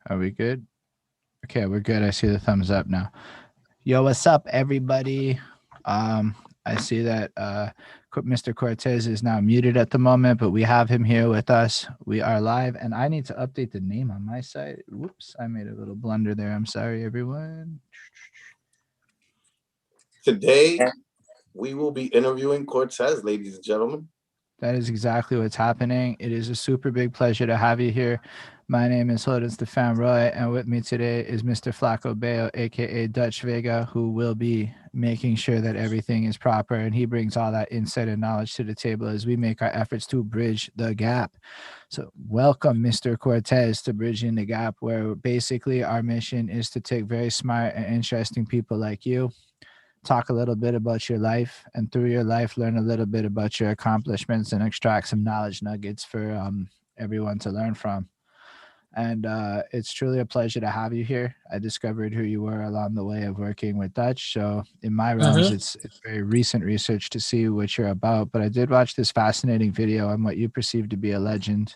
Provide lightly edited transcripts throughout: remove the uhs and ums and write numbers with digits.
Are we good? Okay, we're good. I see the thumbs up now. Yo, what's up, everybody? I see that Mr. Cortez is now muted at the moment, but we have him here with us. We are live, and I need to update the name on my site. Whoops, I made a little blunder there. I'm sorry, everyone. Today, we will be interviewing Cortez, ladies and gentlemen. That is exactly what's happening. It is a super big pleasure to have you here. My name is Holden Stephen Roy, and with me today is Mr. Flaco Bayo, aka Dutch Vega, who will be making sure that everything is proper, and he brings all that insight and knowledge to the table as we make our efforts to bridge the gap. So, welcome, Mr. Cortez, to Bridging the Gap, where basically our mission is to take very smart and interesting people like you, talk a little bit about your life, and through your life learn a little bit about your accomplishments and extract some knowledge nuggets for everyone to learn from. And it's truly a pleasure to have you here. I discovered who you were along the way of working with Dutch, so in my realms it's very recent research to see what you're about, but I did watch this fascinating video on what you perceive to be a legend.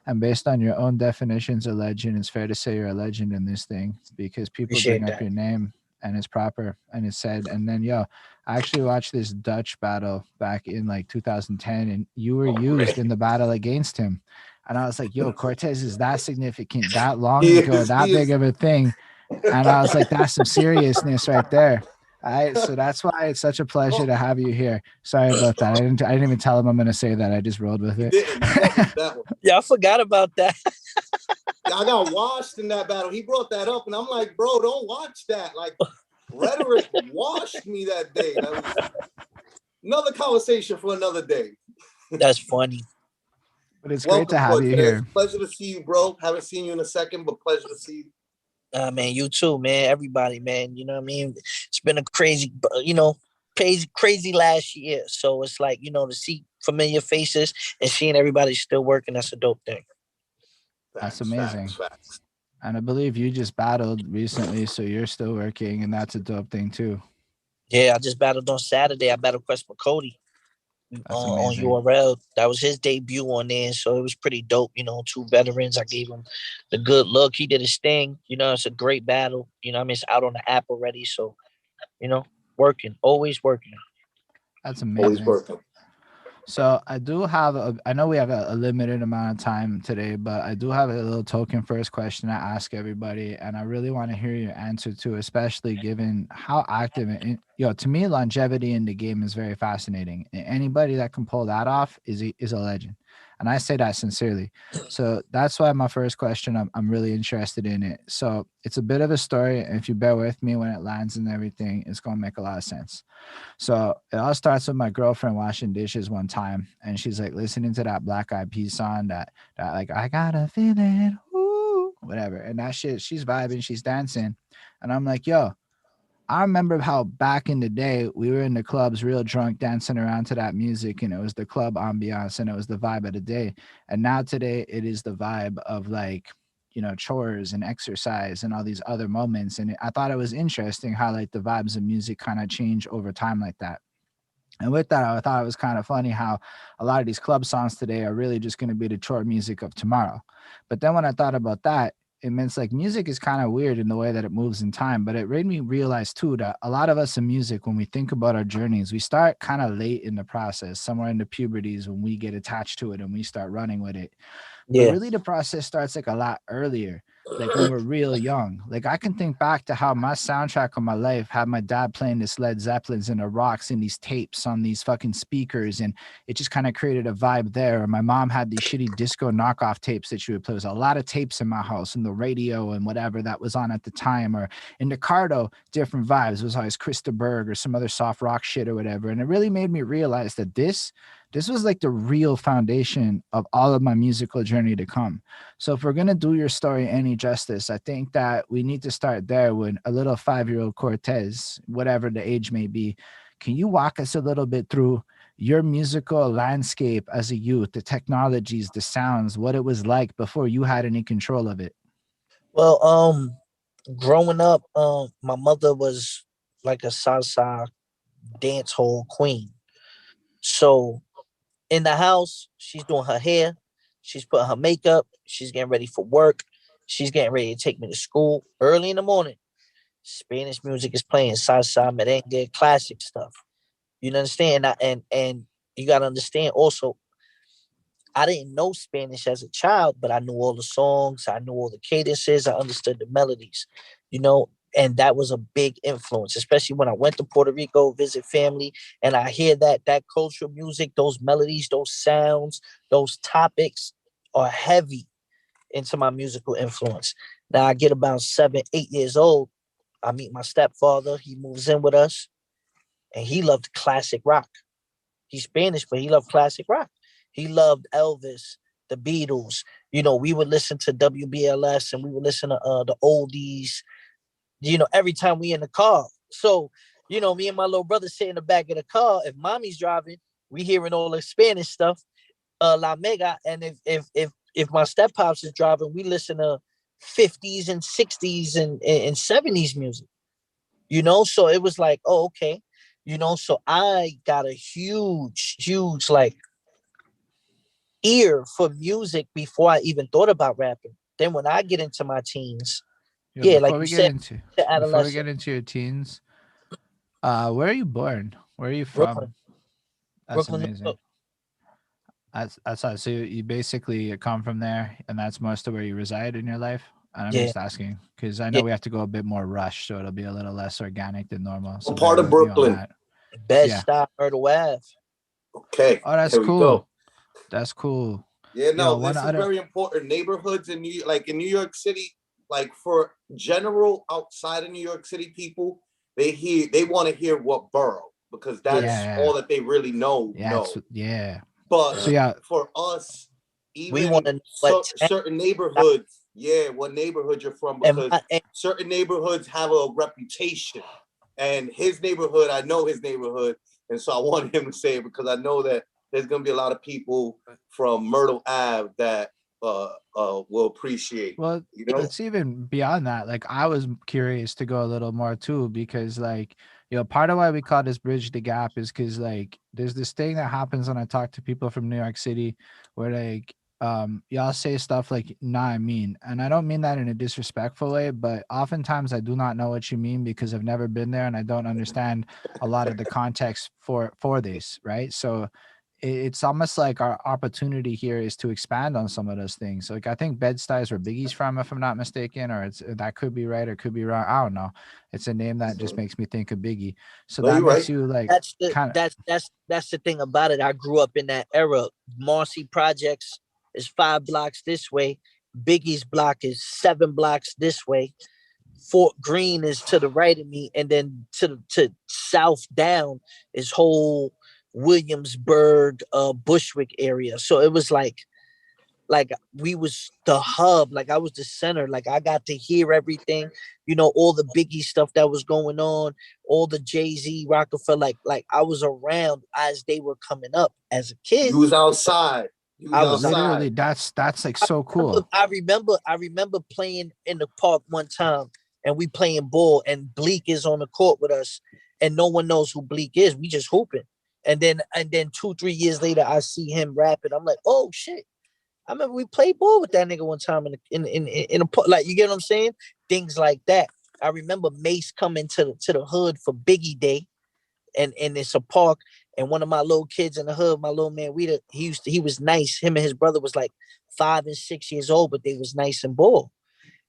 And based on your own definitions of legend, it's fair to say you're a legend in this thing because people bring Appreciate up that. your name and it's proper and it's said. And then, yo, I actually watched this Dutch battle back in like 2010, and you were used in the battle against him. And I was like, yo, Cortez is that significant, that long ago, that big of a thing. And I was like, that's some seriousness right there. All right, so that's why it's such a pleasure to have you here. Sorry about that. I didn't even tell him I'm gonna say that. I just rolled with it. That one. Yeah, I forgot about that. I got washed in that battle. He brought that up, and I'm like, bro, don't watch that. Like, rhetoric washed me that day. That was another conversation for another day. That's funny. But it's Welcome, great to have Cortez. you here. Pleasure to see you, bro. Haven't seen you in a second, but pleasure to see you. Man, you too, man. Everybody, man. You know what I mean? It's been a crazy, crazy last year. So it's like, to see familiar faces and seeing everybody still working, that's a dope thing. That's Facts, amazing. facts. And I believe you just battled recently, so you're still working, and that's a dope thing too. Yeah, I just battled on Saturday. I battled Quest Cody That's on amazing. URL. That was his debut on there, so it was pretty dope. Two veterans. I gave him the good look. He did his thing. It's a great battle. It's out on the app already, so working, always working. That's Always amazing. working. So I do have I know we have a limited amount of time today, but I do have a little token first question I ask everybody, and I really want to hear your answer to, especially given how active to me, longevity in the game is very fascinating. Anybody that can pull that off is a legend. And I say that sincerely. So that's why my first question, I'm really interested in it. So it's a bit of a story. And if you bear with me when it lands and everything, it's going to make a lot of sense. So it all starts with my girlfriend washing dishes one time, and she's like listening to that Black Eyed Peas song that like I got a feeling, ooh, whatever, and that shit. She's vibing, she's dancing, and I'm like, yo. I remember how back in the day we were in the clubs real drunk dancing around to that music, and it was the club ambiance and it was the vibe of the day. And now today it is the vibe of like, chores and exercise and all these other moments. And I thought it was interesting how like the vibes of music kind of change over time like that. And with that, I thought it was kind of funny how a lot of these club songs today are really just going to be the chore music of tomorrow. But then when I thought about that, it means like music is kind of weird in the way that it moves in time. But it made me realize too that a lot of us in music, when we think about our journeys, we start kind of late in the process, somewhere in the puberties when we get attached to it and we start running with it. But Yeah. really the process starts like a lot earlier, like when we're real young. Like I can think back to how my soundtrack of my life had my dad playing this Led Zeppelins and the Rocks in these tapes on these fucking speakers, and it just kind of created a vibe there. Or my mom had these shitty disco knockoff tapes that she would play. There was a lot of tapes in my house and the radio and whatever that was on at the time. Or in the car though, different vibes. It was always Krista Berg or some other soft rock shit or whatever. And it really made me realize that this was like the real foundation of all of my musical journey to come. So if we're going to do your story any justice, I think that we need to start there with a little 5-year-old Cortez, whatever the age may be. Can you walk us a little bit through your musical landscape as a youth, the technologies, the sounds, what it was like before you had any control of it? Well, growing up, my mother was like a salsa dance hall queen. So in the house, she's doing her hair, she's putting her makeup, she's getting ready for work, She's getting ready to take me to school early in the morning. Spanish music is playing, salsa, merengue, classic stuff. You understand? And you gotta understand also, I didn't know Spanish as a child, but I knew all the songs, I knew all the cadences, I understood the melodies, you know, and that was a big influence, especially when I went to Puerto Rico, visit family, and I hear that cultural music, those melodies, those sounds, those topics are heavy into my musical influence. Now I get about 7, 8 years old. I meet my stepfather. He moves in with us, and he loved classic rock. He's Spanish, but he loved classic rock. He loved Elvis, the Beatles. You know, we would listen to WBLS and we would listen to the oldies. You know, every time we in the car. So, you know, me and my little brother sit in the back of the car. If mommy's driving, we hearing all the Spanish stuff, La Mega. And if my step pops is driving, we listen to 50s and 60s and 70s music. You know, so it was like, oh, okay. You know, so I got a huge like ear for music before I even thought about rapping. Then when I get into my teens, Yeah, yeah, like you said, the before we adolescent, get into your teens, where are you born? Where are you Brooklyn, from? That's Brooklyn, New amazing. York. That's how. So you basically come from there, and that's most of where you reside in your life. And I'm Yeah, just asking because I yeah. know we have to go a bit more rush, so it'll be a little less organic than normal. So What part bear of with me on Brooklyn? that. Bed Yeah. Stuy, Myrtle Ave. Okay, Oh, that's there we cool. go. That's cool. Yeah, Yo, no, one this is other. very important. Neighborhoods in like in New York City, like for general outside of New York City people, they want to hear what borough because Yeah, that's Yeah, all that they really know. yeah, Know, yeah. but So yeah, for us, we want even to know what town. certain neighborhoods, yeah, what neighborhood you're from, because And certain neighborhoods have a reputation. And his neighborhood, I know his neighborhood, and so I wanted him to say it because I know that there's going to be a lot of people from Myrtle Ave that will appreciate. well, You know, it's even beyond that. Like I was curious to go a little more too, because like, part of why we call this bridge the gap is because like there's this thing that happens when I talk to people from New York City where like y'all say stuff like nah I mean, and I don't mean that in a disrespectful way, but oftentimes I do not know what you mean because I've never been there and I don't understand a lot of the context for this, right? So it's almost like our opportunity here is to expand on some of those things. Like I think Bed-Stuy is where Biggie's from, if I'm not mistaken, or it's that could be right or could be wrong. I don't know. It's a name that just makes me think of Biggie. So no, that you're makes right. you like that's the kind of that's the thing about it. I grew up in that era. Marcy Projects is 5 blocks this way. Biggie's block is 7 blocks this way. Fort Greene is to the right of me, and then to south down is whole Williamsburg, Bushwick area. So it was like we was the hub, like I was the center, like I got to hear everything, all the Biggie stuff that was going on, all the Jay-Z, Rockefeller, like I was around as they were coming up as a kid. You was outside. You was I was literally outside. that's like so remember, cool. I remember playing in the park one time, and we playing ball, and Bleak is on the court with us, and no one knows who Bleak is. We just hooping, and then 2, 3 years later, I see him rapping. I'm like, oh shit! I remember we played ball with that nigga one time in a park. Like, you get what I'm saying? Things like that. I remember Mace coming to the hood for Biggie Day, and it's a park. And one of my little kids in the hood, my little man, he was nice. Him and his brother was like 5 and 6 years old, but they was nice and ball.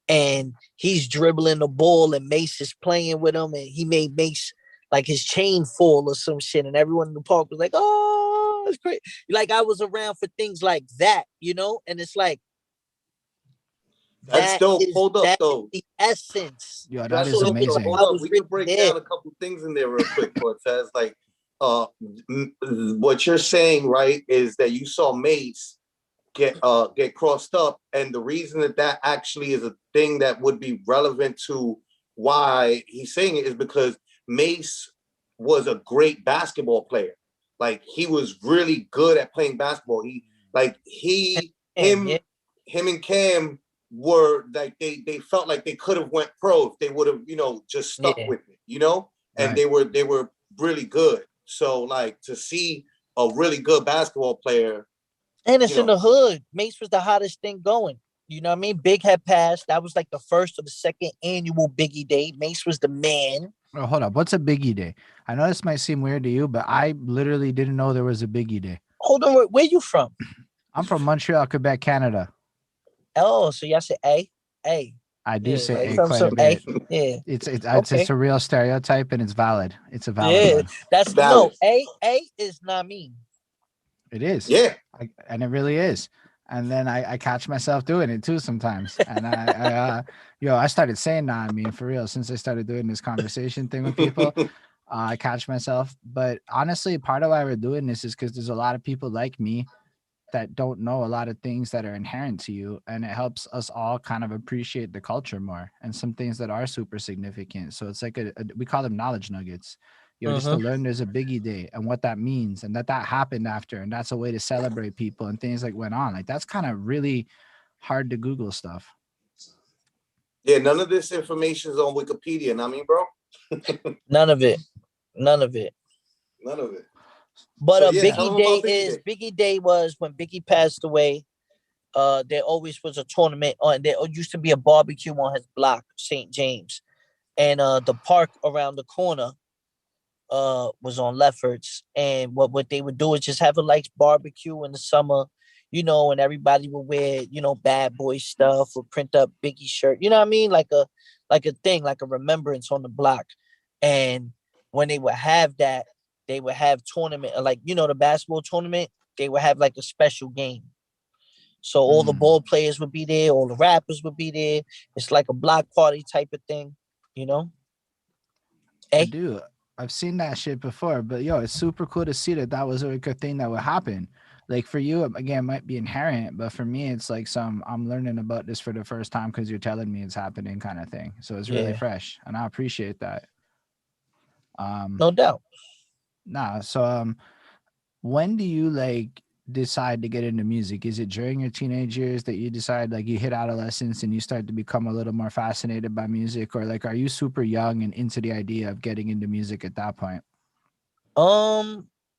And he's dribbling the ball, and Mace is playing with him, and he made Mace like his chain fall or some shit. And everyone in the park was like, "Oh, it's great!" Like I was around for things like that. And it's like That's dope. Hold up, that is though. the essence. Yo, that That's is So dope. Though. amazing. Hold I up. was We really could break there. down a couple things in there real quick, Cortez. Like, uh, what you're saying, right, is that you saw Mace get crossed up, and the reason that actually is a thing that would be relevant to why he's saying it is because Mace was a great basketball player. Like he was really good at playing basketball. And yeah, Him and Cam were like they felt like they could have went pro if they would have just stuck yeah. with it, and Right. they were really good. So like to see a really good basketball player, And you it's in know, the hood. Mace was the hottest thing going. You know what I mean? Big had passed. That was like the first or the second annual Biggie Day. Mace was the man. Oh, hold up. What's a Biggie Day? I know this might seem weird to you, but I literally didn't know there was a Biggie Day. Hold on, where you from? I'm from Montreal, Quebec, Canada. Oh, so y'all say A. I do Yeah, say you A from quite a some A? bit. Yeah. It's Okay. a real stereotype and it's valid. It's a valid Yeah. one. That's no Valid. A is not mean. It is, Yeah. and it really is. And then I catch myself doing it too sometimes. And I started saying nah, I mean, for real, since I started doing this conversation thing with people, I catch myself. But honestly, part of why we're doing this is because there's a lot of people like me that don't know a lot of things that are inherent to you, and it helps us all kind of appreciate the culture more and some things that are super significant. So it's like we call them knowledge nuggets, just to Mm-hmm. learn there's a Biggie Day and what that means, and that happened after, and that's a way to celebrate people and things like went on. Like that's kind of really hard to Google stuff. Yeah, none of this information is on Wikipedia. I mean, bro, None of it. None of it. none of it. But So yeah, tell Biggie them Day about Biggie Day. Biggie Day was when Biggie passed away. There always was a tournament on. There used to be a barbecue on his block, St. James, and the park around the corner was on Lefferts. And what they would do is just have a like barbecue in the summer, and everybody would wear bad boy stuff or print up Biggie shirt. You know what I mean? Like a thing, like a remembrance on the block. And when they would have that, they would have tournament, like the basketball tournament. They would have like a special game. So all the ball players would be there, all the rappers would be there. It's like a block party type of thing, you know? I Eh? do. I've seen that shit before, but yo, it's super cool to see that was a good thing that would happen. Like for you, again, it might be inherent, but for me, it's like I'm learning about this for the first time because you're telling me it's happening, kind of thing. So it's really Yeah, fresh, and I appreciate that. no doubt. Nah. So when do you like decide to get into music? Is it during your teenage years that you decide, like you hit adolescence and you start to become a little more fascinated by music, or like are you super young and into the idea of getting into music at that point?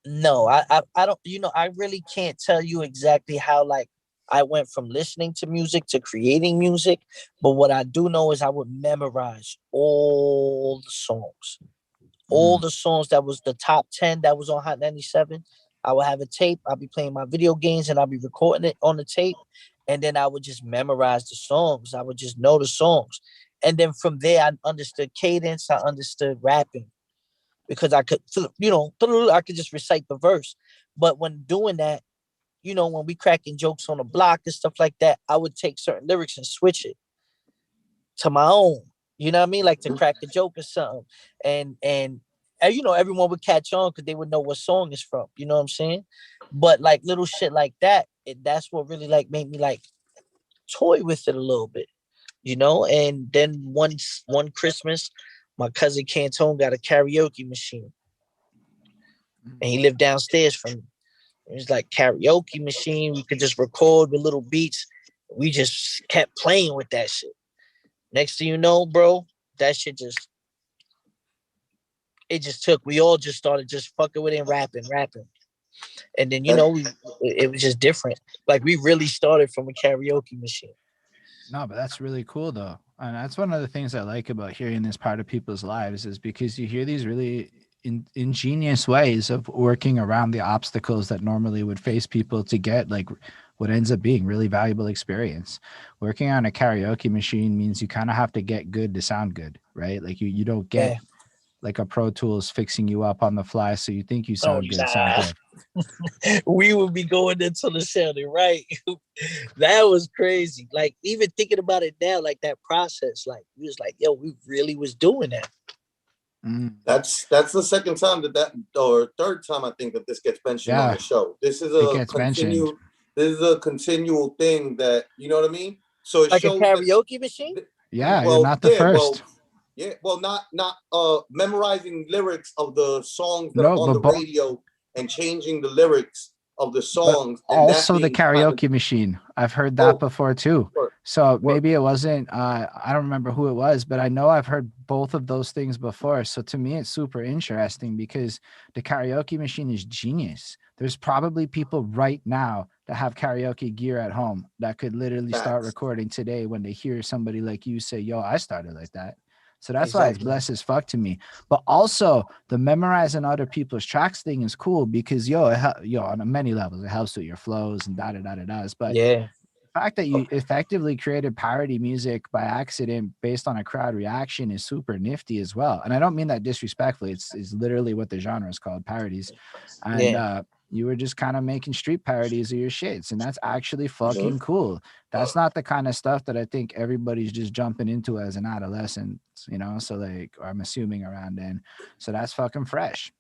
No, I don't. I really can't tell you exactly how like I went from listening to music to creating music. But what I do know is I would memorize all Mm. the songs that was the top 10 that was on Hot 97. I would have a tape. I'll be playing my video games and I'll be recording it on the tape. And then I would just memorize the songs. I would just know the songs. And then from there, I understood cadence. I understood rapping because I could, I could just recite the verse. But when doing that, when we cracking jokes on the block and stuff like that, I would take certain lyrics and switch it to my own. You know what I mean? Like to crack a joke or something. And everyone would catch on because they would know what song it's from. You know what I'm saying? But like little shit like that, that's what really like made me like toy with it a little bit. And then one Christmas, my cousin Cantone got a karaoke machine. And he lived downstairs from me. It was like karaoke machine. We could just record with little beats. We just kept playing with that shit. Next thing you know, bro, that shit it just took. We all just started just fucking with it and rapping. And then, And it was just different. Like we really started from a karaoke machine. No, but that's really cool though. And that's one of the things I like about hearing this part of people's lives is because you hear these really ingenious ways of working around the obstacles that normally would face people to get like what ends up being really valuable experience. Working on a karaoke machine means you kind of have to get good to sound good, right? Like you don't get Yeah. like a Pro Tools fixing you up on the fly so you think you Oh, sound good, sound nah. good. We would be going into the sounding right. That was crazy. Like even thinking about it now, like that process, like we was like, yo, we really was doing that. Mm. that's the second time that or third time I think that this gets mentioned on Yeah, the show. This is it a gets mentioned. continued. This is a continual thing that you know what I mean. So it Like a shows that. karaoke machine? Yeah, you're Well, not the yeah, first. not memorizing lyrics of the songs that are No, on the radio and changing the lyrics of the but songs and that also the being kind of karaoke machine. I've heard that oh, before too. work, So work. maybe it wasn't I don't remember who it was, but I know I've heard both of those things before. So to me it's super interesting because the karaoke machine is genius. There's probably people right now that have karaoke gear at home that could literally start Facts. recording today when they hear somebody like you say, yo, I started like that. So that's why it's Exactly. blessed as fuck to me. But also the memorizing other people's tracks thing is cool because yo, on many levels, it helps with your flows and da da da da da's. But Yeah. the fact that you Okay. effectively created parody music by accident based on a crowd reaction is super nifty as well. And I don't mean that disrespectfully. It's literally what the genre is called, parodies. And Yeah. you were just kind of making street parodies of your shits. And that's actually Mhm. fucking cool. That's not the kind of stuff that I think everybody's just jumping into as an adolescent, you know? So like, or I'm assuming around then. So that's fucking fresh.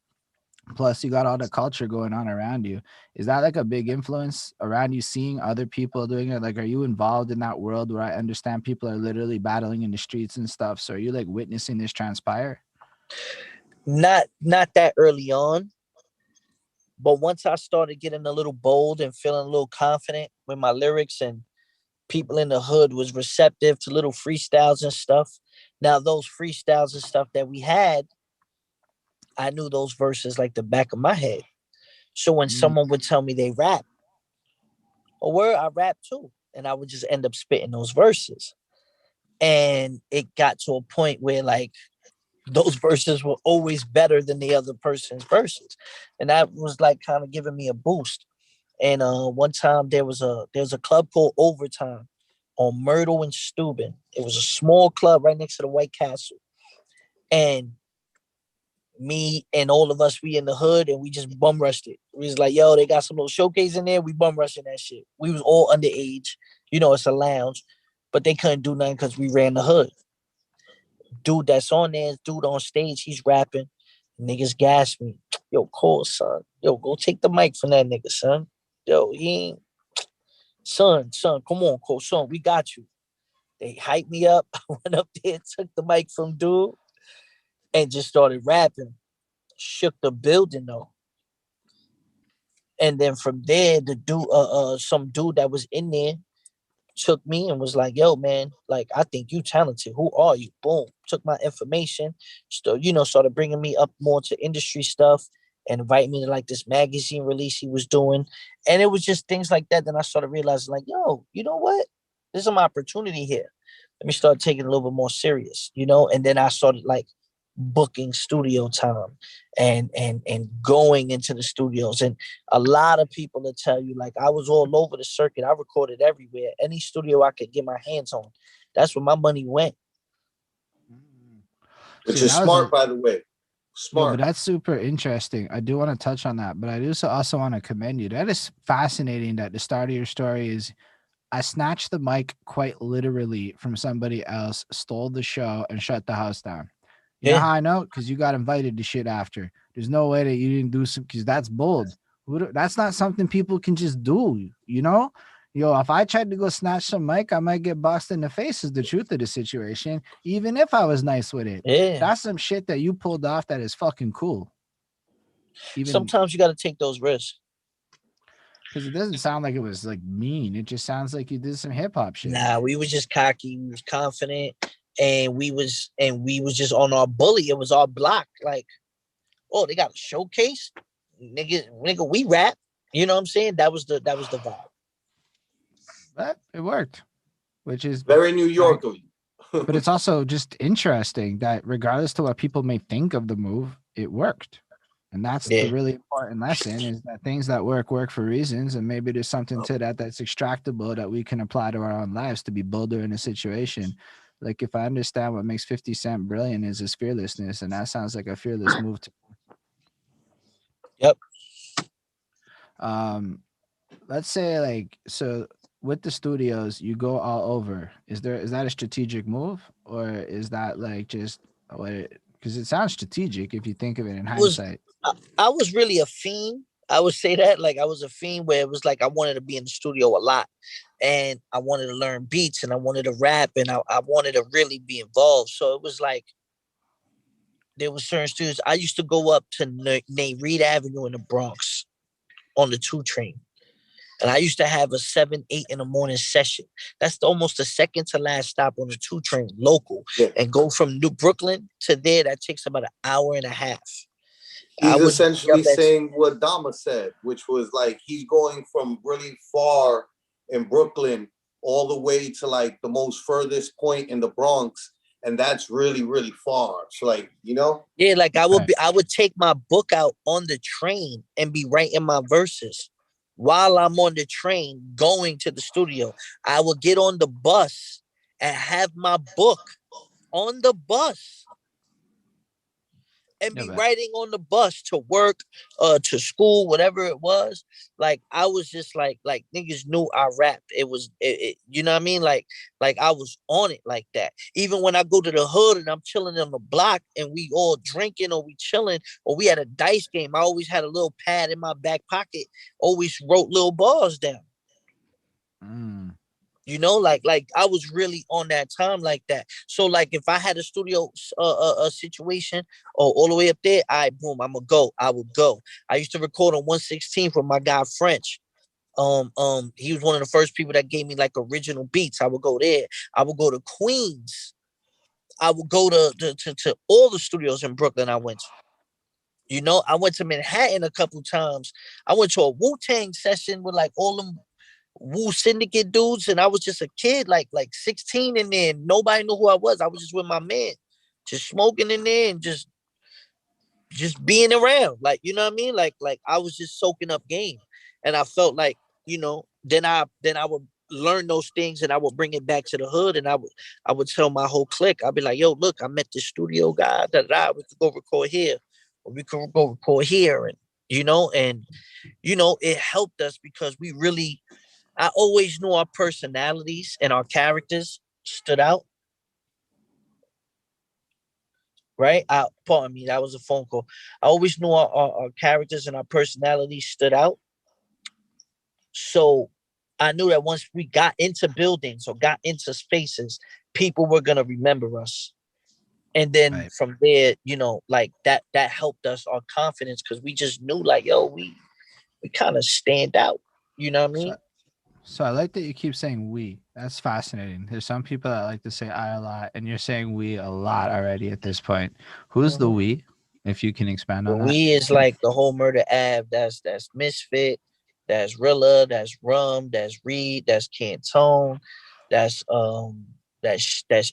Plus, you got all the culture going on around you. Is that like a big influence around you seeing other people doing it? Like, are you involved in that world where I understand people are literally battling in the streets and stuff? So are you like witnessing this transpire? Not that early on, but once I started getting a little bold and feeling a little confident with my lyrics, and people in the hood was receptive to little freestyles and stuff. Now those freestyles and stuff that we had, I knew those verses like the back of my head. So when Mm, someone would tell me they rap, or where I rap too, and I would just end up spitting those verses. And it got to a point where like those verses were always better than the other person's verses. And that was like kind of giving me a boost. And one time there was a club called Overtime on Myrtle and Steuben. It was a small club right next to the White Castle. And me and all of us, we in the hood and we just bum rushed it. We was like, yo, they got some little showcase in there. We bum rushing that shit. We was all underage. You know, it's a lounge, but they couldn't do nothing because we ran the hood. Dude that's on there, dude on stage, he's rapping. Niggas gas me. Yo, Cole, son. Yo, go take the mic from that nigga, son. Yo, he ain't son, come on, Cole, son, we got you. They hyped me up. I went up there, took the mic from dude, and just started rapping. Shook the building though. And then from there, the dude, some dude that was in there took me and was like, "Yo, man, like I think you talented. Who are you?" Boom, took my information, started bringing me up more to industry stuff and invite me to like this magazine release he was doing, and it was just things like that. Then I started realizing, like, yo, you know what? There's some opportunity here. Let me start taking it a little bit more serious, and then I started like booking studio time and going into the studios. And a lot of people will tell you, like, I was all over the circuit. I recorded everywhere, any studio I could get my hands on. That's where my money went. mm. Which See, is that was smart, a by the way. yo, but Smart. that's super interesting. I do want to touch on that, but I do also want to commend you. That is fascinating that the start of your story is I snatched the mic quite literally from somebody else, stole the show, and shut the house down. You know Yeah, how I know? Because you got invited to shit after. There's no way that you didn't do some, because that's bold. That's not something people can just do, you know? Yo, if I tried to go snatch some mic, I might get boxed in the face, is the truth of the situation, even if I was nice with it. yeah. That's some shit that you pulled off that is fucking cool. Even Sometimes you got to take those risks. because it doesn't sound like it was like mean. It just sounds like you did some hip hop shit. Nah, we was just cocky. We was confident, and we was just on our bully. It was our block. Like, oh, they got a showcase, nigga. We rap. You know what I'm saying? That was the vibe. But it worked, which is Very New right. York of But you. it's also just interesting that regardless to what people may think of the move, it worked. And that's the Yeah. really important lesson is that things that work for reasons. And maybe there's something to that that's extractable that we can apply to our own lives to be bolder in a situation. Like if I understand what makes 50 Cent brilliant is his fearlessness, and that sounds like a fearless move to Yep. um let's say like so with the studios you go all over. Is that a strategic move or is that like just what, because it sounds strategic if you think of it in Was hindsight. I was really a fiend. I would say that, like, I was a fiend where it was like I wanted to be in the studio a lot, and I wanted to learn beats, and I wanted to rap, and I wanted to really be involved. So it was like there was certain studios. I used to go up to Reed Avenue in the Bronx on the 2 train. And I used to have a 7, 8 in the morning session. That's almost the second to last stop on the 2 train, local. Yeah. And go from New Brooklyn to there, that takes about an hour and a half. I He's would be up essentially at saying what Dama said, which was like he's going from really far in Brooklyn all the way to like the most furthest point in the Bronx, and that's really really far. So like yeah, like Right. I would take my book out on the train and be writing my verses while I'm on the train going to the studio. I would get on the bus and have my book on the bus and Yeah, be but riding on the bus to work, to school, whatever it was. Like I was just like niggas knew I rapped. You know what I mean? Like I was on it like that. Even when I go to the hood and I'm chilling on the block and we all drinking or we chilling or we had a dice game, I always had a little pad in my back pocket. Always wrote little bars down. mm, You know, like I was really on that time like that. So like if I had a studio a situation or all the way up there, I boom, I'm gonna go. I would go. I used to record on 116 with my guy French. He was one of the first people that gave me like original beats. I would go there. I would go to Queens. I would go to all the studios in Brooklyn. I went to. You know, I went to Manhattan a couple times. I went to a Wu-Tang session with like all them Wu Syndicate dudes, and I was just a kid, like 16 in there. And nobody knew who I was. I was just with my man, just smoking in there and just being around. Like, you know what I mean? Like I was just soaking up game. And I felt like, then I would learn those things and I would bring it back to the hood and I would tell my whole clique. I'd be like, yo, look, I met this studio guy, we could go record here, or we could go record here. And it helped us because I always knew our personalities and our characters stood out, right? Pardon me, that was a phone call. I always knew our characters and our personalities stood out. So I knew that once we got into buildings or got into spaces, people were gonna remember us. And then right. from there, like that helped us our confidence because we just knew like, yo, we kind of stand out. You know what I So mean? so I like that you keep saying we. That's fascinating. There's some people that like to say I a lot, and you're saying we a lot already at this point. Who's the Mhm. we? If you can expand The on that. we is like the whole Murder Ave. That's Misfit. That's Rilla. That's Rum. That's Reed. That's Cantone. That's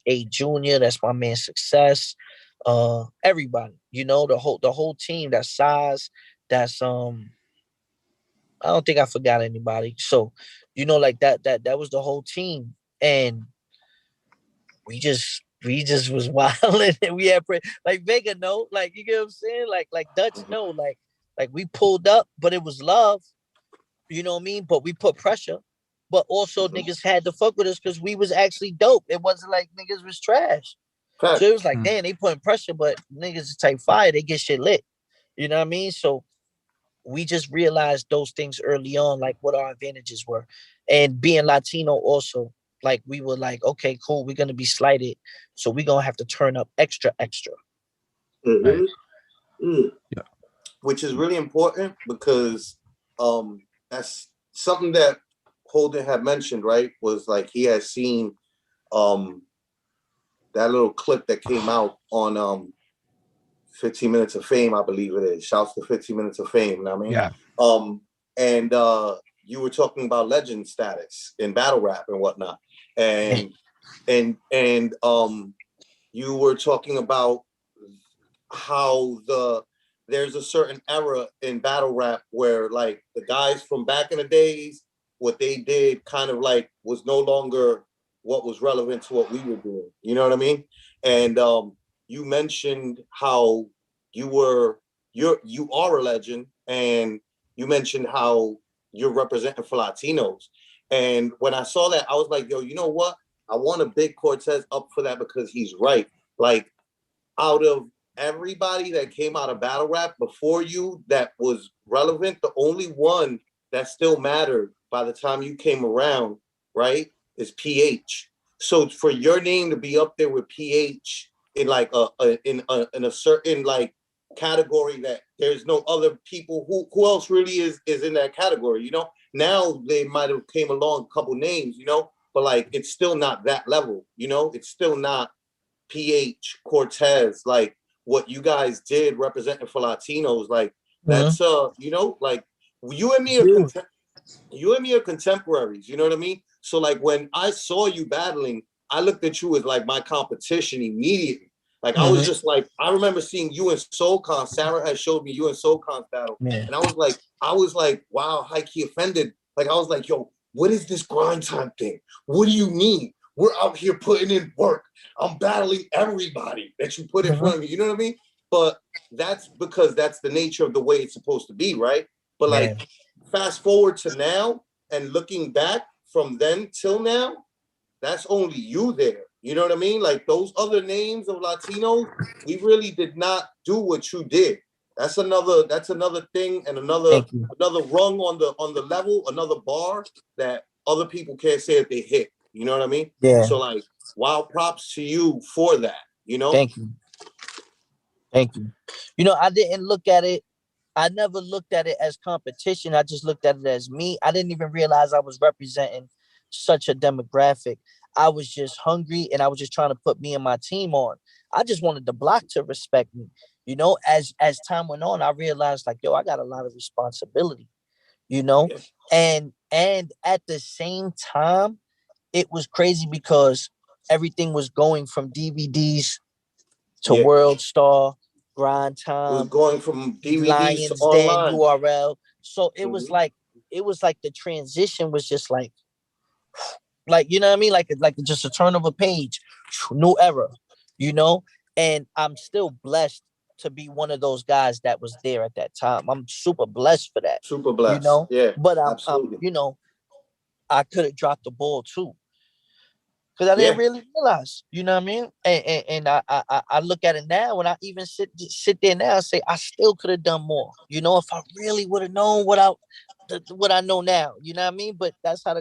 A Junior. That's my man Success. Everybody. The whole team. That's Size. That's I don't think I forgot anybody. So, like that was the whole team, and we just was wilding and we had like Vega know, like you get what I'm saying, like Dutch know, like we pulled up, but it was love, you know what I mean? But we put pressure, but also niggas had to fuck with us because we was actually dope. It wasn't like niggas was trash. So it was like, Mm. damn, they putting pressure, but niggas is type fire, they get shit lit. You know what I mean? So we just realized those things early on, like what our advantages were. And being Latino also, like we were like, okay, cool, we're gonna be slighted. So we're gonna have to turn up extra, extra. Right. Mm-hmm. Mm. Yeah. Which is really important because that's something that Holden had mentioned, right? Was like he had seen um, that little clip that came out on 15 Minutes of Fame, I believe it is. Shouts to 15 Minutes of Fame, you know what I mean? Yeah. And you were talking about legend status in battle rap and whatnot. Yeah. And you were talking about how there's a certain era in battle rap where like the guys from back in the days, what they did kind of like was no longer what was relevant to what we were doing. You know what I mean? And you mentioned how you are a legend, and you mentioned how you're representing for Latinos. And when I saw that, I was like, yo, you know what? I want to big Cortez up for that because he's right. Like out of everybody that came out of battle rap before you that was relevant, the only one that still mattered by the time you came around, right, is PH. So for your name to be up there with PH in like in a certain like category that there's no other people who else really is in that category, Now they might have came along a couple names, but like it's still not that level, it's still not PH, Cortez, like what you guys did representing for Latinos. Like Mhm. that's you know, like you and me are Huge. you and me are contemporaries. You know what I mean? So like when I saw you battling, I looked at you as like my competition immediately. Like I was Mhm. just like, I remember seeing you in SoulCon. Sarah had showed me you in SoulCon's battle, Yeah. and I was like, wow, high key offended. Like I was like, yo, what is this grind time thing? What do you mean? We're out here putting in work. I'm battling everybody that you put in Mhm. front of me. You know what I mean? But that's because that's the nature of the way it's supposed to be, right? But Yeah. like fast forward to now and looking back from then till now, that's only you there. You know what I mean? Like those other names of Latinos, we really did not do what you did. That's another thing and Thank you. another rung on the level, another bar that other people can't say that they hit. You know what I mean? Yeah. So like wild props to you for that, you know? Thank you. Thank you. I didn't look at it. I never looked at it as competition. I just looked at it as me. I didn't even realize I was representing such a demographic. I was just hungry and I was just trying to put me and my team on. I just wanted the block to respect me. As time went on, I realized like, yo, I got a lot of responsibility, you know? Yeah. And at the same time, it was crazy because everything was going from DVDs to Yeah. World Star, Grind It was Time, going from DVDs to Lions Den, online. URL. So Mm-hmm. it was like the transition was just like you know what I mean, like just a turn of a page, new era, you know. And I'm still blessed to be one of those guys that was there at that time. I'm super blessed for that, Super you blessed. know. Yeah, But I'm absolutely. I could have dropped the ball too because I didn't Yeah. really realize, you know what I mean? And I look at it now and I even sit there now and say I still could have done more. If I really would have known what I know now, you know what I mean? But that's how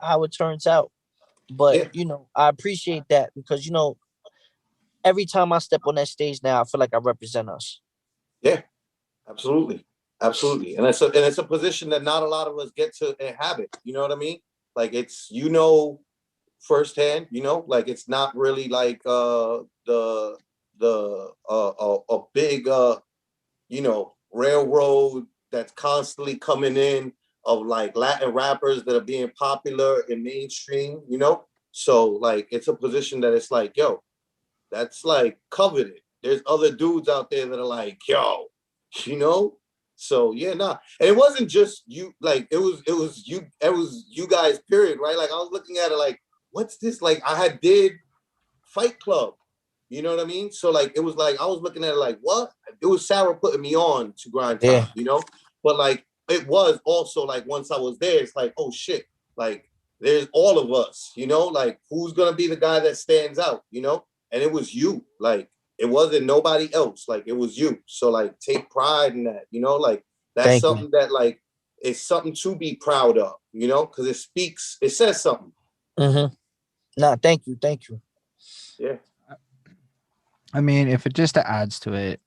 how it turns out. But Yeah. I appreciate that because every time I step on that stage now, I feel like I represent us. Yeah. Absolutely. Absolutely. And it's a position that not a lot of us get to inhabit. You know what I mean? Like it's firsthand, like it's not really like a big railroad that's constantly coming in of like Latin rappers that are being popular in mainstream. So like it's a position that it's like, yo, that's like coveted. There's other dudes out there that are like, yo, you know. So yeah, nah. And it wasn't just you. Like it was you guys. Period. Right. Like I was looking at it like, what's this? Like I had did Fight Club. You know what I mean? So like it was like I was looking at it like, what? It was Sarah putting me on to Grind Yeah, Time. But like it was also like once I was there, it's like, oh shit, like there's all of us. Like who's gonna be the guy that stands out? And it was you. Like it wasn't nobody else. Like it was you. So like take pride in that. Like that's thank you. something that like it's something to be proud of. Because it says something. Mm-hmm. Nah, thank you. Yeah. I mean, if it just adds to it,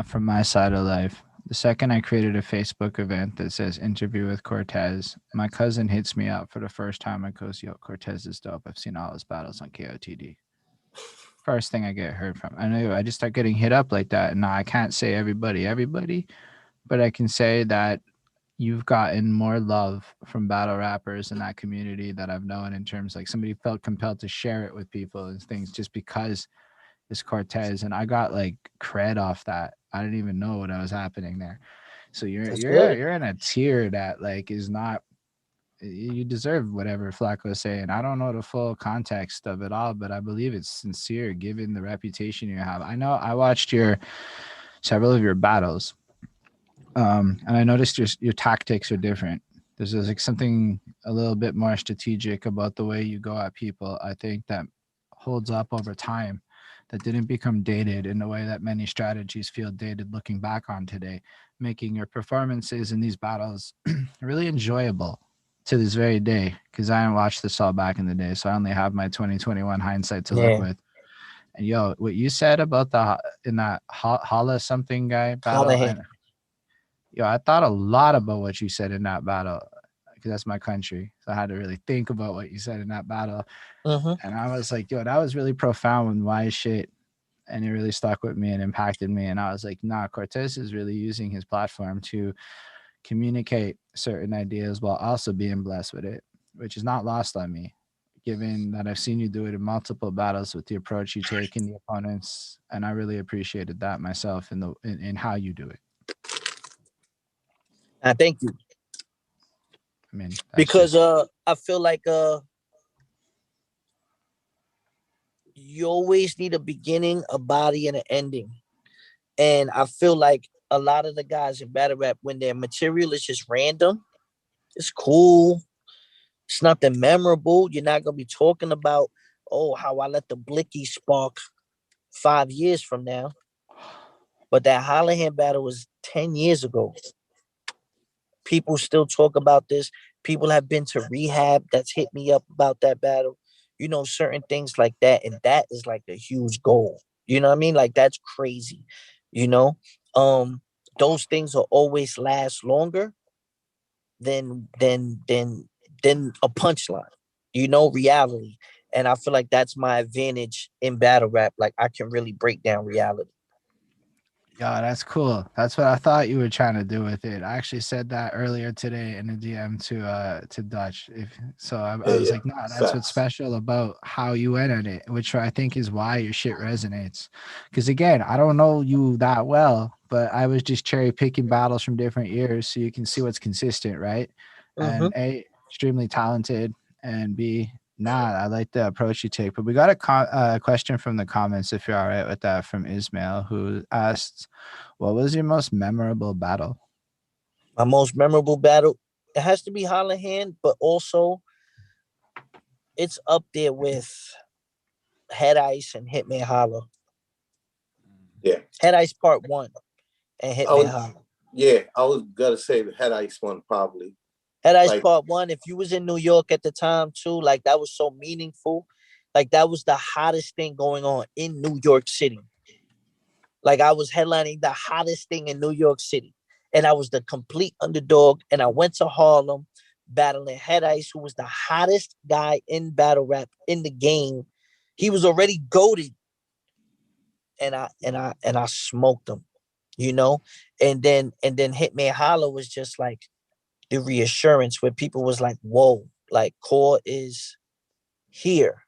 from my side of life, the second I created a Facebook event that says interview with Cortez, my cousin hits me up for the first time and goes, yo, Cortez is dope. I've seen all his battles on KOTD. First thing I get heard from. I know I just start getting hit up like that. And now I can't say everybody, but I can say that you've gotten more love from battle rappers in that community that I've known, in terms like somebody felt compelled to share it with people and things just because it's Cortez, and I got like cred off that. I didn't even know what was happening there. So you're That's you're good. you're in a tier that like is not, you deserve whatever Flacco is saying. I don't know the full context of it all, but I believe it's sincere given the reputation you have. I know I watched several of your battles, and I noticed your tactics are different. There's like something a little bit more strategic about the way you go at people. I think that holds up over time, that didn't become dated in the way that many strategies feel dated looking back on today, making your performances in these battles really enjoyable to this very day. Because I didn't watch this all back in the day, so I only have my 2021 hindsight to look Yeah, with. And yo, what you said about in that Hala something guy battle, Callahan. and yo, I thought a lot about what you said in that battle because that's my country. So I had to really think about what you said in that battle. Mm-hmm. And I was like, yo, that was really profound and wise shit. and it really stuck with me and impacted me. And I was like, nah, Cortez is really using his platform to communicate certain ideas while also being blessed with it, which is not lost on me, given that I've seen you do it in multiple battles with the approach you take in the opponents, and I really appreciated that myself in how you do it. I thank you. I mean, that's Because just I feel like you always need a beginning, a body, and an ending. And I feel like a lot of the guys in battle rap, when their material is just random, it's cool. It's nothing memorable. You're not gonna be talking about, oh, how I let the blicky spark 5 years from now. But that Holland battle was 10 years ago. People still talk about this. People have been to rehab that's hit me up about that battle. Certain things like that. And that is like a huge goal. You know what I mean? Like that's crazy. You know? Um, those things will always last longer than than than than a punchline. Reality. And I feel like that's my advantage in battle rap. Like I can really break down reality. yeah, that's cool. That's what I thought you were trying to do with it. I actually said that earlier today in a DM to Dutch. If so, I Yeah, was yeah. like, nah, that's what's Facts. special about how you went at it, which I think is why your shit resonates. Because again, I don't know you that well, but I was just cherry picking battles from different years, so you can see what's consistent, right? And Mm-hmm. A, extremely talented, and B, nah, I like the approach you take. But we got a question from the comments, if you're all right with that, from Ismail, who asked, what was your most memorable battle? My most memorable battle, it has to be Holland, but also it's up there with Head Ice and Hitman Holla. Yeah. Head Ice Part 1 and I Hitman was Holla. yeah, I was gonna say the Head Ice one probably. Head Ice Like, Part 1, if you was in New York at the time too, like that was so meaningful. Like that was the hottest thing going on in New York City. Like I was headlining the hottest thing in New York City. And I was the complete underdog. And I went to Harlem battling Head Ice, who was the hottest guy in battle rap in the game. He was already goaded. And I smoked him, you know? And then Hitman Hollow was just like the reassurance where people was like, whoa, like Core is here.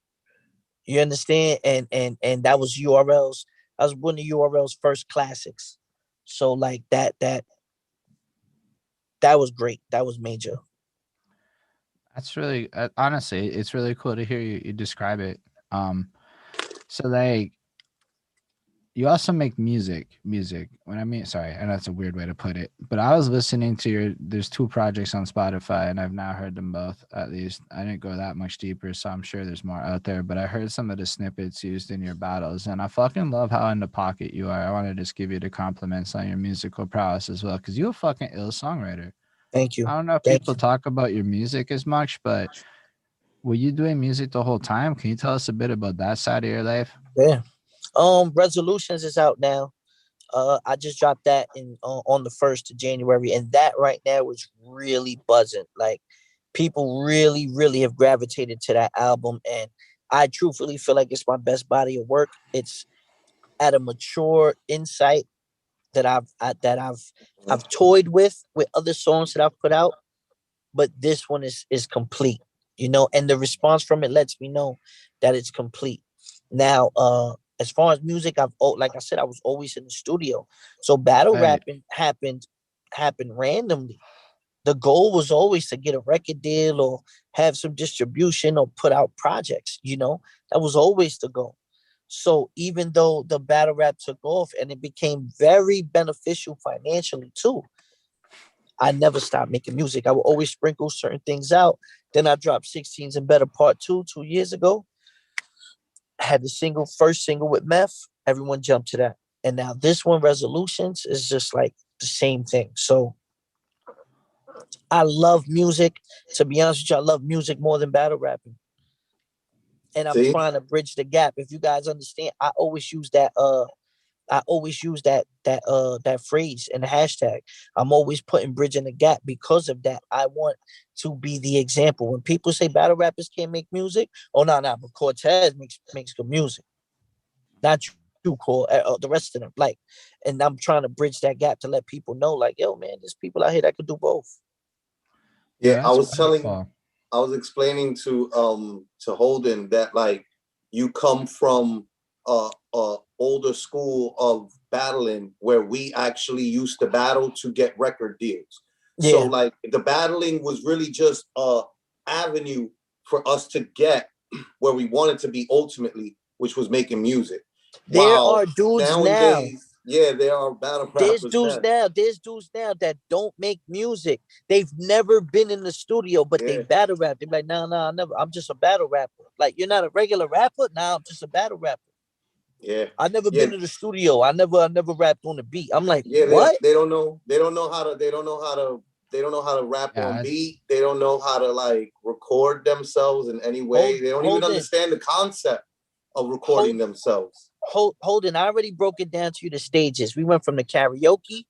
You understand? And that was URL's. That was one of URL's first classics. So like that was great. That was major. That's really honestly, it's really cool to hear you describe it. Um, so like you also make music. When I mean, sorry, and that's a weird way to put it, but I was listening to there's two projects on Spotify, and I've now heard them both. At least I didn't go that much deeper, so I'm sure there's more out there. But I heard some of the snippets used in your battles, and I fucking love how in the pocket you are. I want to just give you the compliments on your musical prowess as well, because you're a fucking ill songwriter. Thank I you. don't know if Thank people you. talk about your music as much, but were you doing music the whole time? Can you tell us a bit about that side of your life? Yeah. Resolutions is out now. I just dropped that in on the 1st of January, and that right now is really buzzing. Like people really, really have gravitated to that album, and I truthfully feel like it's my best body of work. It's at a mature insight that I've toyed with other songs that I've put out, but this one is complete. And the response from it lets me know that it's complete. Now, as far as music, like I said, I was always in the studio, so battle Hey, rapping happened randomly. The goal was always to get a record deal or have some distribution or put out projects. That was always the goal. So even though the battle rap took off and it became very beneficial financially too, I never stopped making music. I would always sprinkle certain things out. Then I dropped 16s and Better Part 2 2 years ago. Had the first single with Meth. Everyone jumped to that. And now this one, Resolutions, is just like the same thing. So I love music. To be honest with you, I love music more than battle rapping. And I'm see, trying to bridge the gap. If you guys understand, I always use that phrase and the hashtag. I'm always putting bridging the gap because of that. I want to be the example. When people say battle rappers can't make music, oh no, but Cortez makes good music. Not you, call the rest of them. Like, and I'm trying to bridge that gap to let people know, like, yo, man, there's people out here that could do both. Yeah, Yeah, that's wonderful. I was explaining to Holden that like you come from a older school of battling where we actually used to battle to get record deals. So Yeah, like the battling was really just a avenue for us to get where we wanted to be ultimately, which was making music. there While are dudes now. nowadays, yeah, there are battle rappers now. There's dudes now that don't make music. They've never been in the studio, but they Yeah, battle rap. They're like, nah, I never. I'm just a battle rapper. Like, you're not a regular rapper. Nah, I'm just a battle rapper. yeah, I never yeah. been to the studio. I never rapped on the beat. I'm like, Yeah, what? they don't know how to they don't know how to rap on Yeah, beat. They don't know how to like record themselves in any way. They don't even Hold in, understand the concept of recording hold, themselves. hold in. I already broke it down to you the stages. We went from the karaoke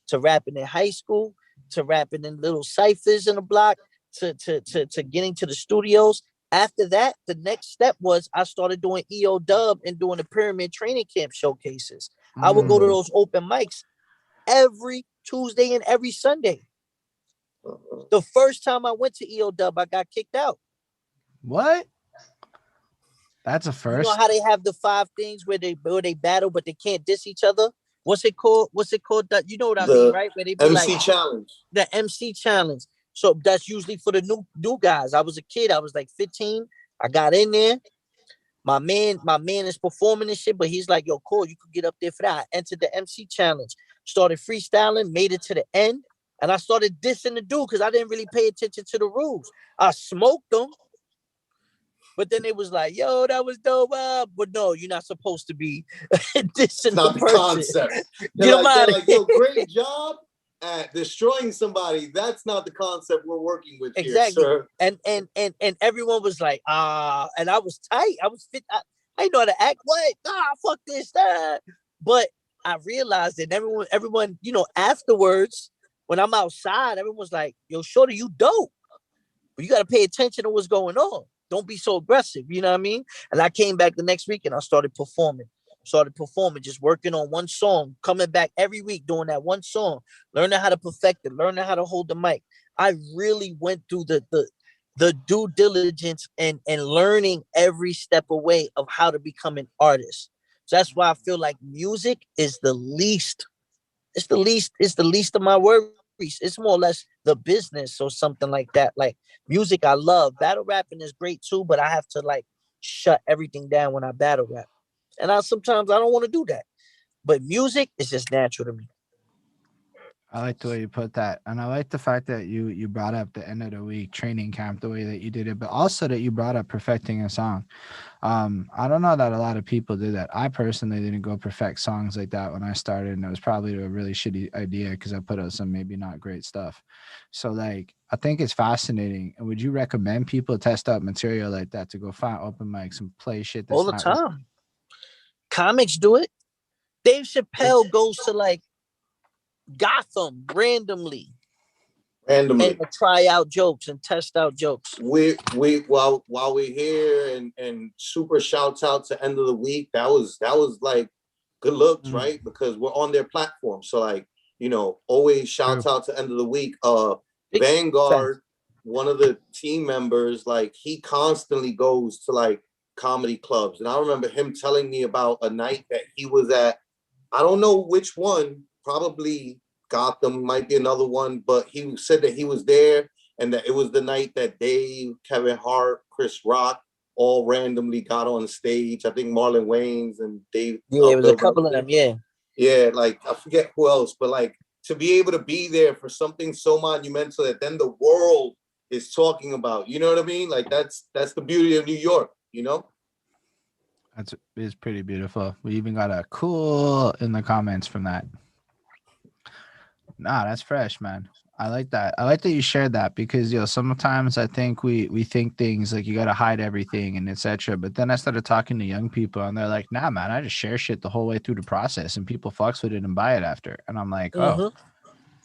to rapping in high school to rapping in little ciphers in the block to getting to the studios. After that, the next step was I started doing EO dub and doing the pyramid training camp showcases. I would go to mm, Mhm. those open mics every Tuesday and every Sunday. Mhm. The first time I went to EO dub, I got kicked out. what? That's a You know first. how they have the five things where they battle but they can't diss each other. What's it called? What's it called? That you know what I mean, The right? Where they be like MC challenge. the MC challenge. So that's usually for the new guys. I was a kid. I was like 15. I got in there. My man is performing and shit, but he's like, yo, cool, you could get up there for that. I entered the MC challenge, started freestyling, made it to the end, and I started dissing the dude because I didn't really pay attention to the rules. I smoked them, but then it was like, yo, that was dope. But no, you're not supposed to be It's dissing the not the person. concept. Get him They're out of like, here. yo, great job at destroying somebody. That's not the concept we're working with here, Exactly. sir. And everyone was like, and I was tight. I was fit. I didn't know how to act. What? Fuck this. But I realized that everyone, afterwards, when I'm outside, everyone's like, yo, shorty, you dope. But you got to pay attention to what's going on. Don't be so aggressive. You know what I mean? And I came back the next week and I started performing. Just working on one song, coming back every week doing that one song, learning how to perfect it, learning how to hold the mic. I really went through the due diligence and learning every step away of how to become an artist. So that's why I feel like music is the least. It's the least of my worries. It's more or less the business or something like that. Like music, I love. Battle rapping is great too, but I have to like shut everything down when I battle rap. And I sometimes I don't want to do that. But music is just natural to me. I like the way you put that, and I like the fact that you brought up the end of the week training camp the way that you did it, but also that you brought up perfecting a song. I don't know that a lot of people do that. I personally didn't go perfect songs like that when I started, and it was probably a really shitty idea because I put out some maybe not great stuff. So like, I think it's fascinating. And would you recommend people test out material like that to go find open mics and play shit All that's the not? time. Comics do it. Dave Chappelle goes to like Gotham randomly and Randomly. try out jokes and test out jokes. We while we're here and super shouts out to end of the week. That was like good looks, Mm, right? Because we're on their platform. So like, always shouts true. out to end of the week. Big facts. Vanguard, one of the team members, like he constantly goes to like comedy clubs. And I remember him telling me about a night that he was at. I don't know which one, probably Gotham might be another one, but he said that he was there and that it was the night that Dave, Kevin Hart, Chris Rock all randomly got on stage. I think Marlon Wayans and Dave, Yeah, it was a Bill couple of Burnley. them. Yeah. Yeah, like I forget who else, but like to be able to be there for something so monumental that then the world is talking about. You know what I mean? Like that's the beauty of New York. You know? That's is pretty beautiful. We even got a cool in the comments from that. Nah, that's fresh, man. I like that. I like that you shared that because sometimes I think we think things like you gotta hide everything and etc. But then I started talking to young people and they're like, nah, man, I just share shit the whole way through the process and people fucks with it and buy it after. And I'm like, oh, Mm-hmm.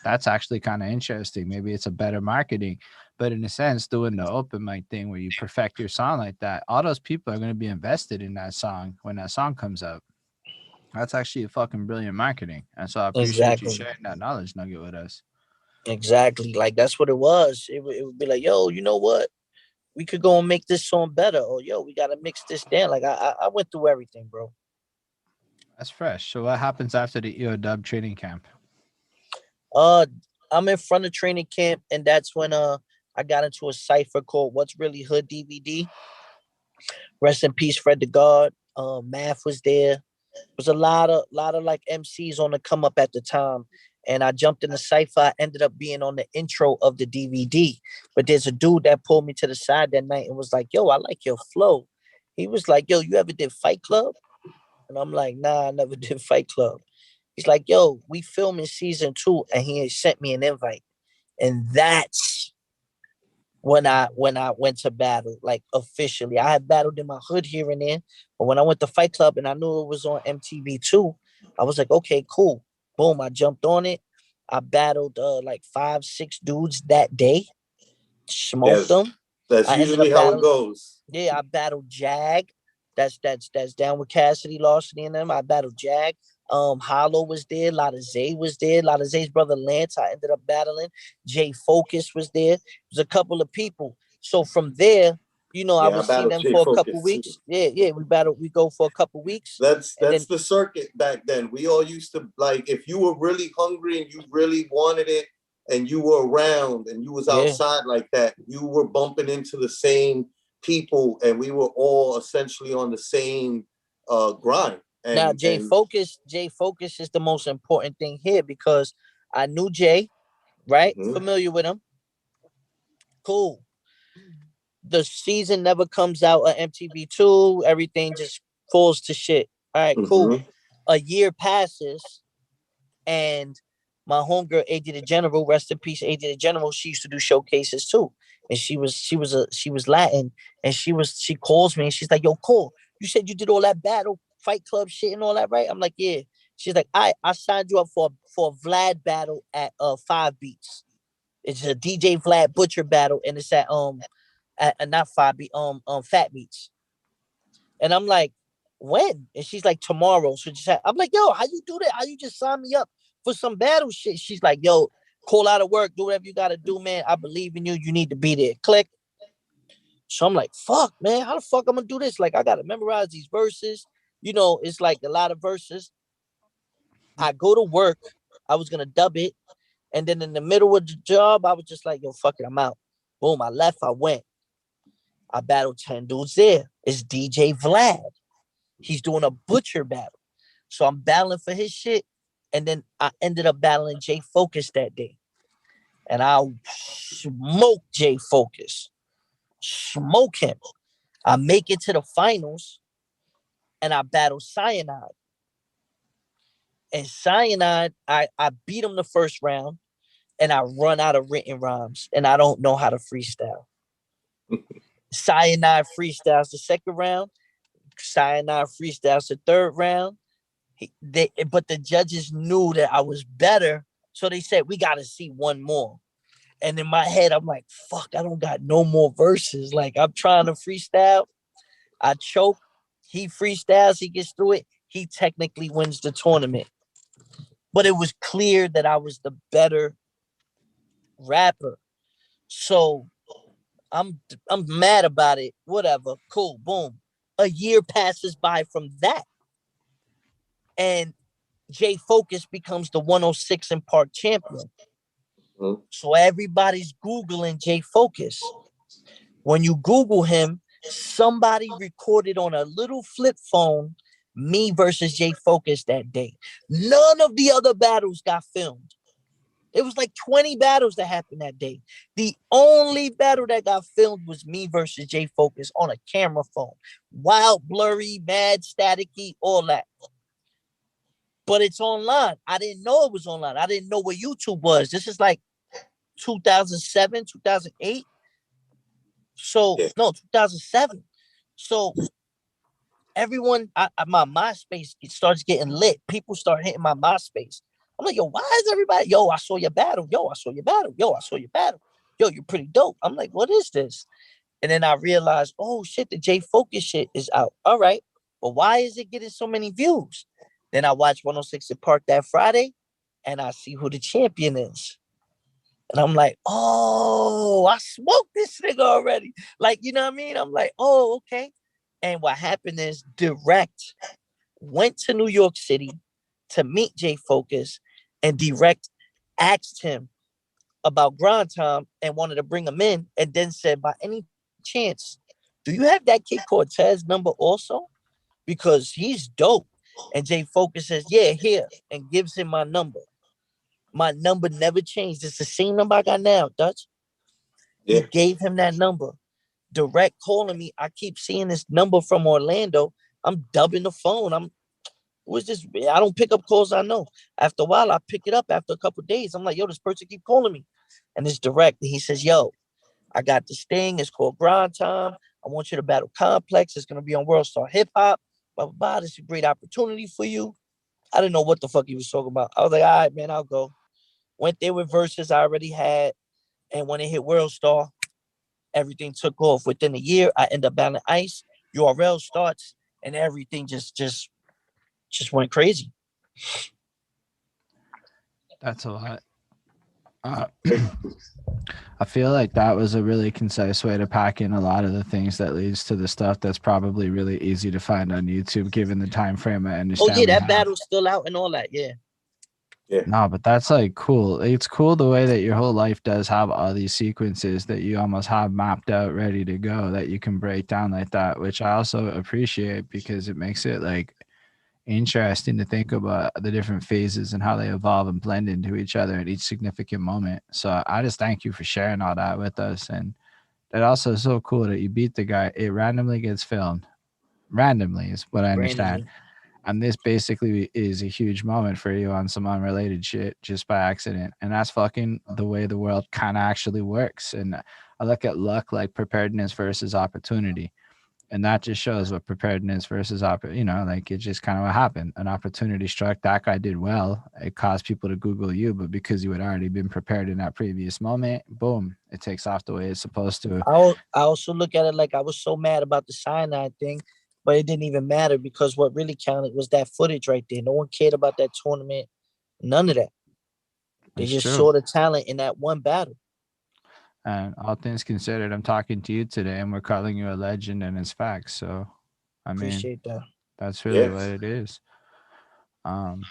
that's actually kind of interesting. Maybe it's a better marketing. But in a sense, doing the open mic thing where you perfect your song like that, all those people are gonna be invested in that song when that song comes out. That's actually a fucking brilliant marketing. And so I appreciate you Exactly. sharing that knowledge nugget with us. Exactly. Like that's what it was. It would be like, yo, you know what? We could go and make this song better. Or yo, we gotta mix this down. Like I went through everything, bro. That's fresh. So what happens after the EOW training camp? Uh I'm in front of training camp, and that's when I got into a cipher called What's Really Hood DVD. Rest in peace, Fred the God. Math was there. Was a lot of like MCs on the come up at the time. And I jumped in the cipher. I ended up being on the intro of the DVD. But there's a dude that pulled me to the side that night and was like, yo, I like your flow. He was like, yo, you ever did Fight Club? And I'm like, nah, I never did Fight Club. He's like, yo, we filming season 2, and he sent me an invite. And that's when I went to battle, like officially. I had battled in my hood here and there, but when I went to Fight Club and I knew it was on MTV2, I was like, okay, cool. Boom, I jumped on it. I battled like 5, 6 dudes that day, smoked Yes, them. that's I ended usually up how it battling. goes. Yeah, I battled Jag. That's down with Cassidy, Larceny, and them. I battled Jag. Hollow was there. A lot of Zay was there. A lot of Zay's brother Lance, I ended up battling. Jay Focus was there. There's a couple of people. So from there, I Yeah, I would see battled them J for a couple Focus too. weeks. Yeah, yeah, we battled. We go for a couple weeks, and That's then the circuit back then. We all used to like if you were really hungry and you really wanted it and you were around and you was yeah. outside like that, you were bumping into the same people and we were all essentially on the same grind. Now And Jay Focus is the most important thing here because I knew Jay, right? mhm. Familiar with him. Cool. The season never comes out on MTV2. Everything just falls to shit. All right, cool. Mhm. A year passes, and my homegirl AD the General, rest in peace, AD the General. She used to do showcases too, and she was Latin, and she calls me and she's like, "Yo, Cole, you said you did all that battle Fight Club shit and all that, right?" I'm like, "Yeah." She's like, I signed you up for a Vlad battle at 5 Beats. It's a DJ Vlad Butcher battle, and it's at not 5 Beat Fat Beats. And I'm like, when? And she's like, tomorrow. So I'm like, yo, how you do that? How you just sign me up for some battle shit? She's like, yo, call out of work, do whatever you gotta do, man. I believe in you. You need to be there. Click. So I'm like, fuck, man, how the fuck I'm gonna do this? Like, I gotta memorize these verses. It's like a lot of verses. I go to work. I was gonna dub it. And then in the middle of the job, I was just like, yo, fuck it, I'm out. Boom, I left, I went. I battled 10 dudes there. It's DJ Vlad. He's doing a butcher battle. So I'm battling for his shit. And then I ended up battling Jay Focus that day. And I smoke Jay Focus. Smoke him. I make it to the finals and I battle Cyanide. And Cyanide, I beat him the first round and I run out of written rhymes and I don't know how to freestyle. Cyanide freestyles the second round. Cyanide freestyles the third round. But the judges knew that I was better, so they said we got to see one more. And in my head, I'm like, "Fuck, I don't got no more verses." Like I'm trying to freestyle, I choke. He freestyles, he gets through it. He technically wins the tournament, but it was clear that I was the better rapper. So I'm mad about it. Whatever, cool, boom. A year passes by from that, and Jay Focus becomes the 106 in Park champion. Mhm. So everybody's Googling Jay Focus. When you Google him, somebody recorded on a little flip phone me versus Jay Focus that day. None of the other battles got filmed. It was like 20 battles that happened that day. The only battle that got filmed was me versus Jay Focus on a camera phone. Wild, blurry, mad, staticky, all that. But it's online. I didn't know it was online. I didn't know what YouTube was. This is like 2007, 2008. So Yeah. no, 2007. So everyone, my MySpace, it starts getting lit. People start hitting my MySpace. I'm like, yo, why is everybody? Yo, I saw your battle. Yo, I saw your battle. Yo, I saw your battle. Yo, you're pretty dope. I'm like, what is this? And then I realized, oh shit, the J Focus shit is out. All right, but why is it getting so many views? Then I watch 106 in Park that Friday, and I see who the champion is. And I'm like, oh, I smoked this nigga already. Like, you know what I mean? I'm like, oh, okay. And what happened is Direct went to New York City to meet Jay Focus, and Direct asked him about grind time and wanted to bring him in, and then said, by any chance, do you have that kid Cortez number also? Because he's dope. And Jay Focus says, yeah, here, and gives him my number. My number never changed. It's the same number I got now, Dutch. He Yeah. gave him that number. Direct calling me. I keep seeing this number from Orlando. I'm dubbing the phone. What's this? I don't pick up calls I know. After a while, I pick it up after a couple of days. I'm like, yo, this person keep calling me. And it's Direct. He says, yo, I got this thing. It's called Grind Time. I want you to battle Complex. It's going to be on World Star Hip Hop. Blah, blah, blah. This is a great opportunity for you. I didn't know what the fuck he was talking about. I was like, all right, man, I'll go. Went there with verses I already had. And when it hit World Star, everything took off. Within a year, I end up battling Ice. URL starts, and everything just went crazy. That's a lot. I feel like that was a really concise way to pack in a lot of the things that leads to the stuff that's probably really easy to find on YouTube, given the time frame I understand. Oh yeah, that battle's still out and all that. Yeah. Yeah. No, but that's like cool. It's cool the way that your whole life does have all these sequences that you almost have mapped out, ready to go, that you can break down like that, which I also appreciate because it makes it like interesting to think about the different phases and how they evolve and blend into each other at each significant moment. So I just thank you for sharing all that with us. And that also is so cool that you beat the guy. It randomly gets filmed. Randomly is what I understand. Randomly. And this basically is a huge moment for you on some unrelated shit just by accident. And that's fucking the way the world kind of actually works. And I look at luck like preparedness versus opportunity. And that just shows what preparedness versus like it just kind of what happened. An opportunity struck. That guy did well. It caused people to Google you, but because you had already been prepared in that previous moment, boom, it takes off the way it's supposed to. I also look at it like I was so mad about the cyanide thing, but it didn't even matter because what really counted was that footage right there. No one cared about that tournament. None of that. They It's just true. saw the talent in that one battle. And all things considered, I'm talking to you today, and we're calling you a legend, and it's facts. So, I mean, Appreciate that. that's really what Yes. it is. And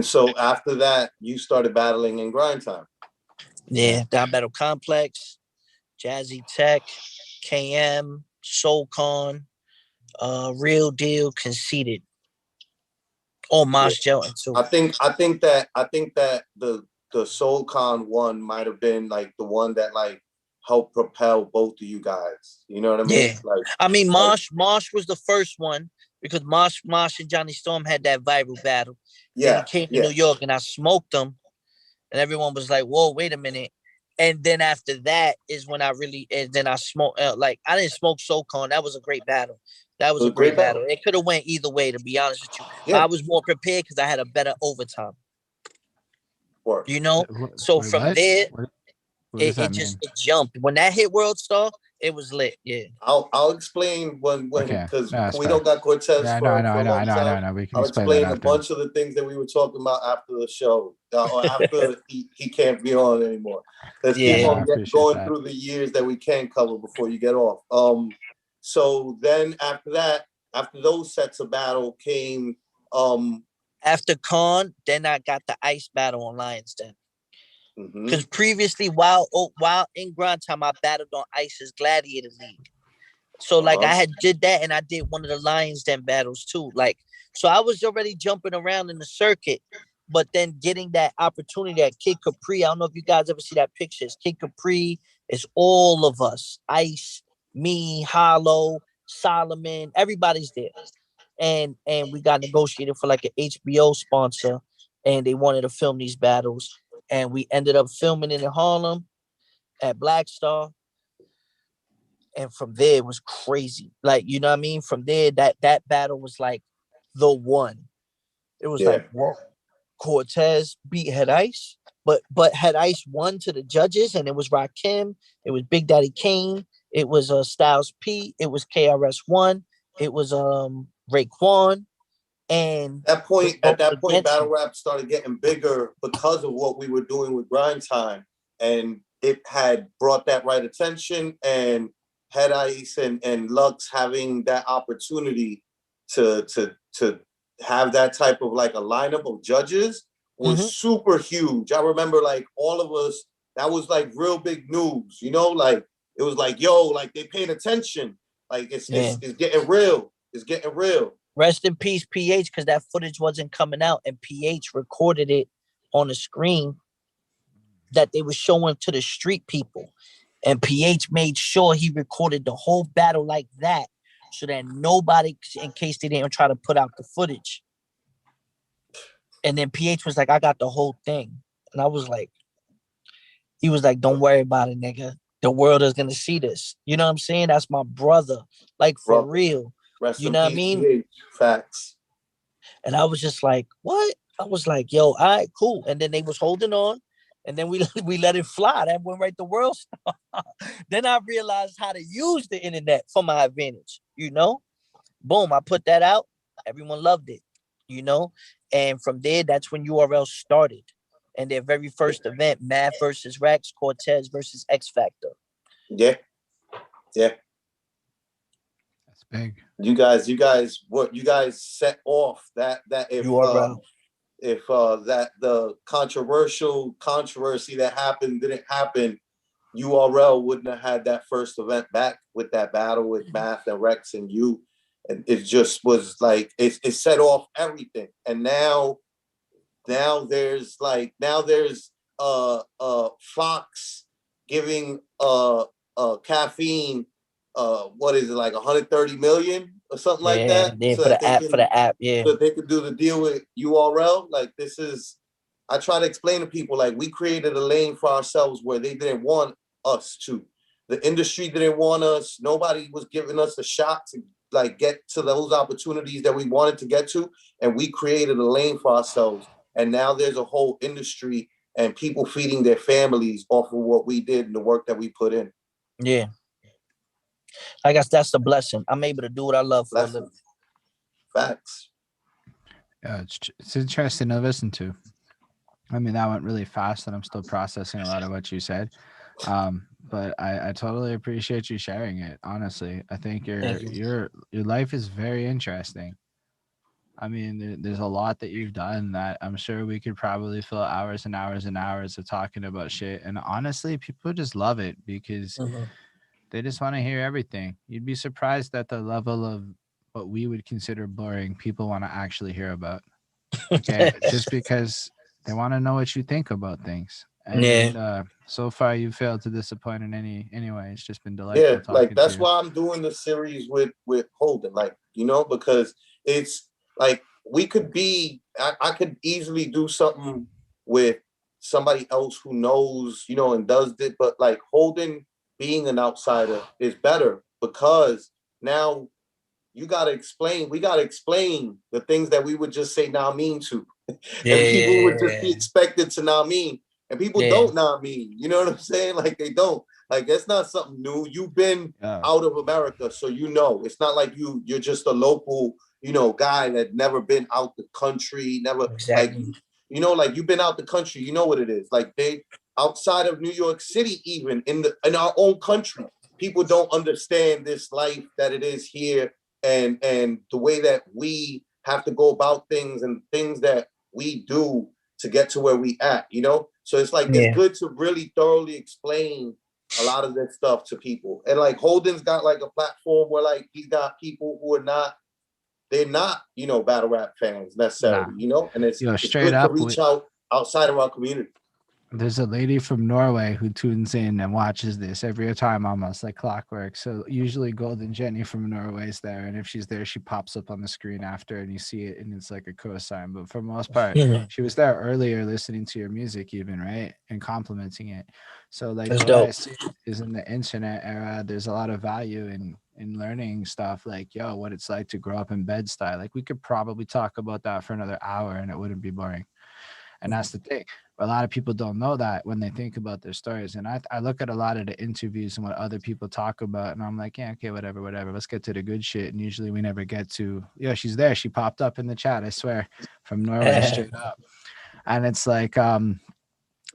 so after that, you started battling in Grind Time. Yeah, Down Battle Complex, Jazzy Tech, KM, SoulCon, Real Deal, Conceited. Oh, Mosh Gelton too. I think that the SoulCon one might have been like the one that like helped propel both of you guys. You know what I mean? Yeah. Like, I mean, Mosh was the first one because Mosh and Johnny Storm had that viral battle. yeah. Then he came to New York and I smoked them. And everyone was like, whoa, wait a minute. And then after that is when I smoked, like, I didn't smoke SoulCon. That was a great battle. That was a great battle. It could have went either way, to be honest with you. Yeah. But I was more prepared because I had a better overtime. Work. You know? So Wait, from what? there, What does that it mean? jumped. When that hit World Star, it was lit. Yeah. I'll explain when Okay. because No, that's we fair. don't got Cortez Yeah, for I a long time. know. We can I'll explain that explain a after. bunch of the things that we were talking about after the show, or after he can't be on anymore. Let's keep Yeah. on going through the years that we can cover before you get off. So then after those sets of battle came After Con, then I got the ice battle on Lions Den. mhm. Because previously, while in Grind Time, I battled on Ice's Gladiator League. So like I had did that, and I did one of the Lions Den battles too. Like, so I was already jumping around in the circuit, but then getting that opportunity at Kid Capri. I don't know if you guys ever see that picture. It's Kid Capri. It's all of us: Ice, me, Hollow, Solomon. Everybody's there, and we got negotiated for like an HBO sponsor, and they wanted to film these battles, and we ended up filming it in Harlem at Black Star. And from there it was crazy. Like, you know what I mean? From there, that battle was like the one. It was like, whoa, Cortez beat Head Ice, but Head Ice won to the judges, and it was Rakim, it was Big Daddy Kane, it was Styles P, it was KRS One, it was Raekwon, And At going that point, against battle me. rap started getting bigger because of what we were doing with Grind Time, and it had brought that right attention. And Head Ice and Lux having that opportunity to have that type of like a lineup of judges was super huge. I remember like all of us, that was like real big news, you know, like it was like, yo, like they paying attention. Like it's getting real. It's getting real. Rest in peace, PH, because that footage wasn't coming out, and PH recorded it on the screen that they were showing to the street people. And PH made sure he recorded the whole battle like that so that nobody, in case they didn't try to put out the footage. And then PH was like, I got the whole thing. And I was like, he was like, don't worry about it, nigga. The world is going to see this. You know what I'm saying? That's my brother. Like, for Brother. real. Rest You in know what I peace, mean? PH. Facts. And I was just like, what? I was like, yo, all right, cool. And then they was holding on. And then we let it fly. That went right to world star. Then I realized how to use the internet for my advantage. You know, boom, I put that out. Everyone loved it. You know, and from there, that's when URL started. And their very first event, Math versus Rex, Cortez versus X Factor. Yeah, yeah. That's big. You guys set off that URL. if that the controversy that happened didn't happen, URL wouldn't have had that first event back with that battle with Math and Rex and you. And it just was like it set off everything. And now there's Fox giving caffeine what is it, like 130 million or something like Yeah, that, then for the app, yeah. so that they could do the deal with URL. Like, this is, I try to explain to people, like, we created a lane for ourselves where they didn't want us to. The industry didn't want us. Nobody was giving us a shot to like get to those opportunities that we wanted to get to, and we created a lane for ourselves. And now there's a whole industry and people feeding their families off of what we did and the work that we put in. Yeah. I guess that's the blessing. I'm able to do what I love for a living. Facts. Yeah, it's interesting to listen to. I mean, that went really fast, and I'm still processing a lot of what you said. But I totally appreciate you sharing it. Honestly, I think your life is very interesting. I mean, there's a lot that you've done that I'm sure we could probably fill hours and hours and hours of talking about shit. And honestly, people just love it because they just want to hear everything. You'd be surprised at the level of what we would consider boring people want to actually hear about. Okay, just because they want to know what you think about things. And Yeah. so far, you failed to disappoint in any way. It's just been Yeah, delightful like talking to that's you. why I'm doing the series with Holden, like, because it's like we could be, I could easily do something with somebody else who knows, and does it, but like Holden being an outsider is better because now we got to explain the things that we would just say now mean to. And people would just be expected to now mean, and people don't now mean, you know what I'm saying? Like, they don't. Like, it's not something new. You've been out of America, so it's not like you're just a local, guy that never been out the country, never Exactly. like you've been out the country, you know what it is. Like, they outside of New York City, even in our own country, people don't understand this life that it is here, and the way that we have to go about things and things that we do to get to where we at, So it's like it's good to really thoroughly explain a lot of this stuff to people. And like Holden's got like a platform where like he's got people who they're not, battle rap fans necessarily, and it's Straight good to up, reach out outside of our community. there's a lady from Norway who tunes in and watches this every time, almost like clockwork. So usually Golden Jenny from Norway is there, and if she's there, she pops up on the screen after, and you see it, and it's like a cosign. But for the most part, she was there earlier, listening to your music, even, right, and complimenting it. So like That's what dope. I see is in the internet era, there's a lot of value in learning stuff like what it's like to grow up in Bed-Stuy. Like we could probably talk about that for another hour, and it wouldn't be boring. And that's the thing. a lot of people don't know that when they think about their stories. And I look at a lot of the interviews and what other people talk about, and I'm like, yeah, okay, whatever. Let's get to the good shit. And usually we never get to, yeah, she's there. She popped up in the chat, I swear, from Norway straight up. And it's like,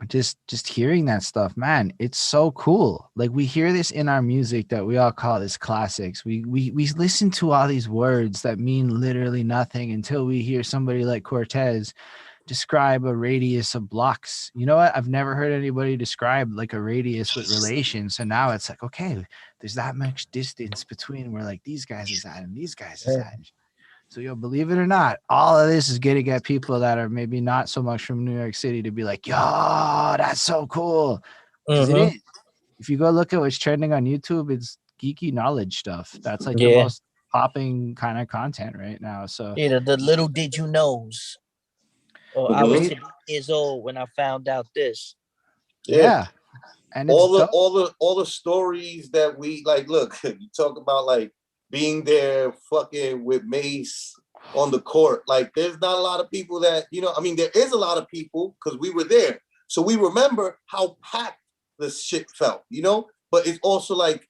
just hearing that stuff, man, it's so cool. Like we hear this in our music that we all call this classics. We listen to all these words that mean literally nothing until we hear somebody like Cortez describe a radius of blocks. You know what? I've never heard anybody describe like a radius with relation. So now it's like, okay, there's that much distance between where like these guys is at and these guys is at. So you'll believe it or not, all of this is getting at people that are maybe not so much from New York City to be like, yo, that's so cool. Because it is. If you go look at what's trending on YouTube, it's geeky knowledge stuff. That's like the most popping kind of content right now. So the little did you knows. Oh, I was 10 years old when I found out this. Yeah. And all the stories that we like, look, you talk about like being there fucking with Mace on the court. Like there's not a lot of people that, you know, I mean, there is a lot of people because we were there. So we remember how packed this shit felt, you know, but it's also like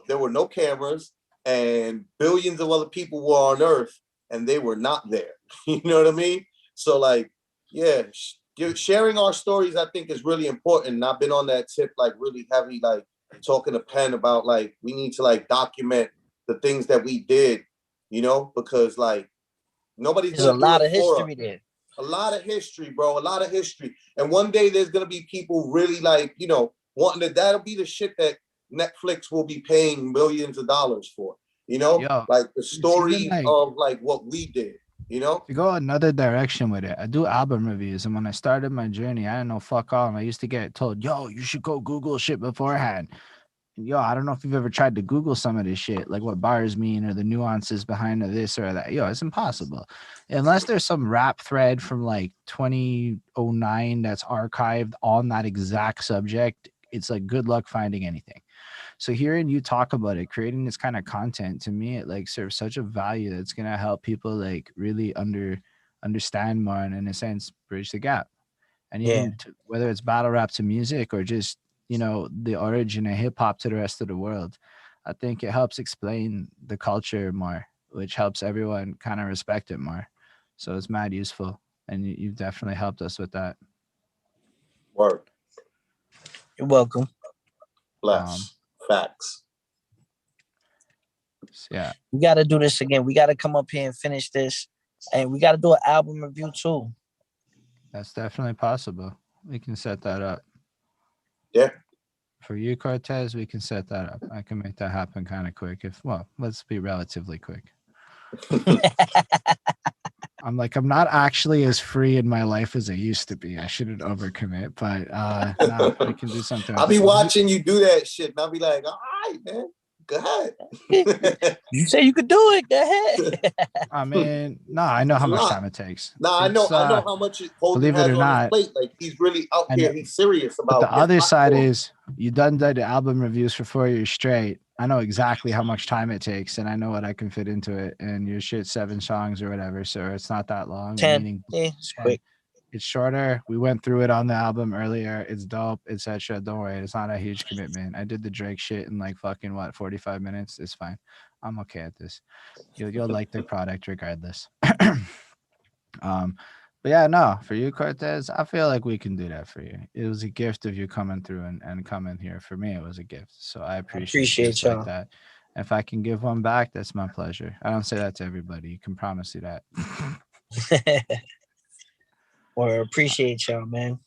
there were no cameras and billions of other people were on Earth and they were not there. You know what I mean? So like, yeah, sharing our stories, I think, is really important. And I've been on that tip, like really heavy, like talking to Penn about like, we need to like document the things that we did, you know, because like nobody's there's a lot of history there. A lot of history, bro, a lot of history. And one day there's going to be people really like, you know, wanting to, that'll be the shit that Netflix will be paying millions of dollars for, you know, like the stories of like what we did. You know, to go another direction with it, I do album reviews, and when I started my journey, I didn't know fuck all. And I used to get told, "Yo, you should go Google shit beforehand." And yo, I don't know if you've ever tried to Google some of this shit, like what bars mean or the nuances behind this or that. Yo, it's impossible unless there's some rap thread from like 2009 that's archived on that exact subject. It's like good luck finding anything. So hearing you talk about it, creating this kind of content, to me, it like serves such a value that's gonna help people like really understand more and in a sense bridge the gap. And even whether it's battle rap to music or just, you know, the origin of hip hop to the rest of the world, I think it helps explain the culture more, which helps everyone kind of respect it more. So it's mad useful, and you've definitely helped us with that. Word. You're welcome. Bless. Facts. Yeah, we got to do this again. We got to come up here and finish this, and we got to do an album review too. That's definitely possible. We can set that up. Yeah. For you, Cortez, we can set that up. I can make that happen kind of quick. Let's be relatively quick. I'm not actually as free in my life as I used to be. I shouldn't overcommit, but no, we can do something. I'll be watching you do that shit, and I'll be like, all right, man, go ahead. You say you could do it. Go ahead. I mean, no, I know how much time it takes. No, I know how much Holden has on his plate. Like he's really out here. He's serious about. But the other side is you done the album reviews for 4 years straight. I know exactly how much time it takes, and I know what I can fit into it. And your shit 7 songs or whatever, so it's not that long. 10, it's quick. It's shorter. We went through it on the album earlier. It's dope, etc. Don't worry, it's not a huge commitment. I did the Drake shit in like fucking 45 minutes. It's fine. I'm okay at this. You'll like their product regardless. But yeah, no, for you, Cortez, I feel like we can do that for you. It was a gift of you coming through and coming here. For me, it was a gift. So I appreciate y'all. like that. If I can give one back, that's my pleasure. I don't say that to everybody. You can promise you that. Or appreciate y'all, man.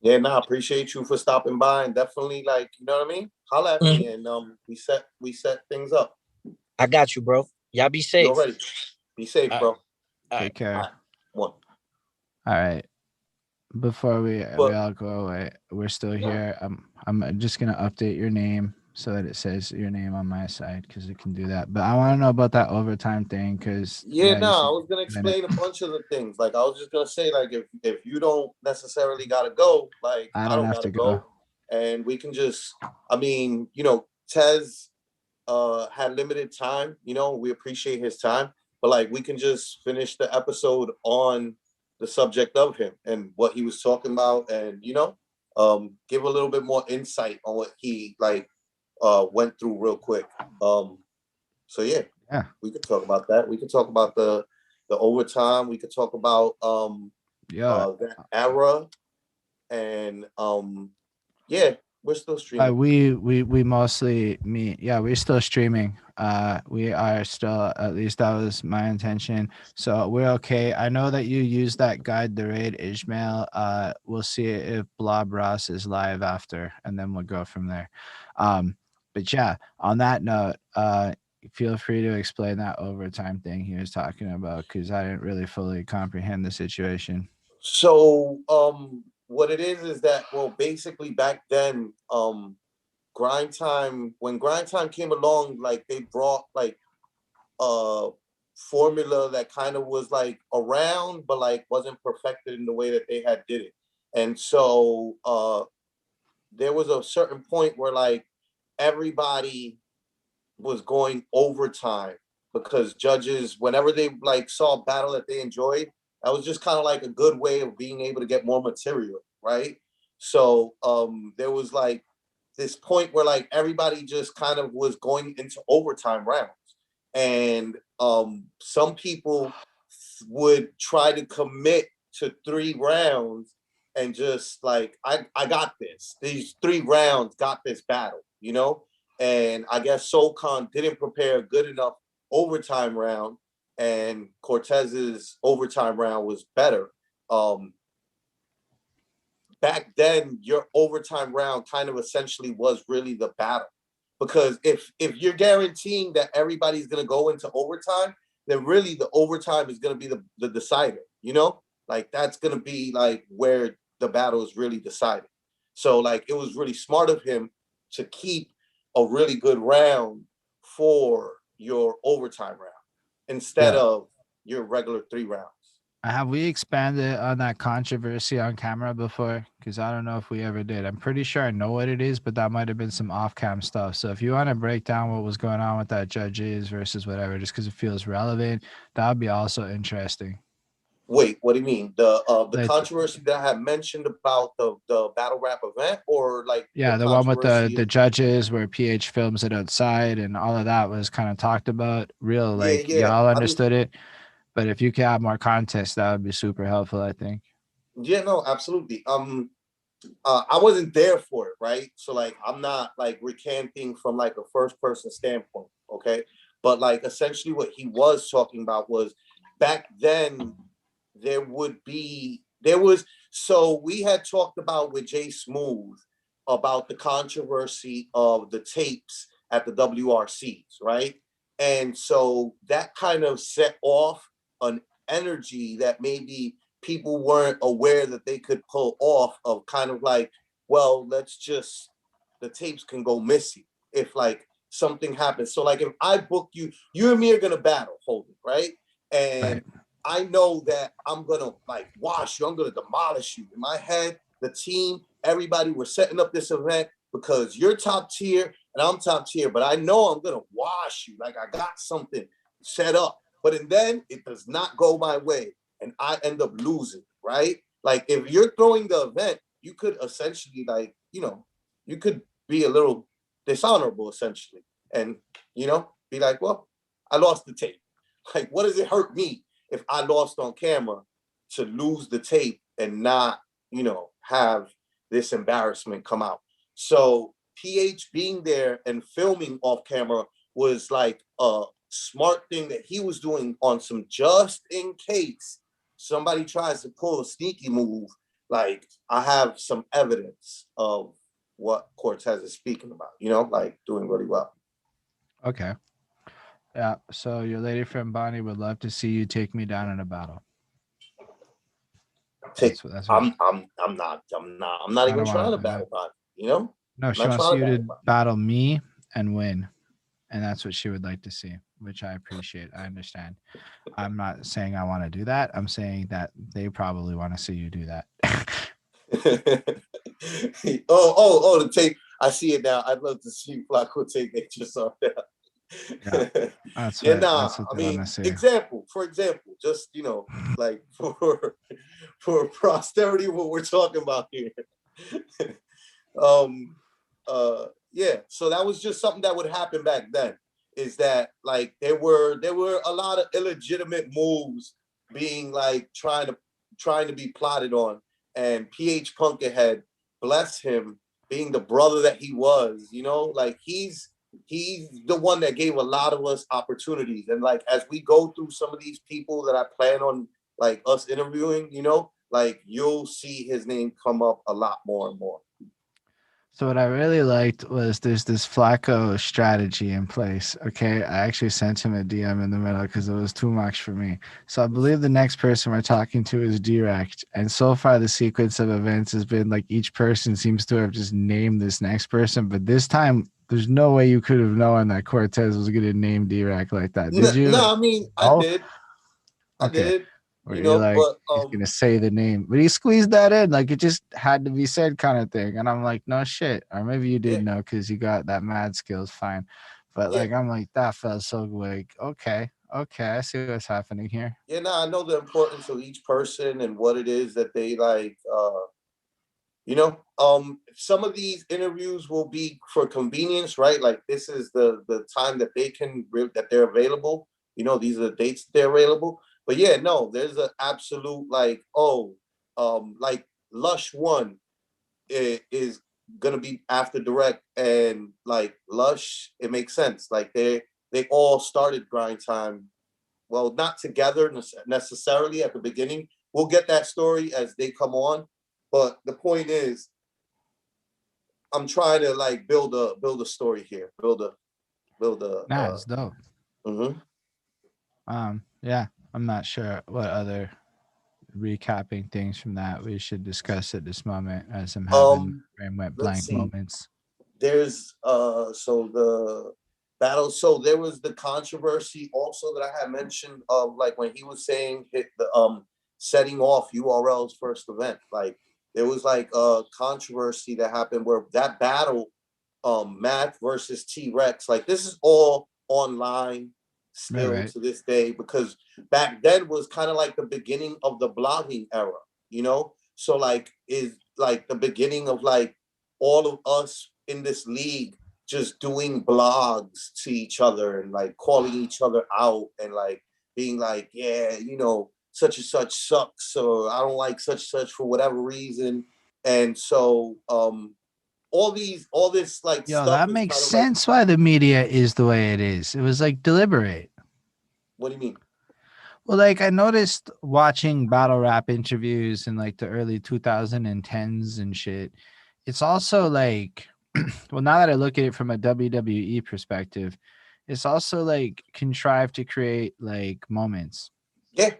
Yeah, appreciate you for stopping by and definitely like, you know what I mean? Holla at me and we set things up. I got you, bro. Y'all be safe. You're ready. Be safe, bro. Take care. One. All right. Before we all go away, we're still here. I'm just gonna update your name so that it says your name on my side because it can do that. But I want to know about that overtime thing because I was gonna explain a bunch of the things. Like I was just gonna say, like if you don't necessarily gotta go, like I don't have to go, and we can just. I mean, you know, Tez had limited time. You know, we appreciate his time, but like we can just finish the episode on the subject of him and what he was talking about, and give a little bit more insight on what he went through real quick. So yeah, we could talk about that. We could talk about the overtime. We could talk about that era, and we're still streaming. We mostly meet. Yeah, we're still streaming. We are still, at least that was my intention. So we're okay. I know that you used that guide to raid Ishmael. We'll see if Blob Ross is live after, and then we'll go from there. But yeah, on that note, feel free to explain that overtime thing he was talking about, because I didn't really fully comprehend the situation. So what it is that, well, basically back then, grind time, when grind time came along, like they brought like a formula that kind of was like around, but like wasn't perfected in the way that they had did it. And so there was a certain point where like everybody was going overtime, because judges, whenever they like saw a battle that they enjoyed, that was just kind of like a good way of being able to get more material, right? So there was like this point where like everybody just kind of was going into overtime rounds, and some people would try to commit to 3 rounds and just like, I got this, these 3 rounds got this battle, and I guess SoulCon didn't prepare a good enough overtime round, and Cortez's overtime round was better. Back then, your overtime round kind of essentially was really the battle, because if you're guaranteeing that everybody's going to go into overtime, then really the overtime is going to be the decider. Like that's going to be like where the battle is really decided. So like it was really smart of him to keep a really good round for your overtime round instead of your regular 3 rounds. Have we expanded on that controversy on camera before? Because I don't know if we ever did. I'm pretty sure I know what it is, but that might have been some off-cam stuff. So if you want to break down what was going on with that judges versus whatever, just because it feels relevant, that would be also interesting. Wait, what do you mean? The controversy that I had mentioned about the battle rap event, or like the one with the judges where PH films it outside and all of that was kind of talked about. Y'all understood it. But if you could have more context, that would be super helpful, I think. Yeah, no, absolutely. I wasn't there for it, right? So like I'm not like recanting from like a first person standpoint, okay? But like essentially what he was talking about was back then so we had talked about with Jay Smooth about the controversy of the tapes at the WRCs, right? And so that kind of set off an energy that maybe people weren't aware that they could pull off, of kind of like, well, the tapes can go missing if like something happens. So like if I book you and me are gonna battle, Holden, right? And I know that I'm gonna like wash you, I'm gonna demolish you. In my head, the team, everybody, we're setting up this event because you're top tier and I'm top tier, but I know I'm gonna wash you. Like I got something set up. But then it does not go my way and I end up losing, right? Like if you're throwing the event, you could essentially like, you could be a little dishonorable essentially, and be like, well, I lost the tape. Like, what does it hurt me if I lost on camera to lose the tape and not, have this embarrassment come out? So PH being there and filming off camera was like a smart thing that he was doing on some, just in case somebody tries to pull a sneaky move. Like I have some evidence of what Cortez is speaking about, like doing really well. Okay. Yeah. So your lady friend Bonnie would love to see you take me down in a battle. That's what I'm not even trying to battle Bonnie, No, she wants you to battle me and win. And that's what she would like to see, which I appreciate. I understand. I'm not saying I want to do that. I'm saying that they probably want to see you do that. the tape. I see it now. I'd love to see Flacco take nature off that. That's what I mean, for example, just like for for posterity what we're talking about here. um yeah, so that was just something that would happen back then, is that like there were a lot of illegitimate moves being like trying to be plotted on, and PH Punkerhead, bless him, being the brother that he was, like he's the one that gave a lot of us opportunities. And like as we go through some of these people that I plan on like us interviewing, like you'll see his name come up a lot more and more. So what I really liked was there's this Flacco strategy in place. Okay, I actually sent him a DM in the middle because it was too much for me. So I believe the next person we're talking to is Direct, and so far the sequence of events has been like each person seems to have just named this next person, but this time there's no way you could have known that Cortez was going to name Direct like that. Did you? No, I mean Oh, I okay. did, Where you're like, but he's gonna say the name, but he squeezed that in, like it just had to be said, kind of thing. And I'm like, no shit, or maybe you yeah, did know because you got that mad skills, fine. But yeah, like, I'm like, that felt so like, okay, I see what's happening here. yeah. No, I know the importance of each person and what it is that they like. Some of these interviews will be for convenience, right? Like this is the time that that they're available. These are the dates that they're available. But yeah, no, there's an absolute like, like Lush One is gonna be after Direct, and like Lush, it makes sense. Like they all started Grind Time, well, not together necessarily at the beginning. We'll get that story as they come on, but the point is, I'm trying to like build a story here, build a. Nah, it's dope. Mhm. Yeah, I'm not sure what other recapping things from that we should discuss at this moment, as I'm having Um, brain went let's blank see. moments. There's so the battle. So there was the controversy also that I had mentioned of like when he was saying hit the setting off URL's first event. Like there was like a controversy that happened where that battle, Mac versus T-Rex, like this is all online Right, still right. to this day, because back then was kind of like the beginning of the blogging era. So like is like the beginning of like all of us in this league just doing blogs to each other and like calling each other out and like being like, yeah, such and such sucks, or I don't like such and such for whatever reason. And so all this like Yo, stuff that is makes kind of like, sense why the media is the way it is. It was like deliberate. what do you mean? Well, like I noticed watching battle rap interviews in like the early 2010s and shit. It's also like, well, now that I look at it from a WWE perspective, it's also like contrived to create like moments Yeah,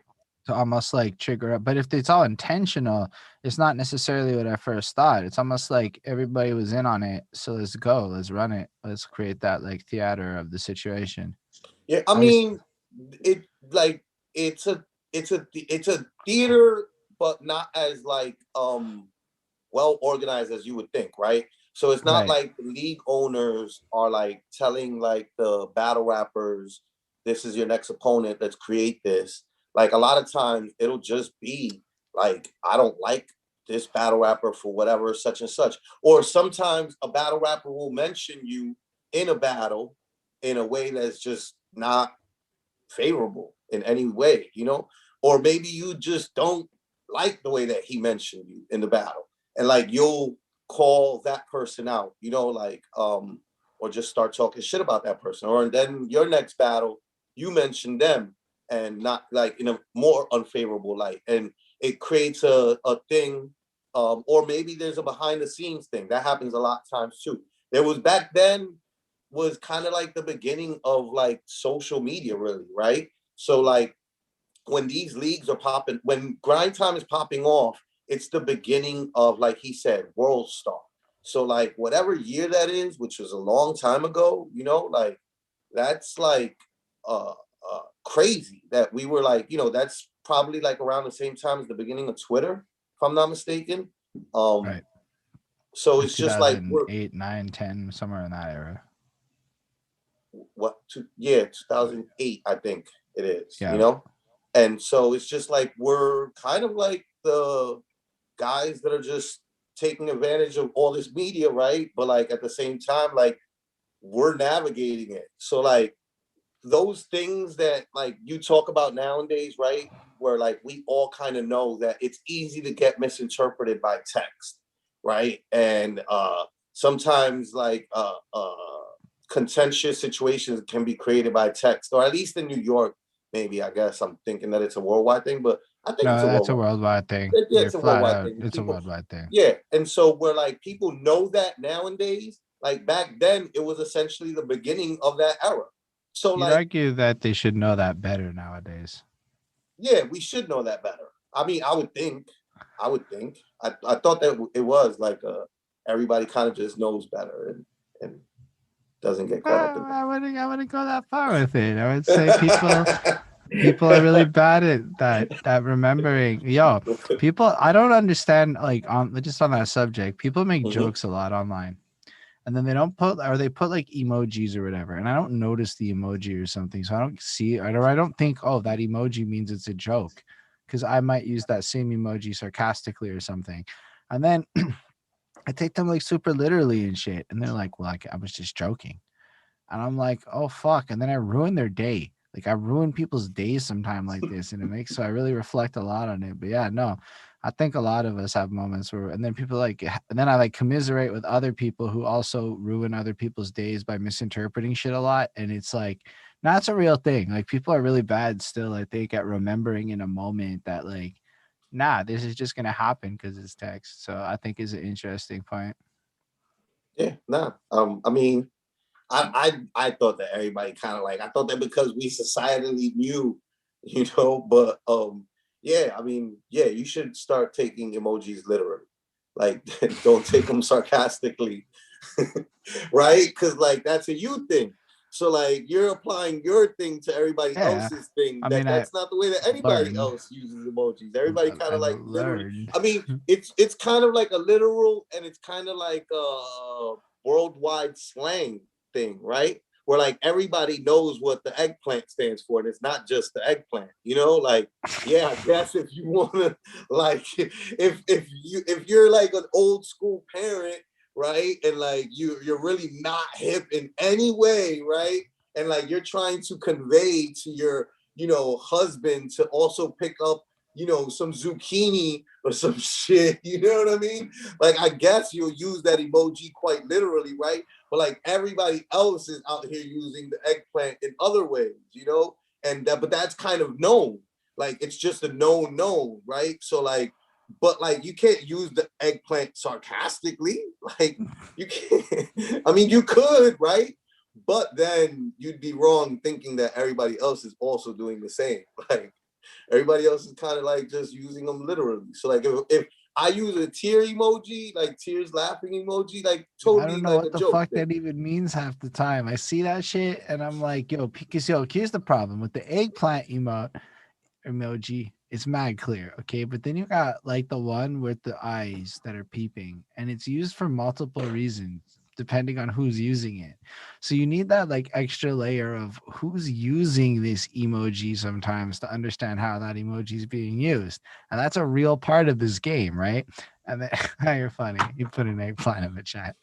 to almost like trigger up. But if it's all intentional, it's not necessarily what I first thought. It's almost like everybody was in on it. So let's go, let's run it, let's create that like theater of the situation. yeah. I I was mean, it like it's a it's a theater, but not as like well organized as you would think, right? So it's not right. like the league owners are like telling like the battle rappers, this is your next opponent, let's create this. Like a lot of times it'll just be like, I don't like this battle rapper for whatever such and such. Or sometimes a battle rapper will mention you in a battle in a way that's just not favorable in any way. Or maybe you just don't like the way that he mentioned you in the battle, and like you'll call that person out, like or just start talking shit about that person, or and then your next battle you mention them and not like in a more unfavorable light, and it creates a thing. Or maybe there's a behind the scenes thing that happens a lot of times too. There was back then was kind of like the beginning of like social media, really, right? So like when these leagues are popping, when Grind Time is popping off, it's the beginning of, like he said, World Star. So like whatever year that is, which was a long time ago, like that's like crazy that we were like, that's probably like around the same time as the beginning of Twitter, if I'm not mistaken. Um, Right. so Like it's just like we're 2008, 9, 10, somewhere in that era. yeah, 2008, I think it is, Yeah. and so it's just like we're kind of like the guys that are just taking advantage of all this media, right? But like at the same time, like we're navigating it. So like those things that like you talk about nowadays, right? Where like we all kind of know that it's easy to get misinterpreted by text, right? And sometimes like contentious situations can be created by text, or at least in New York, maybe. I guess I'm thinking that it's a worldwide thing, but I think No, it's a that's a worldwide. worldwide thing. Yeah, You're it's a flat worldwide out. thing. It's a People, worldwide thing. yeah, and so where like people know that nowadays, like back then, it was essentially the beginning of that era. So You'd like, argue that they should know that better nowadays. yeah, we should know that better. I mean, I would think. I would think. I thought that it was like everybody kind of just knows better and doesn't get caught up in I wouldn't go that far with it. I would say people are really that. bad at that remembering. Yo, people, I don't understand, like, on just on that subject, people make Hmm. jokes a lot online, and then they don't put, or they put like emojis or whatever, and I don't notice the emoji or something, so I don't see, or I don't think, oh, that emoji means it's a joke, because I might use that same emoji sarcastically or something, and then I take them like super literally and shit, and they're like, well, I was just joking. And I'm like, oh fuck. And then I ruin their day. Like I ruin people's days sometime like this. And it makes, so I really reflect a lot on it. But yeah, no, I think a lot of us have moments where, and then people like, and then I like commiserate with other people who also ruin other people's days by misinterpreting shit a lot. And it's like, that's a real thing. Like people are really bad still, I think, at remembering in a moment that like, nah, this is just gonna happen because it's text. So I think is an interesting point. Yeah, nah. I mean, I thought that everybody kind of like I thought that because we societally knew, but yeah, I mean, yeah, you should start taking emojis literally. Like don't take them sarcastically. Right? Because like that's a you thing. So like you're applying your thing to everybody Yeah. else's thing. I mean, That's not the way that anybody learned. else uses emojis. Everybody kind of I've like literally. learned. I mean, it's kind of like a literal and it's kind of like a worldwide slang thing, right? Where like everybody knows what the eggplant stands for, and it's not just the eggplant, like yeah, I guess if you want to like if you're like an old school parent, right, and like you're really not hip in any way, right, and like you're trying to convey to your husband to also pick up some zucchini or some shit, you know what I mean? Like I guess you'll use that emoji quite literally, right? But like everybody else is out here using the eggplant in other ways, and but that's kind of known. Like it's just a known, right? So like, but like you can't use the eggplant sarcastically. Like you can't. I mean, you could, right? But then you'd be wrong thinking that everybody else is also doing the same. Like everybody else is kind of like just using them literally. So like if I use a tear emoji, like tears laughing emoji, like I totally don't know like a what the joke fuck thing. that even means half the time. I see that shit and I'm like, yo, because yo, here's the problem with the eggplant emoji. It's mad clear, okay? But then you got like the one with the eyes that are peeping, and it's used for multiple reasons depending on who's using it. So you need that like extra layer of who's using this emoji sometimes to understand how that emoji is being used. And that's a real part of this game, right? And then you're funny. You put an eggplant in the chat.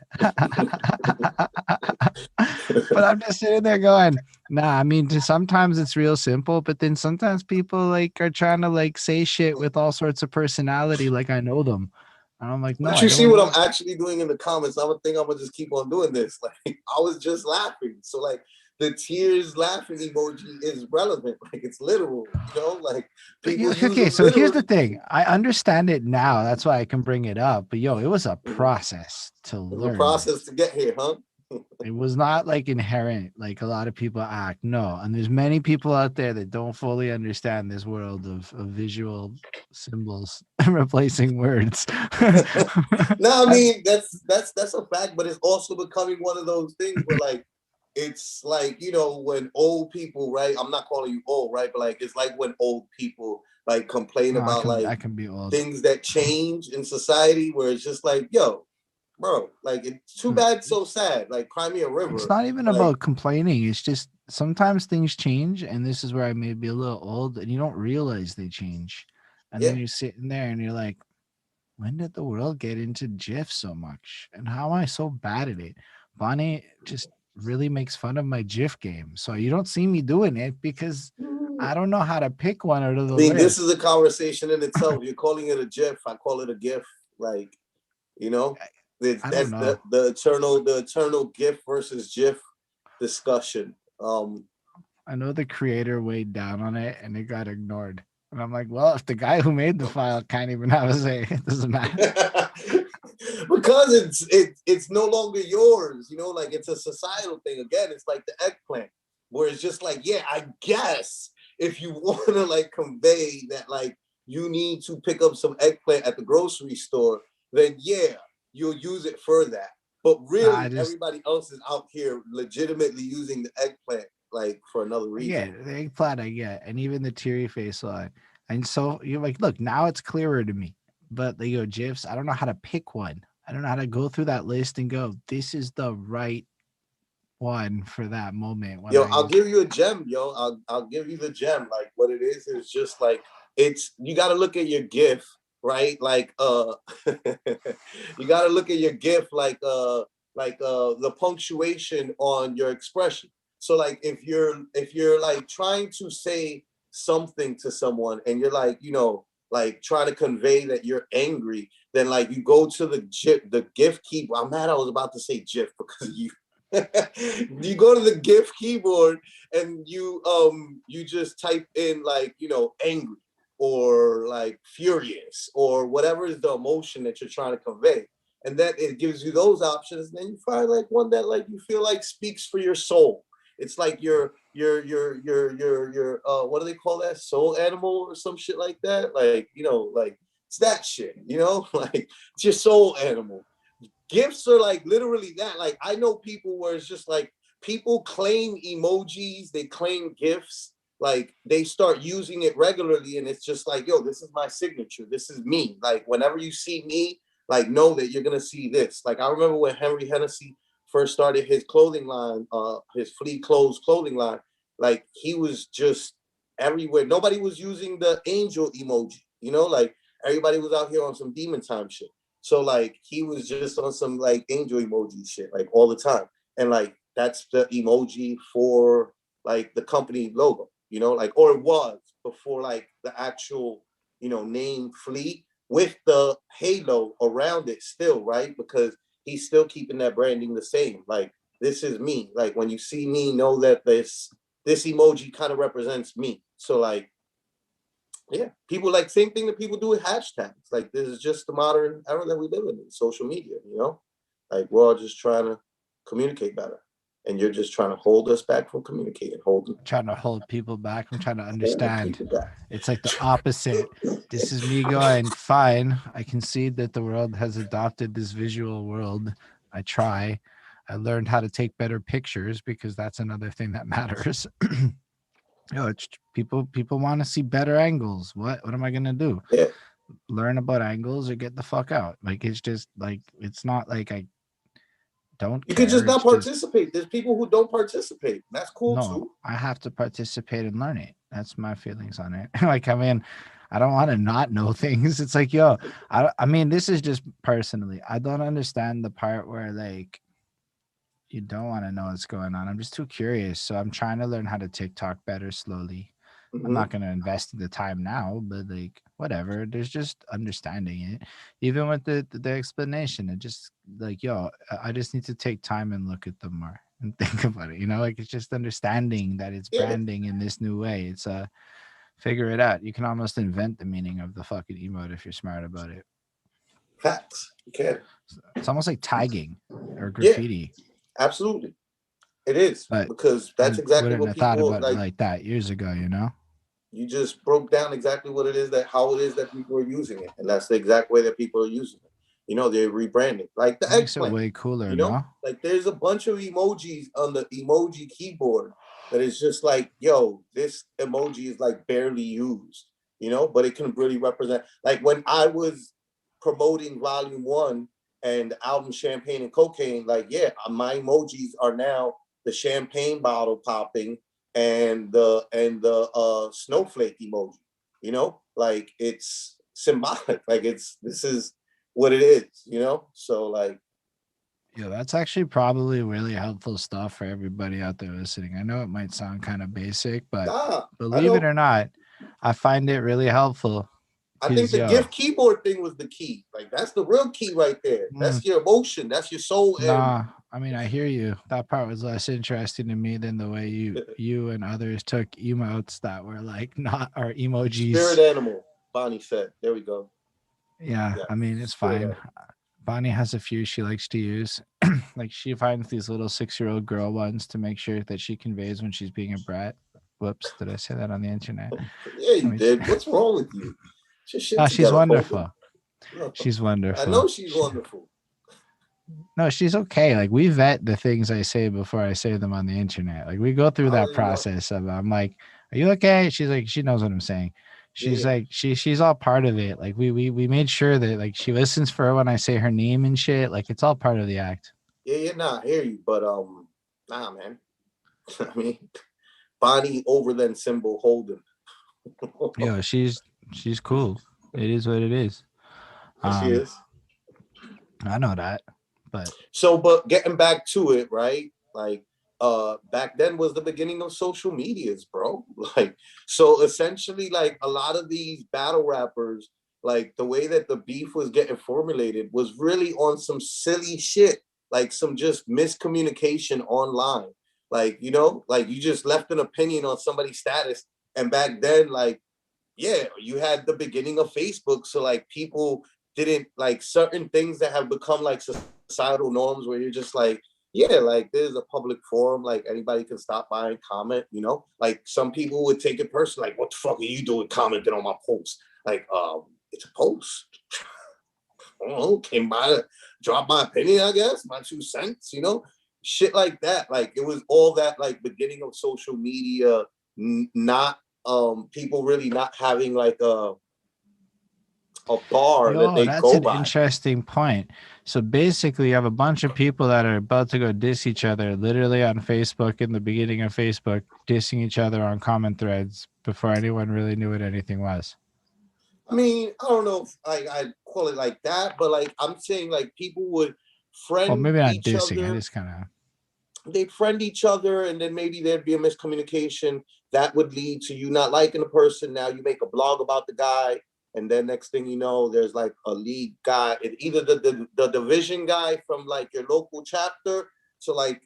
But I'm just sitting there going, nah, I mean, sometimes it's real simple, but then sometimes people like are trying to like say shit with all sorts of personality, like I know them. And I'm like, no, But I you see don't what know. I'm actually doing in the comments. I would think I'm gonna just keep on doing this. Like I was just laughing. So like the tears laughing emoji is relevant. Like it's literal, like But people use okay, them so here's literally. the thing. I understand it now. That's why I can bring it up. But yo, it was a Mhm. process to It's a learn process this. to get here, huh? It was not like inherent, like a lot of people act. No, and there's many people out there that don't fully understand this world of visual symbols replacing words. No, I mean that's a fact, but it's also becoming one of those things where like it's like when old people, right? I'm not calling you old, right? But like it's like when old people like complain No, about I like can be old. things that change in society, where it's just like, yo, bro, like it's too Mm, bad, so sad. Like cry me a It's river. not even Like about complaining. It's just sometimes things change, and this is where I may be a little old, and you don't realize they change. And then you're sitting there and you're like, when did the world get into GIF so much? And how am I so bad at it? Bonnie just really makes fun of my GIF game. So you don't see me doing it because I don't know how to pick one out of the I mean, this list. is a conversation in itself. You're calling it a GIF. I call it a GIF. Like, you know, I don't that's know. the eternal GIF versus GIF discussion. I know the creator weighed down on it and it got ignored. And I'm like, well, if the guy who made the file can't even have a say, it doesn't matter. Because it's no longer yours, you know, like it's a societal thing. Again, it's like the eggplant, where it's just like, yeah, I guess if you want to like convey that like you need to pick up some eggplant at the grocery store, then yeah, you'll use it for that. But I really, just, everybody else is out here legitimately using the eggplant like for another I reason. get the eggplant, I get, and even the teary face line. And so you're like, look, now it's clearer to me. But they go GIFs. I don't know how to pick one. I don't know how to go through that list and go, this is the right one for that moment when Yo, I I'll use. give you a gem, yo. I'll give you the gem. Like what it is just like it's you gotta look at your GIF, right? Like you gotta look at your GIF like the punctuation on your expression. So like if you're like trying to say something to someone and you're like, you know, like trying to convey that you're angry, then like you go to the GIF keyboard. I'm mad I was about to say GIF because you you go to the GIF keyboard and you just type in like, you know, angry or like furious or whatever is the emotion that you're trying to convey, and then it gives you those options, and then you find like one that like you feel like speaks for your soul. It's like your what do they call that, soul animal or some shit like that, like, you know, like it's that shit, you know. Like it's your soul animal. GIFs are like literally that. Like I know people where it's just like people claim emojis, they claim GIFs, like they start using it regularly, and it's just like, yo, this is my signature. This is me. Like whenever you see me, like know that you're gonna see this. Like I remember when Henry Hennessy first started his clothing line, his Flea Clothes clothing line, like he was just everywhere. Nobody was using the angel emoji, you know, like everybody was out here on some demon time shit. So like he was just on some like angel emoji shit like all the time. And like that's the emoji for like the company logo, you know, like, or it was before like the actual, you know, name Fleet with the halo around it still, right? Because he's still keeping that branding the same. Like this is me. Like when you see me, know that this emoji kind of represents me. So like yeah, people like same thing that people do with hashtags. Like this is just the modern era that we live in social media, you know? Like we're all just trying to communicate better. And you're just trying to hold us back from communicating, Trying to hold people back. I'm trying to holding understand. people back. It's like the opposite. This is me going, fine. I concede that the world has adopted this visual world. I try. I learned how to take better pictures because that's another thing that matters. It's people want to see better angles. What am I gonna do? Yeah. Learn about angles or get the fuck out? Like it's just like it's not like I don't You could just care. It's not just participate. There's people who don't participate. That's cool no, too. I have to participate and learn it. That's my feelings on it. Like, I mean, I don't want to not know things. It's like, yo, I mean, this is just personally. I don't understand the part where like you don't want to know what's going on. I'm just too curious. So I'm trying to learn how to TikTok better slowly. I'm Mm-hmm. not going to invest in the time now, but like whatever. There's just understanding it. Even with the explanation, it just like, yo, I just need to take time and look at them more and think about it. You know, like it's just understanding that it's Yeah, branding in this new way. It's figure it out. You can almost invent the meaning of the fucking emote if you're smart about it. facts. You can. It's almost like tagging or Yeah, graffiti. absolutely. It is But because I that's exactly wouldn't what have thought people about it like. like that years ago, you know? You just broke down exactly what it is that how it is that people are using it, and that's the exact way that people are using it. You know, they're rebranding like the Makes it eggplant. way cooler, You know, no? like there's a bunch of emojis on the emoji keyboard that is just like, yo, this emoji is like barely used. You know, but it can really represent. Like when I was promoting Volume One and the album Champagne and Cocaine, like yeah, my emojis are now the champagne bottle popping and the snowflake emoji. you know, like it's symbolic. Like this is what it is, you know? So like, Yeah, that's actually probably really helpful stuff for everybody out there listening. I know it might sound kind of basic, but nah, I believe it know. or not, I find it really helpful. I think Cause the yo, gift keyboard thing was the key. Like that's the real key right there. mm, That's your emotion. That's your soul. And nah, I mean I hear you. That part was less interesting to me than the way you and others took emotes that were like not or spirit emojis. animal, Bonnie said. There we go. Yeah, Yeah, I mean it's spirit fine. animal. Bonnie has a few she likes to use. Like she finds these little 6-year-old girl ones to make sure that she conveys when she's being a brat. Whoops, did I say that on the internet? Yeah, I you mean, did. What's wrong with you? Get your shit oh, she's together, Holden. wonderful. No, She's I wonderful. know she's wonderful. No, she's okay. Like we vet the things I say before I say them on the internet. Like we go through I that already know. process of I'm like, "Are you okay?" She's like, she knows what I'm saying. Yeah, She's yeah. like, she's all part of it. Like we made sure that like she listens for when I say her name and shit. Like it's all part of the act. Yeah, yeah, nah, I hear you. But nah, man. I mean, Bonnie over then symbol Holden. Yo, she's cool. It is what it is. Yes, she Um, is. I know that, but So, but getting back to it, right? Like, back then was the beginning of social medias, bro. Like, so essentially, like a lot of these battle rappers, like the way that the beef was getting formulated was really on some silly shit, like some just miscommunication online. Like, you know, like you just left an opinion on somebody's status. And back then, like, yeah, you had the beginning of Facebook. So like people didn't like certain things that have become like societal norms where you're just like, yeah, like there's a public forum, like anybody can stop by and comment, you know? Like some people would take it personal, like, what the fuck are you doing commenting on my post? Like, it's a post. I don't know, came by to drop my opinion, I guess, my 2 cents, you know? Shit like that. Like it was all that like beginning of social media, not people really not having like a bar that yo, they that's go an by. interesting point. So basically, you have a bunch of people that are about to go diss each other, literally on Facebook in the beginning of Facebook, dissing each other on comment threads before anyone really knew what anything was. I mean, I don't know if I call it like that, but like I'm saying, like people would Well, friend maybe not each dissing. I other. just kind of They'd friend each other, and then maybe there'd be a miscommunication that would lead to you not liking the person. Now you make a blog about the guy, and then next thing you know, there's like a league guy, either the division guy from like your local chapter. So like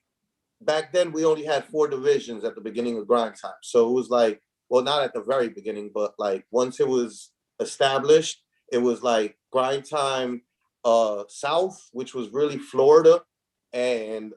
back then we only had 4 divisions at the beginning of grind time. So it was like, well, not at the very beginning, but like once it was established, it was like grind time South, which was really Florida, and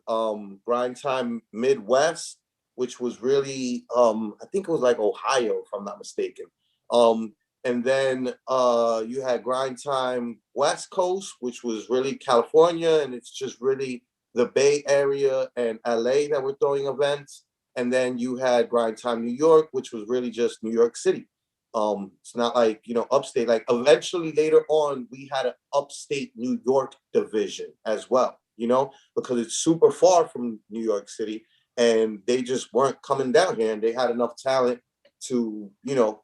grind time Midwest, which was really I think it was like Ohio, if I'm not mistaken. Um, and then you had grind time West Coast, which was really California, and it's just really the Bay Area and LA that were throwing events. And then you had Grind Time New York, which was really just New York City. It's not like, you know, upstate. Like eventually later on, we had an upstate New York division as well, you know, because it's super far from New York City and they just weren't coming down here and they had enough talent to, you know,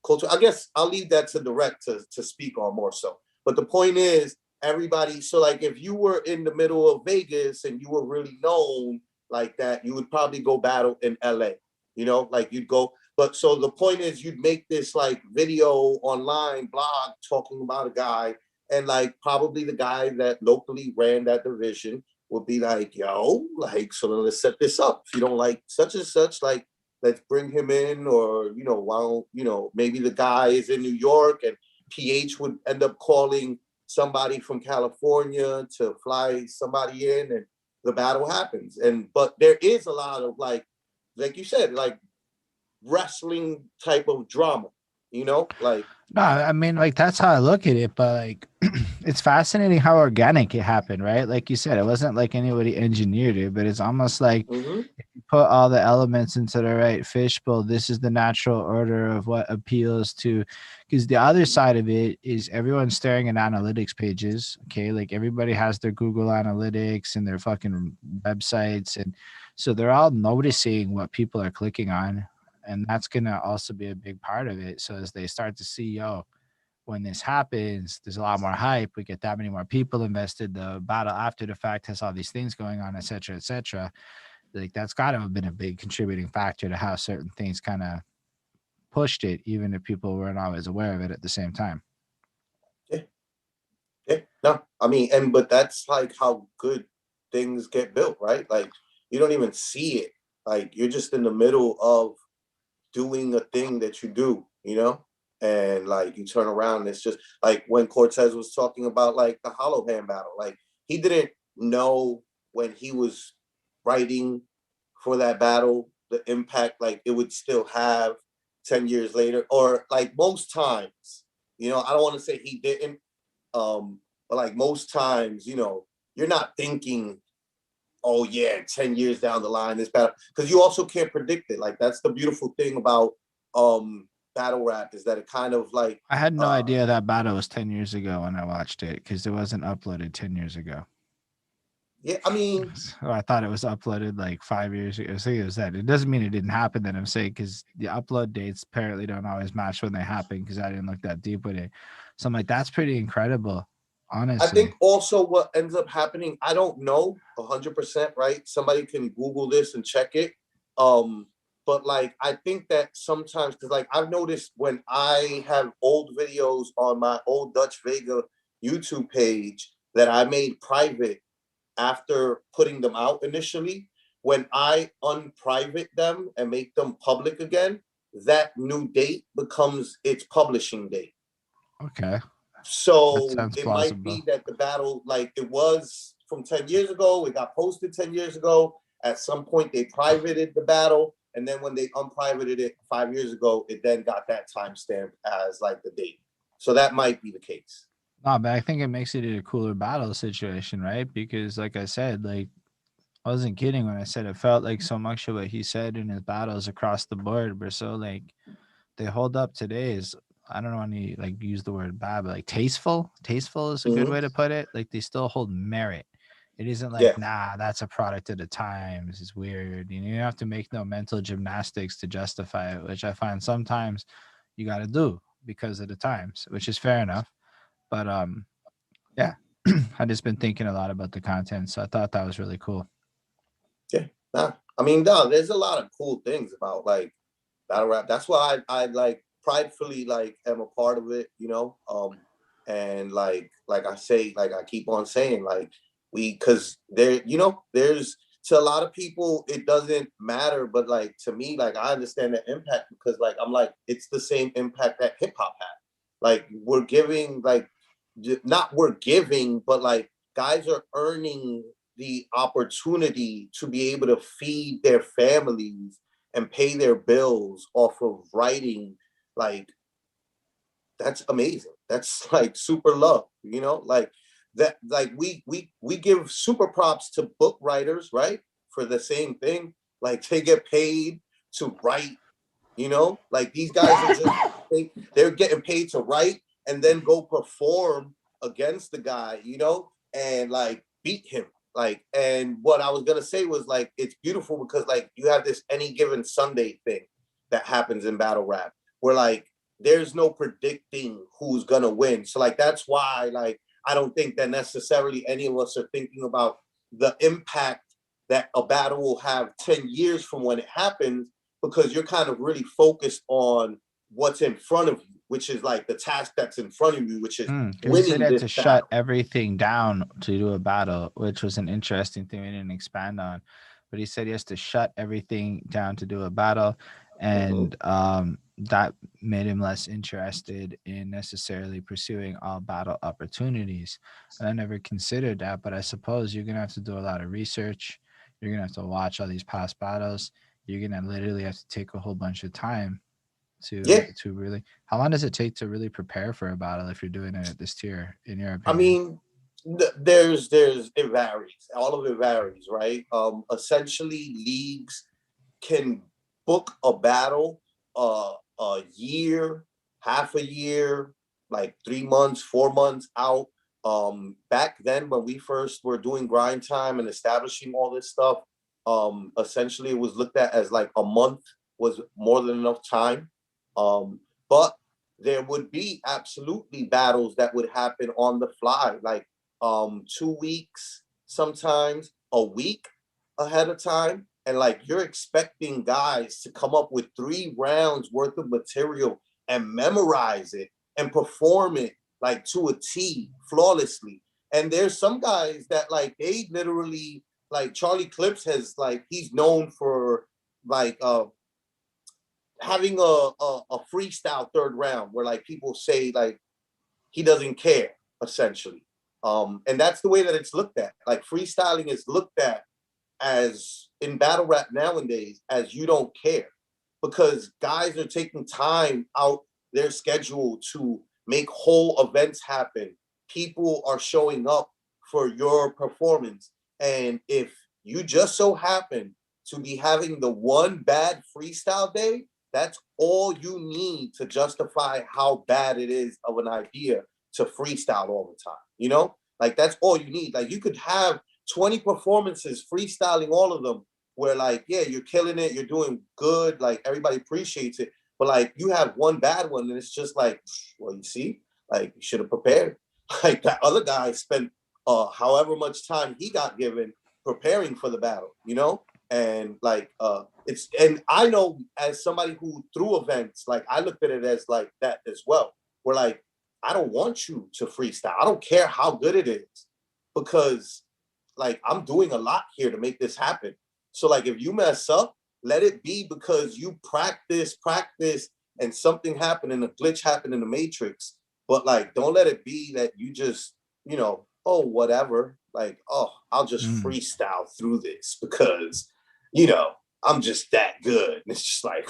culture. I guess I'll leave that to Direct to speak on more so. But the point is, everybody, so like if you were in the middle of Vegas and you were really known like that, you would probably go battle in LA, you know, like you'd go. But so the point is, you'd make this like video online blog talking about a guy, and like probably the guy that locally ran that division would be like, yo, like, so then let's set this up. If you don't like such and such, like, let's bring him in, or, you know, while, you know, maybe the guy is in New York and PH would end up calling somebody from California to fly somebody in, and the battle happens. And but there is a lot of like you said, like wrestling type of drama, you know, like no. I mean, like that's how I look at it. But like, it's fascinating how organic it happened, right? Like you said, it wasn't like anybody engineered it, but it's almost like mm-hmm. put all the elements into the right fishbowl. This is the natural order of what appeals to, because the other side of it is everyone's staring at analytics pages. Okay. Like everybody has their Google Analytics and their fucking websites. And so they're all noticing what people are clicking on. And that's gonna also be a big part of it. So as they start to see, yo, when this happens, there's a lot more hype. We get that many more people invested. The battle after the fact has all these things going on, et cetera, et cetera. Like that's got to have been a big contributing factor to how certain things kind of pushed it, even if people weren't always aware of it at the same time. Yeah, yeah. No, I mean, but that's like how good things get built, right? Like you don't even see it. Like you're just in the middle of doing a thing that you do, and like you turn around and it's just like when Cortez was talking about like the hollow hand battle, like he didn't know when he was writing for that battle the impact like it would still have 10 years later, or like most times, I don't want to say he didn't, but like most times, you're not thinking, oh yeah, 10 years down the line, this battle, because you also can't predict it. Like that's the beautiful thing about battle rap, is that it kind of like I had no idea that battle was 10 years ago when I watched it because it wasn't uploaded 10 years ago. yeah, I mean, So I thought it was uploaded like 5 years ago. So it was that. It doesn't mean it didn't happen. That I'm saying because the upload dates apparently don't always match when they happen because I didn't look that deep with it. So I'm like, that's pretty incredible, I honestly. think also what ends up happening, I don't know 100%, right? Somebody can Google this and check it. But like, I think that sometimes, because like I've noticed when I have old videos on my old Dutch Vega YouTube page that I made private after putting them out initially, when I unprivate them and make them public again, that new date becomes its publishing date. Okay. That So sounds it might plausible. be that the battle, like it was from 10 years ago, it got posted 10 years ago. At some point, they privated the battle. And then when they unprivated it 5 years ago, it then got that timestamp as like the date. So that might be the case. No, but I think it makes it a cooler battle situation, right? Because, like I said, like I wasn't kidding when I said it felt like so much of what he said in his battles across the board were so like they hold up today is I don't want to like use the word bad, but like tasteful. Tasteful is a good Mm-hmm. way to put it. Like they still hold merit. It isn't like, Yeah. nah, that's a product of the times. It's weird. You have to make no mental gymnastics to justify it, which I find sometimes you got to do because of the times, which is fair enough. But yeah, I just been thinking a lot about the content, so I thought that was really cool. Yeah. Nah. I mean, no, there's a lot of cool things about like battle rap. That's why I like pridefully like am a part of it, and like I say, like I keep on saying, like because there, there's to a lot of people it doesn't matter, but like to me, like I understand the impact because like I'm like it's the same impact that hip hop had. Like we're giving like not we're giving, but like guys are earning the opportunity to be able to feed their families and pay their bills off of writing. Like that's amazing. That's like super love, like that. Like we give super props to book writers, right, for the same thing. Like they get paid to write, like these guys are just they're getting paid to write and then go perform against the guy, and like beat him. Like, and what I was gonna say was like it's beautiful because like you have this any given Sunday thing that happens in battle rap where like there's no predicting who's gonna win. So like that's why like I don't think that necessarily any of us are thinking about the impact that a battle will have 10 years from when it happens, because you're kind of really focused on what's in front of you, which is like the task that's in front of you, which is Because he said he winning had this to shut battle. everything down to do a battle, which was an interesting thing we didn't expand on. But he said he has to shut everything down to do a battle, Mm-hmm. and that made him less interested in necessarily pursuing all battle opportunities. And I never considered that, but I suppose you're gonna have to do a lot of research. You're gonna have to watch all these past battles. You're gonna literally have to take a whole bunch of time Yeah, to really. How long does it take to really prepare for a battle if you're doing it at this tier, in your I opinion? mean, there's it varies. All of it varies, right? Essentially, leagues can book a battle a year, half a year, like 3 months, 4 months out. Back then when we first were doing grind time and establishing all this stuff, essentially it was looked at as like a month was more than enough time. But there would be absolutely battles that would happen on the fly, like 2 weeks, sometimes a week ahead of time. And like you're expecting guys to come up with 3 rounds worth of material and memorize it and perform it like to a T flawlessly. And there's some guys that like they literally like Charlie Clips has like he's known for like having a freestyle 3rd round where like people say like he doesn't care essentially. And that's the way that it's looked at. Like freestyling is looked at as in battle rap nowadays as you don't care because guys are taking time out their schedule to make whole events happen. People are showing up for your performance. And if you just so happen to be having the one bad freestyle day, that's all you need to justify how bad it is of an idea to freestyle all the time. You know, like that's all you need. Like you could have 20 performances freestyling all of them where like, yeah, you're killing it, you're doing good, like everybody appreciates it. But like you have one bad one and it's just like, well, you see, like you should have prepared. Like that other guy spent however much time he got given preparing for the battle, you know? And like it's and I know as somebody who threw events, like I looked at it as like that as well. Where like I don't want you to freestyle. I don't care how good it is because like I'm doing a lot here to make this happen. So like if you mess up, let it be because you practice, and something happened and a glitch happened in the matrix. But like don't let it be that you just, you know, oh whatever. Like, oh, I'll just freestyle through this because, you know, I'm just that good. And it's just like,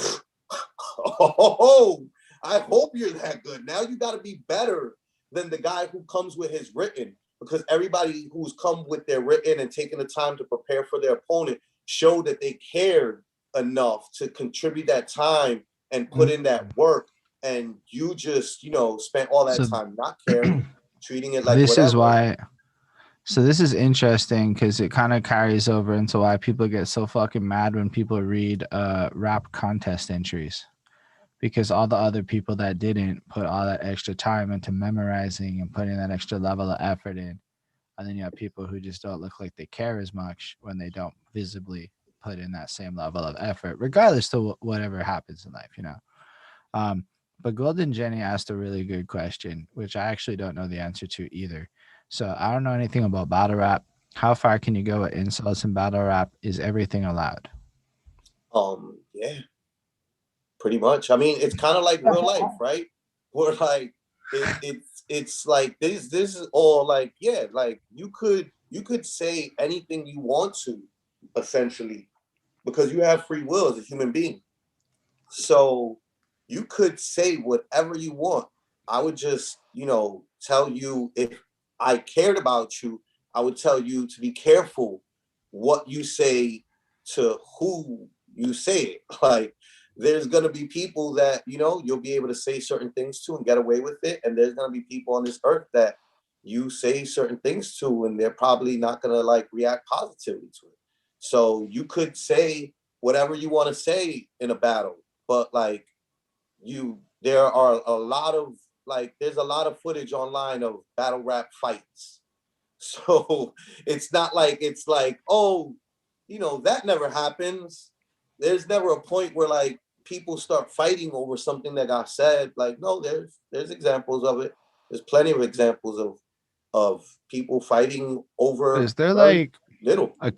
oh, I hope you're that good. Now you got to be better than the guy who comes with his written because everybody who's come with their written and taken the time to prepare for their opponent showed that they cared enough to contribute that time and put in that work. And you just, you know, spent all that So time not caring, treating it like this is whatever. why. So this is interesting because it kind of carries over into why people get so fucking mad when people read rap contest entries, because all the other people that didn't put all that extra time into memorizing and putting that extra level of effort in, and then you have people who just don't look like they care as much when they don't visibly put in that same level of effort, regardless to whatever happens in life, you know. Um, but Golden Jenny asked a really good question, which I actually don't know the answer to either. So I don't know anything about battle rap. How far can you go with insults in battle rap? Is everything allowed? Yeah, pretty much. I mean, it's kind of like real life, right? Where like it's like this is all like, yeah, like you could say anything you want to, essentially, because you have free will as a human being. So you could say whatever you want. I would just, you know, tell you if I cared about you, I would tell you to be careful what you say to who you say it. Like there's gonna be people that, you know, you'll be able to say certain things to and get away with it. And there's gonna be people on this earth that you say certain things to and they're probably not gonna like react positively to it. So you could say whatever you want to say in a battle, but like there are a lot of like there's a lot of footage online of battle rap fights. So it's like, oh, you know, that never happens. There's never a point where like people start fighting over something that got said. Like, no, there's examples of it. There's plenty of examples of people fighting over Is there very like little. a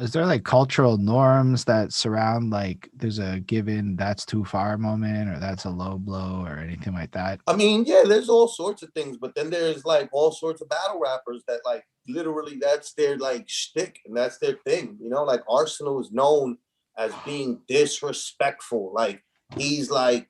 is there like cultural norms that surround like there's a given that's too far moment or that's a low blow or anything like that? I mean, yeah, there's all sorts of things, but then there's like all sorts of battle rappers that like literally that's their like shtick and that's their thing. You know, like Arsenal is known as being disrespectful. Like he's like,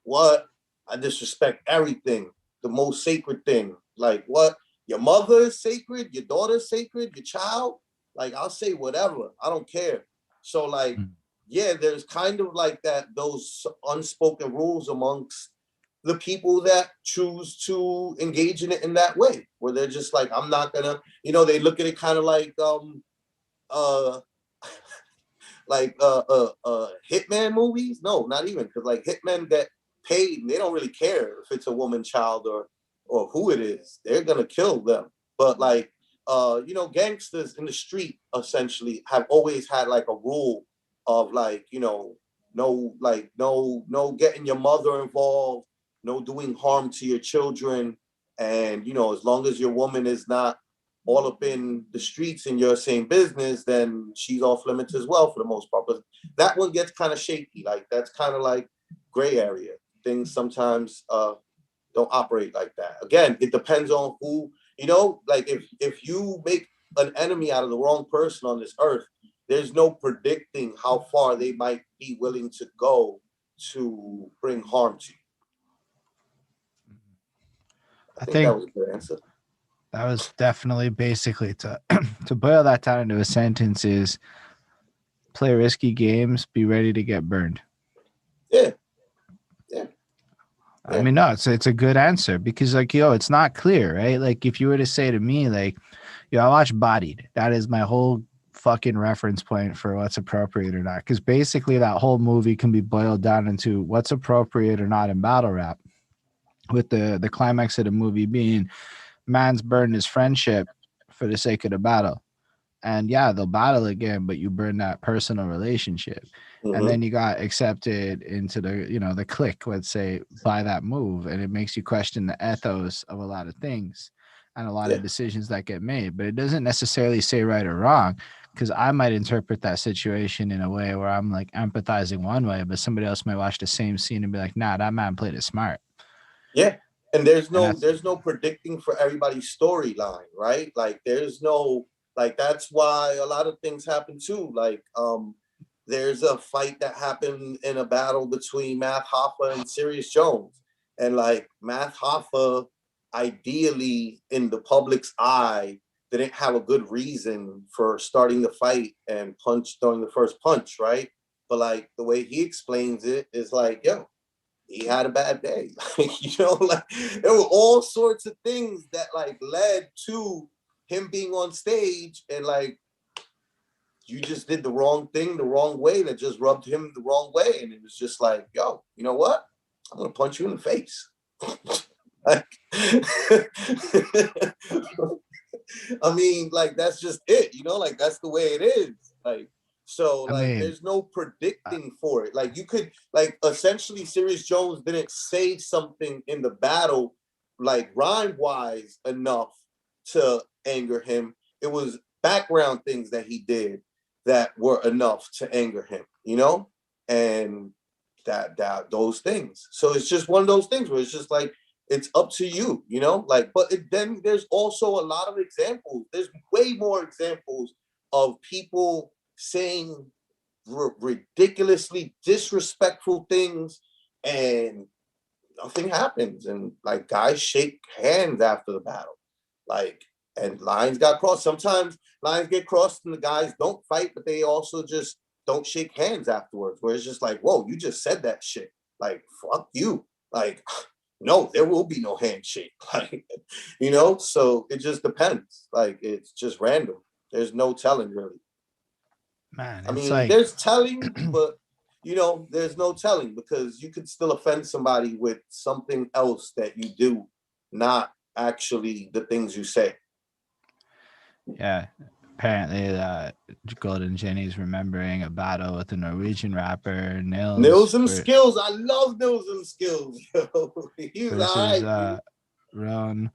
what? I disrespect everything, the most sacred thing. Like what? Your mother is sacred, your daughter is sacred, your child. Like I'll say whatever. I don't care. So like yeah, there's kind of like that, those unspoken rules amongst the people that choose to engage in it in that way, where they're just like, I'm not gonna, you know, they look at it kind of like, uh, like hitman movies. No, not even, because like hitmen get paid and they don't really care if it's a woman, child, or who it is. They're gonna kill them. But like gangsters in the street essentially have always had like a rule of like, no getting your mother involved, no doing harm to your children. And as long as your woman is not all up in the streets in your same business, then she's off limits as well for the most part. But that one gets kind of shaky. Like that's kind of like gray area. Things sometimes don't operate like that. Again, it depends on who, like if you make an enemy out of the wrong person on this earth, there's no predicting how far they might be willing to go to bring harm to you. I I think that think was a good answer. that was definitely basically to to boil that down into a sentence is play risky games, be ready to get burned. Yeah. Yeah. I mean, no, it's a good answer because like, it's not clear, right? Like if you were to say to me, like, I watch Bodied. That is my whole fucking reference point for what's appropriate or not. Because basically that whole movie can be boiled down into what's appropriate or not in battle rap. With the climax of the movie being man's burned his friendship for the sake of the battle. And yeah, they'll battle again, but you burn that personal relationship. And Mm-hmm. then you got accepted into the clique, let's say, by that move. And it makes you question the ethos of a lot of things and a lot Yeah. of decisions that get made. But it doesn't necessarily say right or wrong, because I might interpret that situation in a way where I'm like empathizing one way, but somebody else might watch the same scene and be like, nah, that man played it smart. Yeah. And there's And no that's there's no predicting for everybody's storyline, right? Like there's no, like that's why a lot of things happen too. Like there's a fight that happened in a battle between Math Hoffa and Sirius Jones. And like Math Hoffa, ideally in the public's eye, didn't have a good reason for starting the fight and throwing the first punch, right? But like the way he explains it is like, yo, he had a bad day. Like there were all sorts of things that like led to him being on stage, and like you just did the wrong thing the wrong way that just rubbed him the wrong way. And it was just like, yo, you know what? I'm gonna punch you in the face. Like, I mean, like that's just it, like that's the way it is. Like, so I like mean, there's no predicting for it. Like you could, like, essentially Sirius Jones didn't say something in the battle like rhyme wise enough to anger him. It was background things that he did that were enough to anger him, and that those things. So it's just one of those things where it's just like it's up to you, like, but then there's also a lot of examples. There's way more examples of people saying ridiculously disrespectful things and nothing happens. And like guys shake hands after the battle, like, and lines got crossed. Sometimes lines get crossed and the guys don't fight, but they also just don't shake hands afterwards, where it's just like, whoa, you just said that shit. Like, fuck you. Like, no, there will be no handshake. Like, so it just depends. Like, it's just random. There's no telling, really. man, I it's mean, like there's telling, but there's no telling, because you could still offend somebody with something else that you do, not actually the things you say. yeah. Apparently, Golden Jenny's remembering a battle with a Norwegian rapper, Nils, Nilsum skills. I love Nilsum skills. He was all versus right, dude. Ron.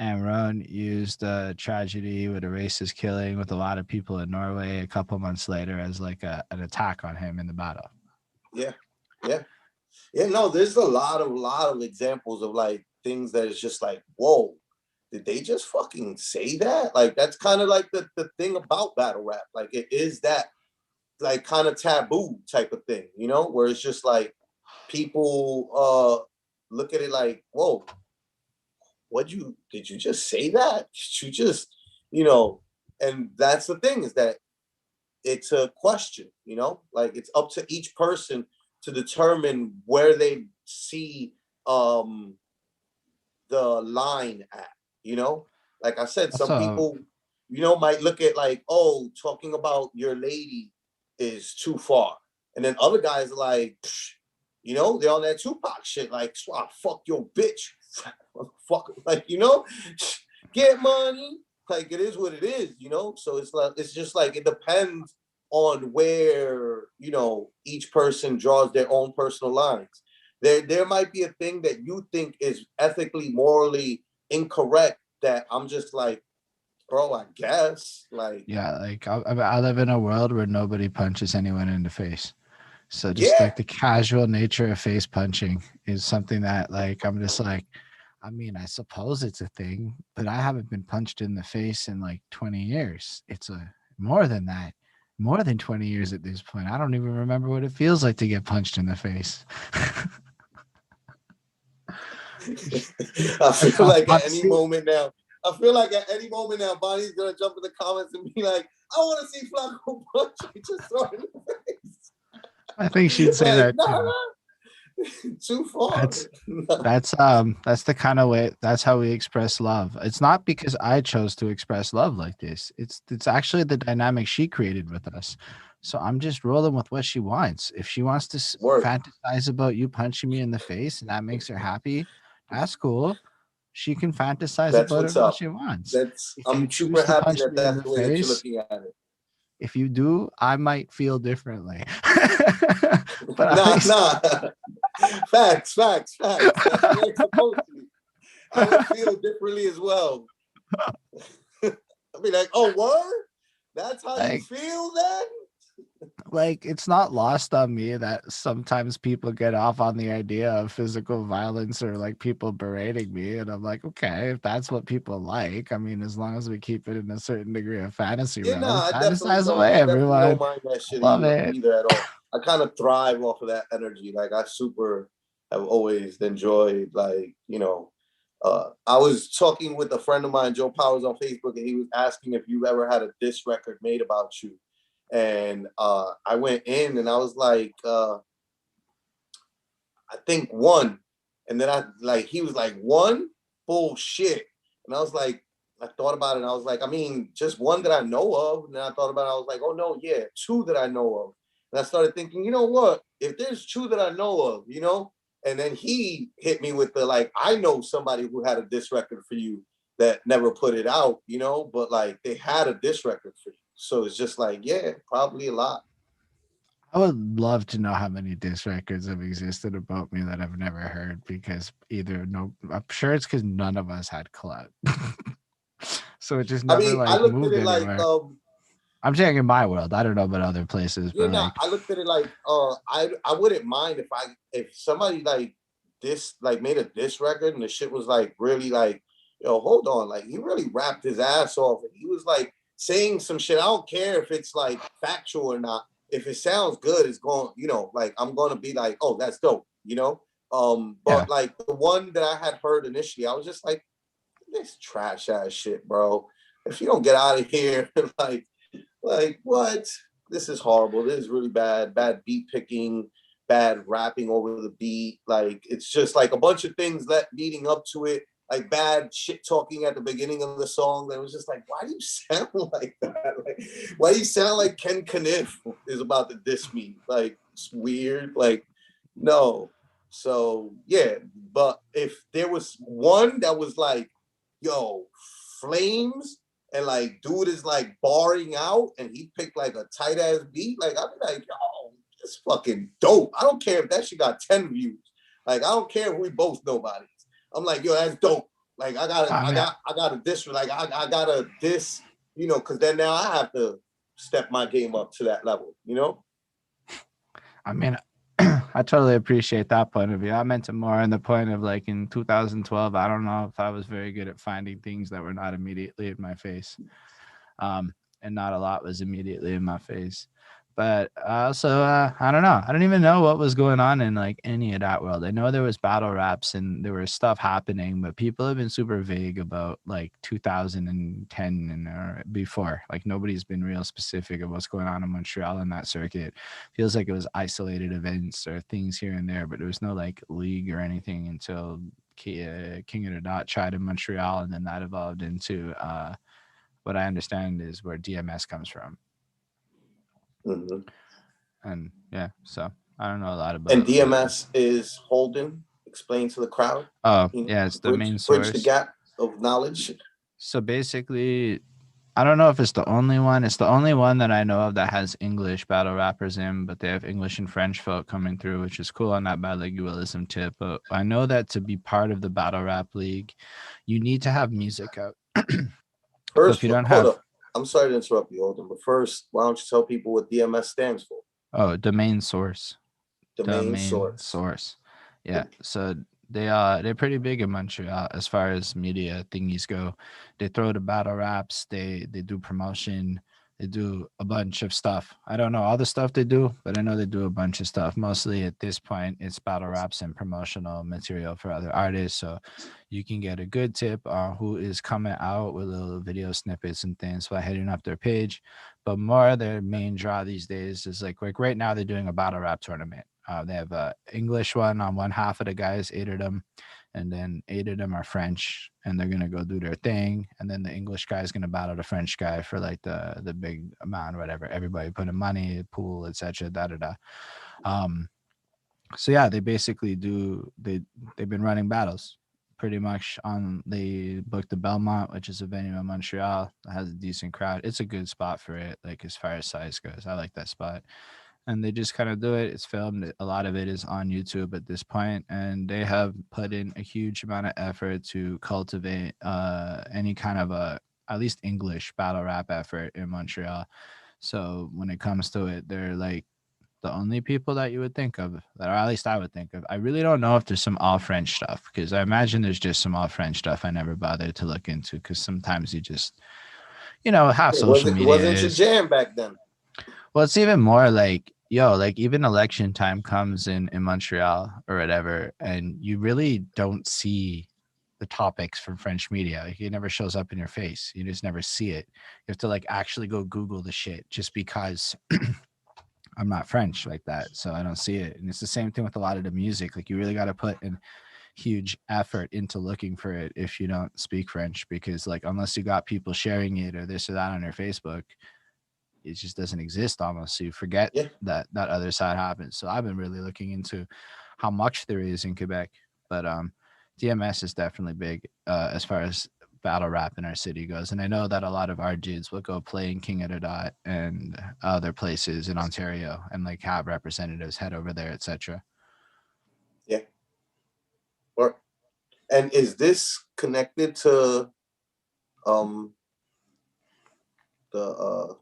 And Ron used tragedy with a racist killing with a lot of people in Norway a couple months later as like an attack on him in the battle. Yeah, yeah, yeah. No, there's a lot of examples of like things that is just like, whoa, did they just fucking say that? Like that's kind of like the thing about battle rap. Like it is that like kind of taboo type of thing, where it's just like people look at it like, whoa, did you just say that? Did you just, and that's the thing, is that it's a question, like it's up to each person to determine where they see the line at. Like I said, some Also, people, might look at like, oh, talking about your lady is too far. And then other guys are like, you know, they're on that Tupac shit, like, fuck your bitch, fuck, like, you know, get money. Like, it is what it is, you know. So it's like, it's just like, it depends on where, you know, each person draws their own personal lines. There might be a thing that you think is ethically, morally incorrect that I'm just like, bro, I guess, like, Yeah, like I live in a world where nobody punches anyone in the face. So just yeah, like the casual nature of face punching is something that like I'm just like, I mean, I suppose it's a thing, but I haven't been punched in the face in like 20 years. It's a more than that, more than 20 years at this point. I don't even remember what it feels like to get punched in the face. I That's feel like at any honestly, moment now, Bonnie's gonna jump in the comments and be like, "I want to see Flacco punch me just so in the face." I think she'd say Like, that nah, too. too far. That's that's the kind of way that's how we express love. It's not because I chose to express love like this. It's actually the dynamic she created with us. So I'm just rolling with what she wants. If she wants to Work. fantasize about you punching me in the face and that makes her happy, that's cool. She can fantasize That's about it what's all up. she wants. That's If you I'm choose super to happy punch that me in that's the the way that you're face, looking at it. if you do, I might feel differently. But at Nah, least nah. Facts. That's the way it's supposed to be. I would feel differently as well. I'd be like, oh, word? That's how you like feel then? like it's not lost on me that sometimes people get off on the idea of physical violence or like people berating me, and I'm like, okay, if that's what people like, I mean, as long as we keep it in a certain degree of fantasy Yeah, realm, nah, fantasize away, I definitely don't everyone. mind that shit Love it. either at all. I kind of thrive off of that energy. Like, I super have always enjoyed, like, you know, I was talking with a friend of mine, Joe Powers, on Facebook, and he was asking if you ever had a diss record made about you. And I went in and I was like, I think one. And then he was like, one? Bullshit. And I was like, I thought about it and I was like, I mean, just one that I know of. And then I thought about it, I was like, oh no, yeah, two that I know of. And I started thinking, you know what? If there's two that I know of, you know, and then he hit me with the like, I know somebody who had a diss record for you that never put it out, you know, but like they had a diss record for you. So it's just like, yeah, probably a lot. I would love to know how many diss records have existed about me that I've never heard because either no, I'm sure it's because none of us had clout. So it just I never mean, I like looked at moved it like, anywhere. I'm saying in my world. I don't know about other places, yeah, but no, like I looked at it like I wouldn't mind if somebody like this like made a diss record and the shit was like really like, yo, hold on, like he really rapped his ass off and he was like saying some shit. I don't care if it's like factual or not. If it sounds good, it's going, you know, like I'm gonna be like, oh, that's dope, you know. yeah. But like the one that I had heard initially, I was just like, this trash ass shit, bro. If you don't get out of here, like what? This is horrible. This is really bad. Bad beat picking, bad rapping over the beat. Like it's just like a bunch of things that leading up to it. Like bad shit talking at the beginning of the song. That was just like, why do you sound like that? Like, why do you sound like Ken Kniff is about to diss me? Like it's weird. Like no. So yeah, but if there was one that was like, yo, flames and like dude is like barring out and he picked like a tight ass beat, like I'd be like, yo, this fucking dope. I don't care if that shit got 10 views. Like I don't care if we both nobodies. I'm like, yo, that's dope. Like I mean, I got a diss, like I got a diss, you know, because then now I have to step my game up to that level, you know? I mean, I totally appreciate that point of view. I meant it more in the point of like in 2012. I don't know if I was very good at finding things that were not immediately in my face. And not a lot was immediately in my face. But I don't know. I don't even know what was going on in like any of that world. I know there was battle raps and there was stuff happening, but people have been super vague about like 2010 and or before. Like nobody's been real specific of what's going on in Montreal in that circuit. Feels like it was isolated events or things here and there, but there was no like league or anything until King of the Dot tried in Montreal, and then that evolved into what I understand is where DMS comes from. Mm-hmm. And yeah, so I don't know a lot And about it. DMS is Holden. Explain to the crowd. Oh, You know, yeah, it's the bridge main bridge the source. gap of knowledge. So basically, I don't know if it's the only one. It's the only one that I know of that has English battle rappers in, but they have English and French folk coming through, which is cool on that bilingualism tip. But I know that to be part of the battle rap league, you need to have music out. So if First, you don't hold have, up. I'm sorry to interrupt you, Holden, but first, why don't you tell people what DMS stands for? oh, the main source, The the main main source. source. Yeah. So they're pretty big in Montreal as far as media thingies go. They throw the battle raps, they do promotion, they do a bunch of stuff. I don't know all the stuff they do, but I know they do a bunch of stuff. Mostly at this point it's battle raps and promotional material for other artists. So you can get a good tip on who is coming out with little video snippets and things by heading up their page. But more their main draw these days is like right now they're doing a battle rap tournament. They have a English one on one half of the guys, 8 of them, and then 8 of them are French, and they're gonna go do their thing. And then the English guy is gonna battle the French guy for like the big amount, whatever. Everybody put in money, pool, etc. Da da da. Um, so yeah, they basically do. They've been running battles pretty much on. They booked the Belmont, which is a venue in Montreal that has a decent crowd. It's a good spot for it, like as far as size goes. I like that spot, and they just kind of do it. It's filmed. A lot of it is on YouTube at this point, and they have put in a huge amount of effort to cultivate any kind of a at least English battle rap effort in Montreal. So when it comes to it, they're like the only people that you would think of, that or at least I would think of. I really don't know if there's some all French stuff because I imagine there's just some all French stuff I never bothered to look into because sometimes you just, how social It media wasn't your is. jam back then. Well, it's even more like, yo, like even election time comes in Montreal or whatever, and you really don't see the topics from French media. Like, it never shows up in your face. You just never see it. You have to like actually go Google the shit just because I'm not French like that, so I don't see it. And it's the same thing with a lot of the music. Like you really got to put in huge effort into looking for it if you don't speak French, because like unless you got people sharing it or this or that on your Facebook, it just doesn't exist almost. So you forget Yeah. that other side happens. So I've been really looking into how much there is in Quebec, but DMS is definitely big as far as battle rap in our city goes. And I know that a lot of our dudes will go play in King of the Dot and other places in Ontario and like have representatives head over there, etc. Yeah. Or and is this connected to um the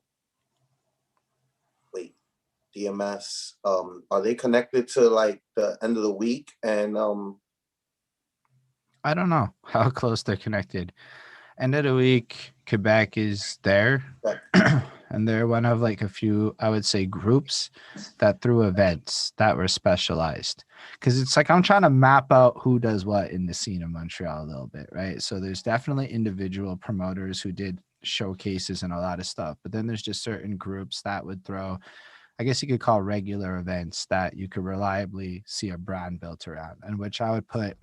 wait, DMS? Are they connected to like the end of the week and I don't know how close they're connected. End of the week, Quebec is there. that And they're one of like a few, I would say, groups that threw events that were specialized. Because it's like I'm trying to map out who does what in the scene of Montreal a little bit, right? So there's definitely individual promoters who did showcases and a lot of stuff. But then there's just certain groups that would throw, I guess you could call regular events that you could reliably see a brand built around, and which I would put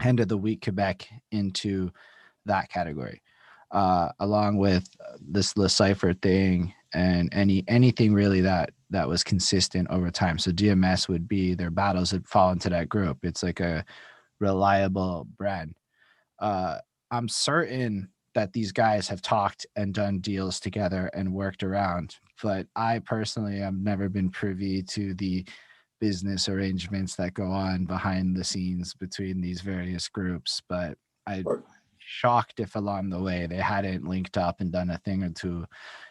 end of the week Quebec into that category, along with this Le Cipher thing and anything really that was consistent over time. So DMS would be their battles that fall into that group. It's like a reliable brand. Uh, I'm certain that these guys have talked and done deals together and worked around, but I personally have never been privy to the business arrangements that go on behind the scenes between these various groups. But I or shocked if along the way they hadn't linked up and done a thing or two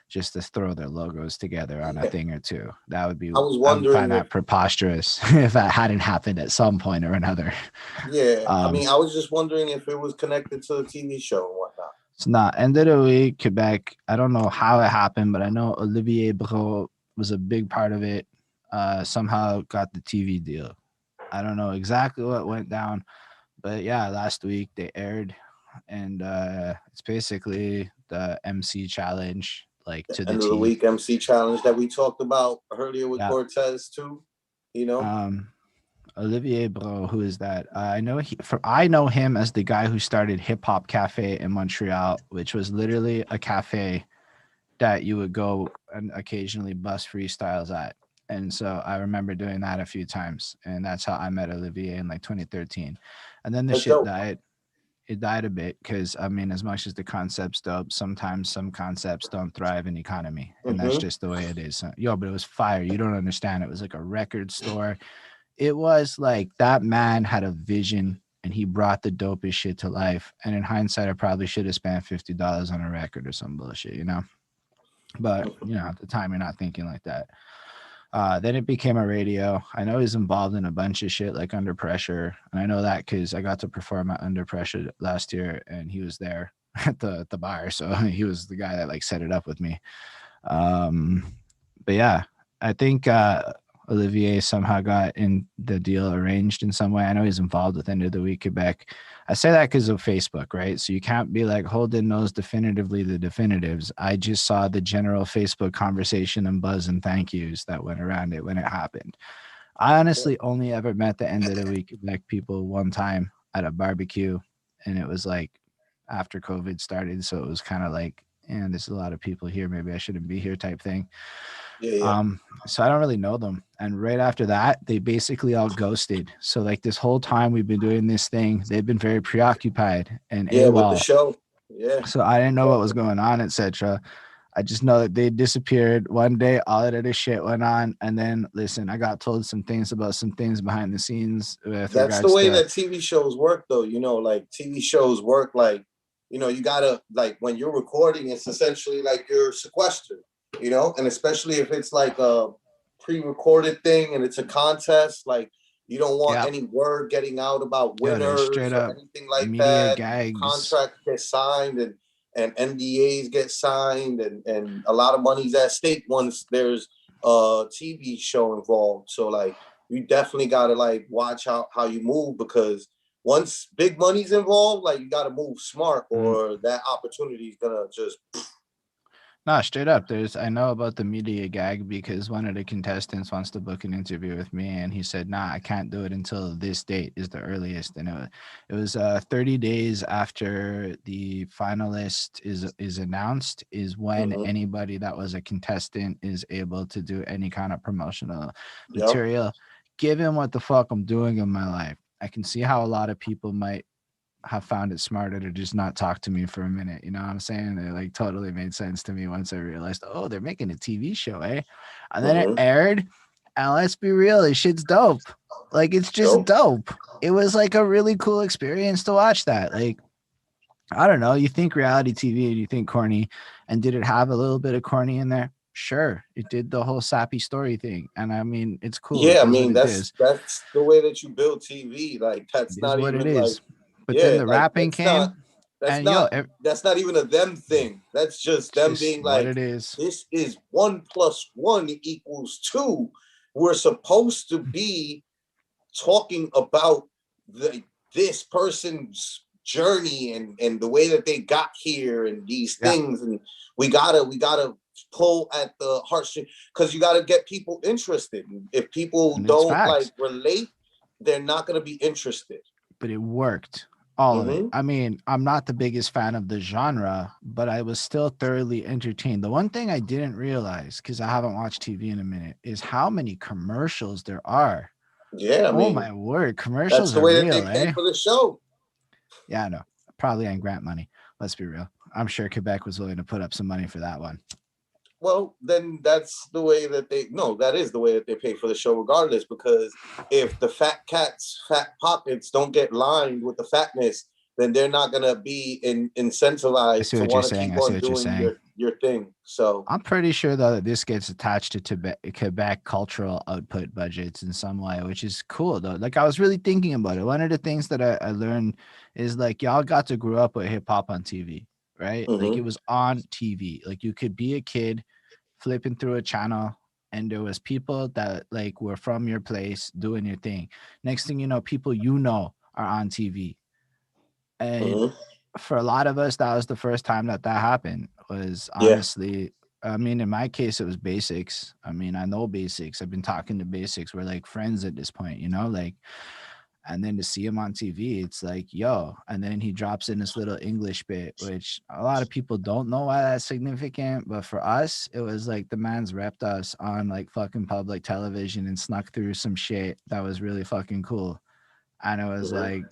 just to throw their logos together on a yeah. thing or two. That would be, I was I would wondering find if that preposterous if that hadn't happened at some point or another. yeah, I Um, mean I was just wondering if it was connected to the TV show and whatnot. it's not end of the week, Quebec. I don't know how it happened, but I know Olivier Bro was a big part of it. Somehow got the TV deal. I don't know exactly what went down, but yeah, last week they aired, and it's basically the MC challenge, like The to the end of the T. week MC challenge that we talked about earlier with Yeah. Cortez too. You know? Um, Olivier Bro, who is that? I know him as the guy who started Hip Hop Cafe in Montreal, which was literally a cafe that you would go and occasionally bust freestyles at. And so I remember doing that a few times, and that's how I met Olivier in like 2013. And then the That's shit dope. died. It died a bit because I mean, as much as the concept's dope, sometimes some concepts don't thrive in economy, and that's Mm-hmm. just the way it is. Yo, but it was fire. You don't understand. It was like a record store. It was like that man had a vision, and he brought the dopest shit to life. And in hindsight, I probably should have spent $50 on a record or some bullshit, you know. But you know, at the time, you're not thinking like that. Then it became a radio. I know he's involved in a bunch of shit like Under Pressure, and I know that because I got to perform at Under Pressure last year, and he was there at the bar, so he was the guy that like set it up with me. Um, but yeah, I think Olivier somehow got in the deal arranged in some way. I know he's involved with End of the Week Quebec. I say that because of Facebook, right? So you can't be like Holden knows definitively the definitives. I just saw the general Facebook conversation and buzz and thank yous that went around it when it happened. I honestly only ever met the End of the Week Quebec people one time at a barbecue, and it was like after COVID started, so it was kind of like, and there's a lot of people here. Maybe I shouldn't be here, type thing. Yeah, yeah. So I don't really know them. And right after that, they basically all ghosted. So like this whole time we've been doing this thing, they've been very preoccupied and Yeah, with the AWOL. show. Yeah. So I didn't know what was going on, etc. I just know that they disappeared one day. All of this shit went on, and then listen, I got told some things about some things behind the scenes with That's the regards way to that TV shows work, though. You know, like TV shows work like, you gotta, like, when you're recording, it's essentially like you're sequestered, and especially if it's like a pre-recorded thing and it's a contest, like you don't want yeah, any word getting out about yo, there's straight winners or up anything like media that. gags. Contracts get signed and NDAs get signed and a lot of money's at stake once there's a TV show involved. So like you definitely gotta like watch how you move because once big money's involved, like you gotta move smart Mm. or that opportunity is gonna just No, straight up. There's I know about the media gag because one of the contestants wants to book an interview with me, and he said, "Nah, I can't do it until this date is the earliest." And it was 30 days after the finalist is announced is when mm-hmm. anybody that was a contestant is able to do any kind of promotional Yep. material. Given what the fuck I'm doing in my life, I can see how a lot of people might have found it smarter to just not talk to me for a minute. You know what I'm saying? It like totally made sense to me once I realized, oh, they're making a TV show, eh? And then it Mm-hmm. aired, and let's be real, this shit's dope. Like it's just Dope. dope. It was like a really cool experience to watch that. Like, I don't know, you think reality TV and you think corny, and did it have a little bit of corny in there? Sure, it did the whole sappy story thing. And I mean, it's cool. It Yeah, I is what mean it that's is. that's the way that you build TV. Like It that's is not what it even like is. But then yeah, the like rapping came, that's and yo, not that's not even a them thing. That's just it's them just being what like, it is. this is 1 + 1 = 2. We're supposed to be talking about the this person's journey and the way that they got here and these Yeah, things and we gotta pull at the heartstring because you gotta get people interested. If people and it's don't like facts. relate, they're not gonna be interested. But it worked. All of it. Mm-hmm. I mean, I'm not the biggest fan of the genre, but I was still thoroughly entertained. The one thing I didn't realize, because I haven't watched TV in a minute, is how many commercials there are. Yeah, I Oh mean my word, that's commercials the are way that they real, pay eh? for the show. Yeah, I know. Probably on grant money. Let's be real. I'm sure Quebec was willing to put up some money for that one. Well, then that's the way that they no, that is the way that they pay for the show regardless, because if the fat cat's fat pockets don't get lined with the fatness, then they're not gonna be I incentivized see to what you're want to saying. keep I see on what you're doing saying. your thing. So I'm pretty sure though that this gets attached to Quebec cultural output budgets in some way, which is cool though. Like I was really thinking about it. One of the things that I learned is like y'all got to grow up with hip hop on TV, right? Like it mm-hmm, was on TV. Like you could be a kid flipping through a channel and there was people that like were from your place doing your thing. Next thing you know, people you know are on TV. And mm-hmm. for a lot of us, that was the first time that that happened. Was Yeah. honestly, I mean, in my case, it was basics. I mean, I know basics. I've been talking to basics. We're like friends at this point, you know, like. And then to see him on TV, it's like, yo. And then he drops in this little English bit, which a lot of people don't know why that's significant. But for us, it was like the man's repped us on like fucking public television and snuck through some shit that was really fucking cool. And it was Mhm. like,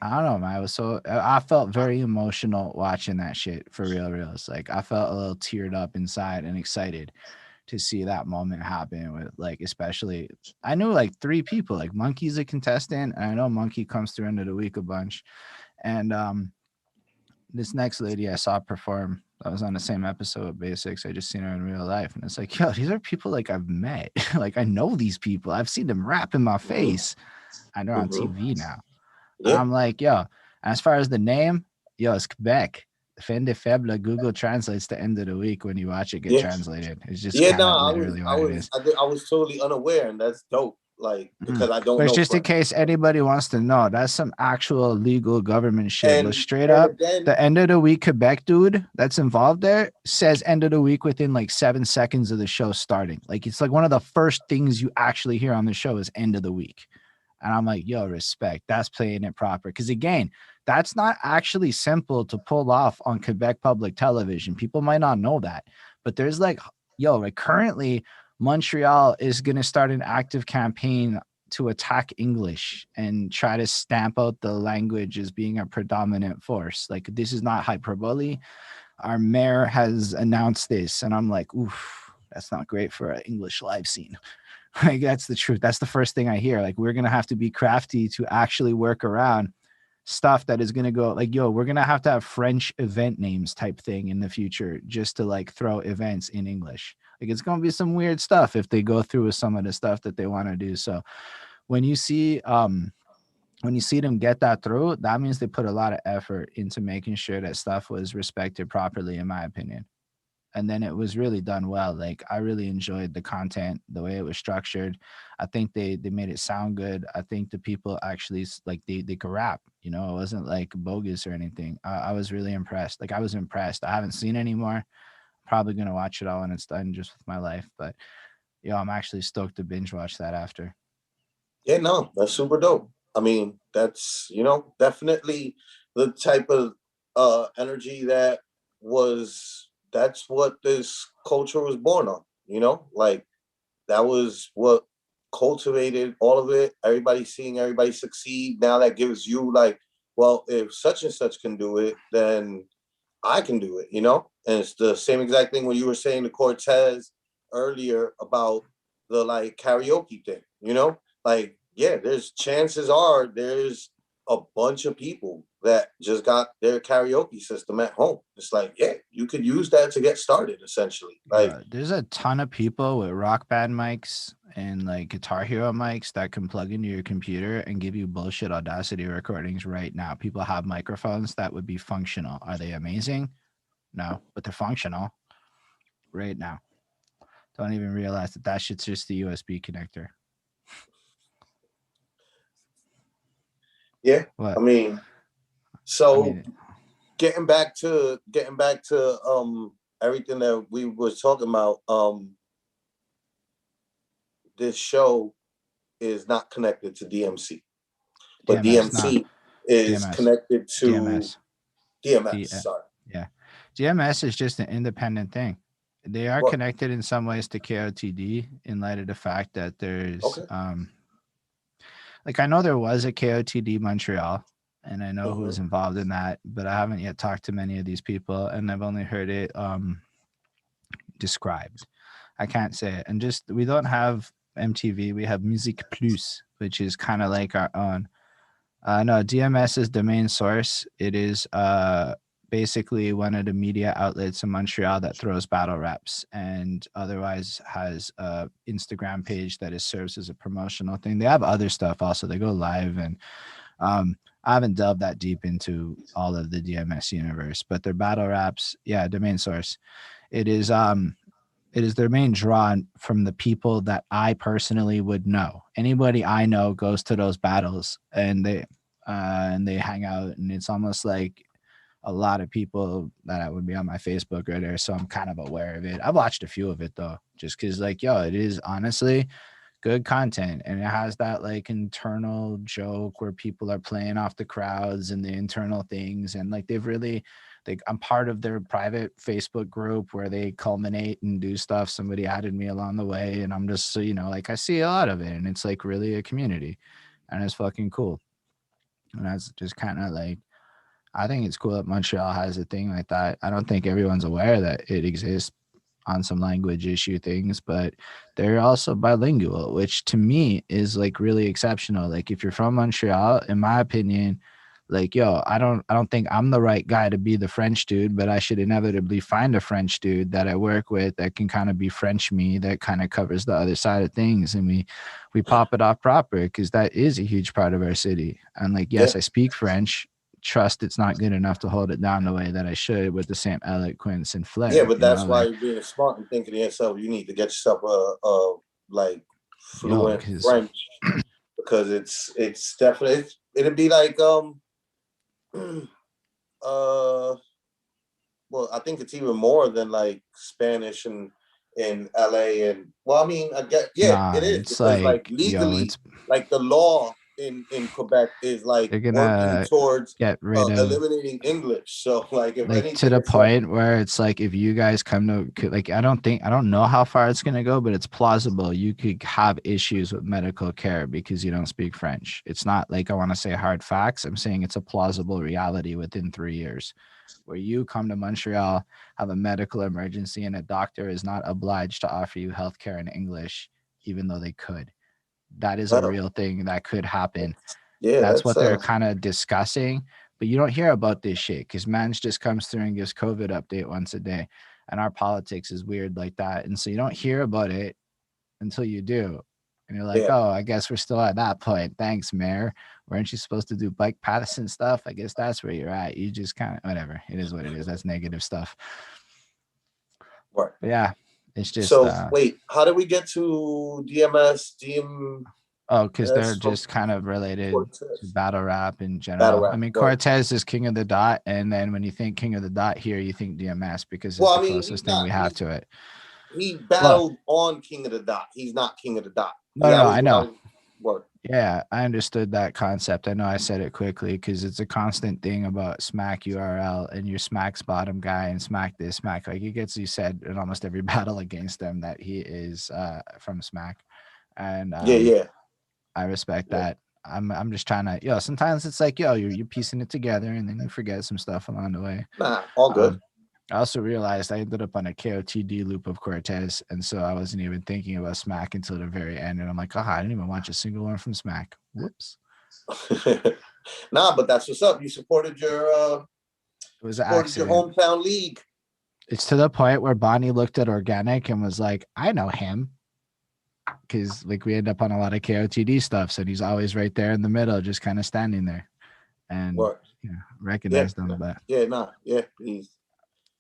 I don't know, man. I was so I felt very emotional watching that shit for real, real. It's like I felt a little teared up inside and excited to see that moment happen with like especially I knew like three people, like Monkey's a contestant, and I know Monkey comes through end of the week a bunch. And this next lady I saw perform, I was on the same episode of Basics. I just seen her in real life. And it's like, yo, these are people like I've met. Like I know these people. I've seen them rap in my Mhm. face. I know on Mhm. TV now. And Yeah. I'm like, yo, as far as the name, yo, it's Quebec. Fin de Faible, Google translates to end of the week when you watch it get Yeah. translated. It's just Yeah. kind No, of literally what it is. I was totally unaware, and that's dope. Like because Mm. I don't But it's know just in French. case anybody wants to know, that's some actual legal government shit. But straight And up, again, the end of the week Quebec dude that's involved there says end of the week within like 7 seconds of the show starting. Like it's like one of the first things you actually hear on the show is end of the week. And I'm like, yo, respect. That's playing it proper. Because again, that's not actually simple to pull off on Quebec public television. People might not know that. But there's like, yo, like currently, Montreal is going to start an active campaign to attack English and try to stamp out the language as being a predominant force. Like, this is not hyperbole. Our mayor has announced this. And I'm like, oof, that's not great for an English live scene. Like that's the truth. That's the first thing I hear. Like we're gonna have to be crafty to actually work around stuff that is gonna go like, yo, we're gonna have to have French event names type thing in the future just to like throw events in English. Like it's gonna be some weird stuff if they go through with some of the stuff that they want to do. So when you see when you see them get that through, that means they put a lot of effort into making sure that stuff was respected properly, in my opinion. And then it was really done well. Like I really enjoyed the content, the way it was structured. I think they made it sound good. I think the people actually like they could rap. You know, it wasn't like bogus or anything. I was really impressed. Like I was impressed. I haven't seen any more. Probably gonna watch it all when it's done, just with my life. But yo, I'm actually stoked to binge watch that after. yeah, no, that's super dope. I mean, that's definitely the type of energy that's what this culture was born on, like that was what cultivated all of it. Everybody seeing everybody succeed. Now that gives you like, well, if such and such can do it, then I can do it. And it's the same exact thing when you were saying to Cortez earlier about the like karaoke thing. Like, yeah, there's chances are there's a bunch of people that just got their karaoke system at home. It's like, yeah, you could use that to get started essentially. Like, Yeah, there's a ton of people with rock band mics and like Guitar Hero mics that can plug into your computer and give you bullshit Audacity recordings right now. People have microphones that would be functional. Are they amazing? No, but they're functional right now. Don't even realize that that shit's just the USB connector. yeah, I What? mean, I so mean, getting back to everything that we was talking about, this show is not connected to DMC, but DMS, nah, DMC is DMS, connected to DMS, DMS. D, Sorry. yeah, DMS is just an independent thing. They are What? connected in some ways to KOTD in light of the fact that there's Okay. like I know there was a KOTD Montreal, and I know who Mm-hmm. was involved in that, but I haven't yet talked to many of these people, and I've only heard it described. I can't say it, and just we don't have MTV. We have Musique Plus, which is kind of like our own. No, DMS is the main source. It is basically one of the media outlets in Montreal that throws battle raps and otherwise has a Instagram page that is serves as a promotional thing. They have other stuff also. They go live and I haven't delved that deep into all of the DMS universe, but their battle raps, yeah, the main source. It is their main draw from the people that I personally would know. Anybody I know goes to those battles and they hang out, and it's almost like a lot of people that I would be on my Facebook right there. So I'm kind of aware of it. I've watched a few of it though, just because like yo, it is honestly good content, and it has that like internal joke where people are playing off the crowds and the internal things, and like they've really like I'm part of their private Facebook group where they culminate and do stuff. Somebody added me along the way, and I'm just so like I see a lot of it, and it's like really a community, and it's fucking cool. And that's just kind of like I think it's cool that Montreal has a thing like that. I don't think everyone's aware that it exists on some language issue things, but they're also bilingual, which to me is like really exceptional. Like if you're from Montreal, in my opinion, like yo, I don't think I'm the right guy to be the French dude, but I should inevitably find a French dude that I work with that can kind of be French me, that kind of covers the other side of things, and we pop it off proper because that is a huge part of our city. And like Yeah. yes, I speak French. Trust it's not good enough to hold it down the way that I should with the same eloquence and Yeah, flair, but you know, that's why like you're being smart and thinking to yourself, you need to get yourself a like yo, fluent because French, because it's definitely it'd be like well, I think it's even more than like Spanish and in LA. And well, I mean, I get, yeah, nah, it is, it's because like like yo, legally, it's like the law in Quebec is like they're working gonna towards get rid of eliminating English. So like if like to anything, the it's like, point where it's like if you guys come to like I don't know how far it's gonna go, but it's plausible you could have issues with medical care because you don't speak French. It's not like I want to say hard facts. I'm saying it's a plausible reality within 3 years where you come to Montreal, have a medical emergency, and a doctor is not obliged to offer you healthcare in English, even though they could. That is a well, real thing that could happen. yeah, That's that's what they're kind of discussing, but you don't hear about this shit because Mans just comes through and gives COVID update once a day, and our politics is weird like that, and so you don't hear about it until you do, and you're like, yeah. oh, I guess we're still at that point. Thanks, Mayor. Weren't you supposed to do bike paths and stuff? I guess that's where you're at. You just kind of whatever. It is what it is. That's negative stuff. Right. But yeah, it's just So wait, how did we get to DMS, DMS, oh, because they're from just kind of related to Cortez? battle rap in Battle general. I rap. mean, Right. Cortez is king of the dot, and then when you think king of the dot here, you think DMS because it's Well, the I mean, he's closest thing not. we have to it. He Well, battled on King of the Dot. He's not King of the Dot. no, That no, was I what I know. was work. Yeah, I understood that concept. I know I said it quickly because it's a constant thing about Smack URL and your Smack's bottom guy and Smack this, Smack. Like he gets you said in almost every battle against them that he is from Smack. And Yeah, yeah, I respect yeah. that. I'm just trying to, sometimes it's like, you're piecing it together and then you forget some stuff along the way. Nah, all good. I also realized I ended up on a KOTD loop of Cortez, and so I wasn't even thinking about Smack until the very end. And I'm like, I didn't even watch a single one from Smack. Whoops. Nah, but that's what's up. You supported It was an your accident. hometown league. It's to the point where Bonnie looked at Organic and was like, I know him. Because like we end up on a lot of KOTD stuff. So he's always right there in the middle, just kind of standing there. And What? Yeah, recognized him. But yeah, nah, yeah. He's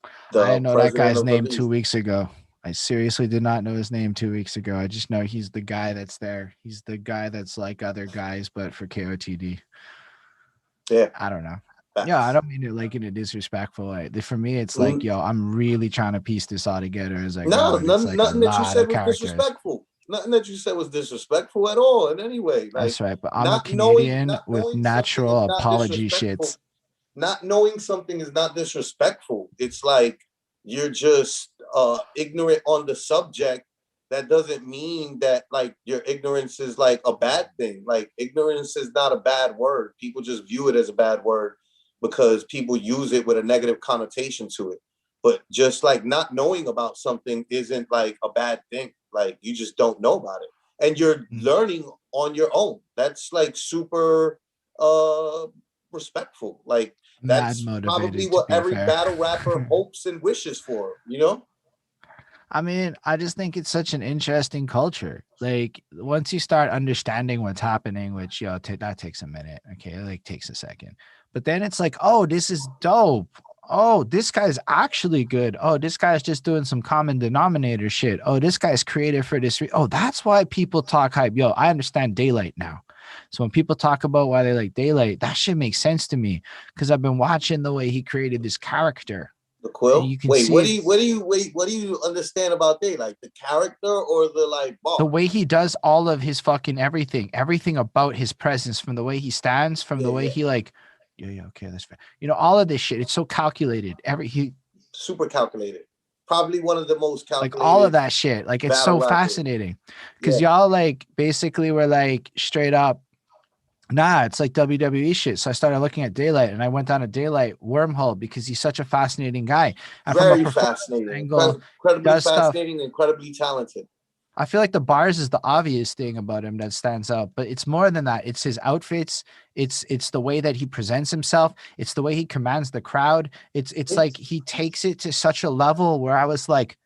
I the didn't know that president guy's of the name 2 league. weeks ago. I seriously did not know his name 2 weeks ago. I just know he's the guy that's there. He's the guy that's like other guys, but for KOTD. Yeah, I don't know. Yeah, I facts. don't mean it like in a disrespectful way. For me, it's like, Mm, yo, I'm really trying to piece this all together as I go, no, and it's none, like a nothing that you lot said of was characters. disrespectful. Nothing that you said was disrespectful at all in any way. That's Like right, but I'm a Canadian not with knowing something is natural not apology disrespectful. shits. Not knowing something is not disrespectful. It's like you're just ignorant on the subject. That doesn't mean that like your ignorance is like a bad thing. Like ignorance is not a bad word. People just view it as a bad word because people use it with a negative connotation to it. But just like not knowing about something isn't like a bad thing. Like you just don't know about it. And you're learning on your own. That's like super uh respectful. Like Mad that's probably motivated, to what be every fair. battle rapper hopes and wishes for, you know? I mean, I just think it's such an interesting culture. Like once you start understanding what's happening, which that takes a minute. Okay, it like takes a second, but then it's like, oh, this is dope. Oh, this guy's actually good. Oh, this guy's just doing some common denominator shit. Oh, this guy's creative for this. Oh, that's why people talk hype. Yo, I understand Daylight now. So when people talk about why they like Daylight, that shit makes sense to me because I've been watching the way he created this character. The The And Quill. you can Wait, see it. what do you understand about Day? Like the character or the like The bar? way he does all of his fucking everything about his presence, from the way he stands, from Yeah, the way yeah. he like, yeah, okay, that's fair. All of this shit. It's so calculated. He Super calculated. Probably one of the most like all of calculated that shit. Like it's battle so rappers. fascinating because Yeah. y'all like basically were like straight up. Nah, it's like WWE shit. So I started looking at Daylight and I went down a Daylight wormhole because he's such a fascinating guy. And from a Very performance fascinating. angle, he Incredibly does stuff. fascinating, incredibly talented. I feel like the bars is the obvious thing about him that stands out, but it's more than that. It's his outfits. It's the way that he presents himself. It's the way he commands the crowd. It's Yes. like he takes it to such a level where I was like,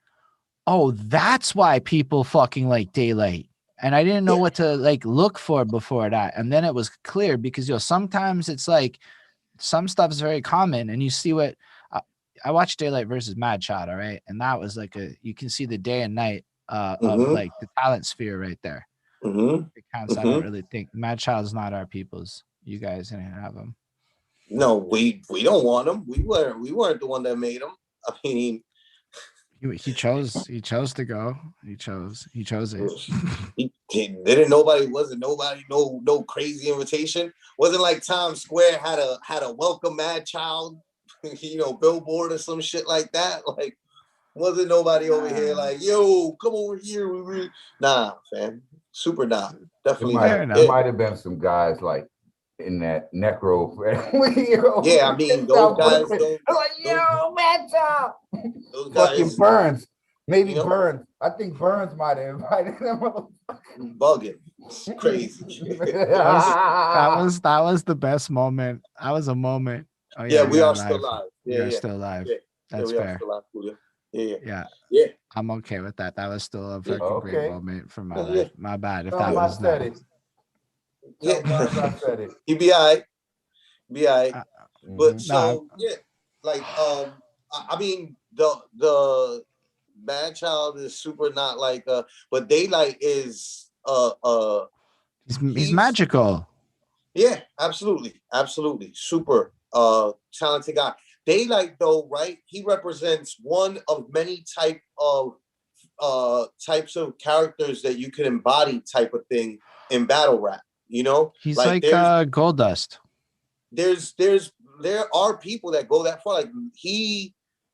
oh, that's why people fucking like Daylight. And I didn't know Yeah. what to like look for before that. And then it was clear because sometimes it's like some stuff is very common, and you see what I watched Daylight versus Mad Shot, all right, and that was like you can see the day and night of Mm-hmm. like the talent sphere right there. Mm-hmm. It counts. I don't Mm-hmm. really think Mad Child is not our people's. You guys didn't have them. No, we don't want them. We weren't the one that made them. I mean, He chose to go. He chose it. didn't nobody wasn't nobody no crazy invitation. Wasn't like Times Square had a welcome Mad Child, billboard or some shit like that. Like wasn't nobody over here like, yo, come over here. Nah, fam. Super nah. Definitely Fair not. It enough. might have been some guys like in that necro family, Yeah, I mean those guys don't like, those, yo, Metta. those Fucking guys, Burns. Maybe you know, Burns. I think Burns might have invited them. bugging. It's crazy. That was the best moment. That was a moment. Oh Yeah, yeah, we we are are still live. live. We Yeah, are yeah. still live. Yeah. Yeah, That's we are fair. still live, Julio. Yeah, yeah. Yeah, Yeah. I'm okay with that. That was still a Yeah. fucking great Okay. moment for my Yeah. life. My bad if Tell that him I was said not. it. Tell Burns I Yeah. said it. He be all right. Be all right. Uh, But nah, so yeah, like I mean the Bad Child is super not like but Daylight is he's he's magical. yeah, absolutely, absolutely, super talented guy. Daylight though, right? He represents one of many types of characters that you can embody type of thing in battle rap. He's Like like Gold Dust. there's there are people that go that far.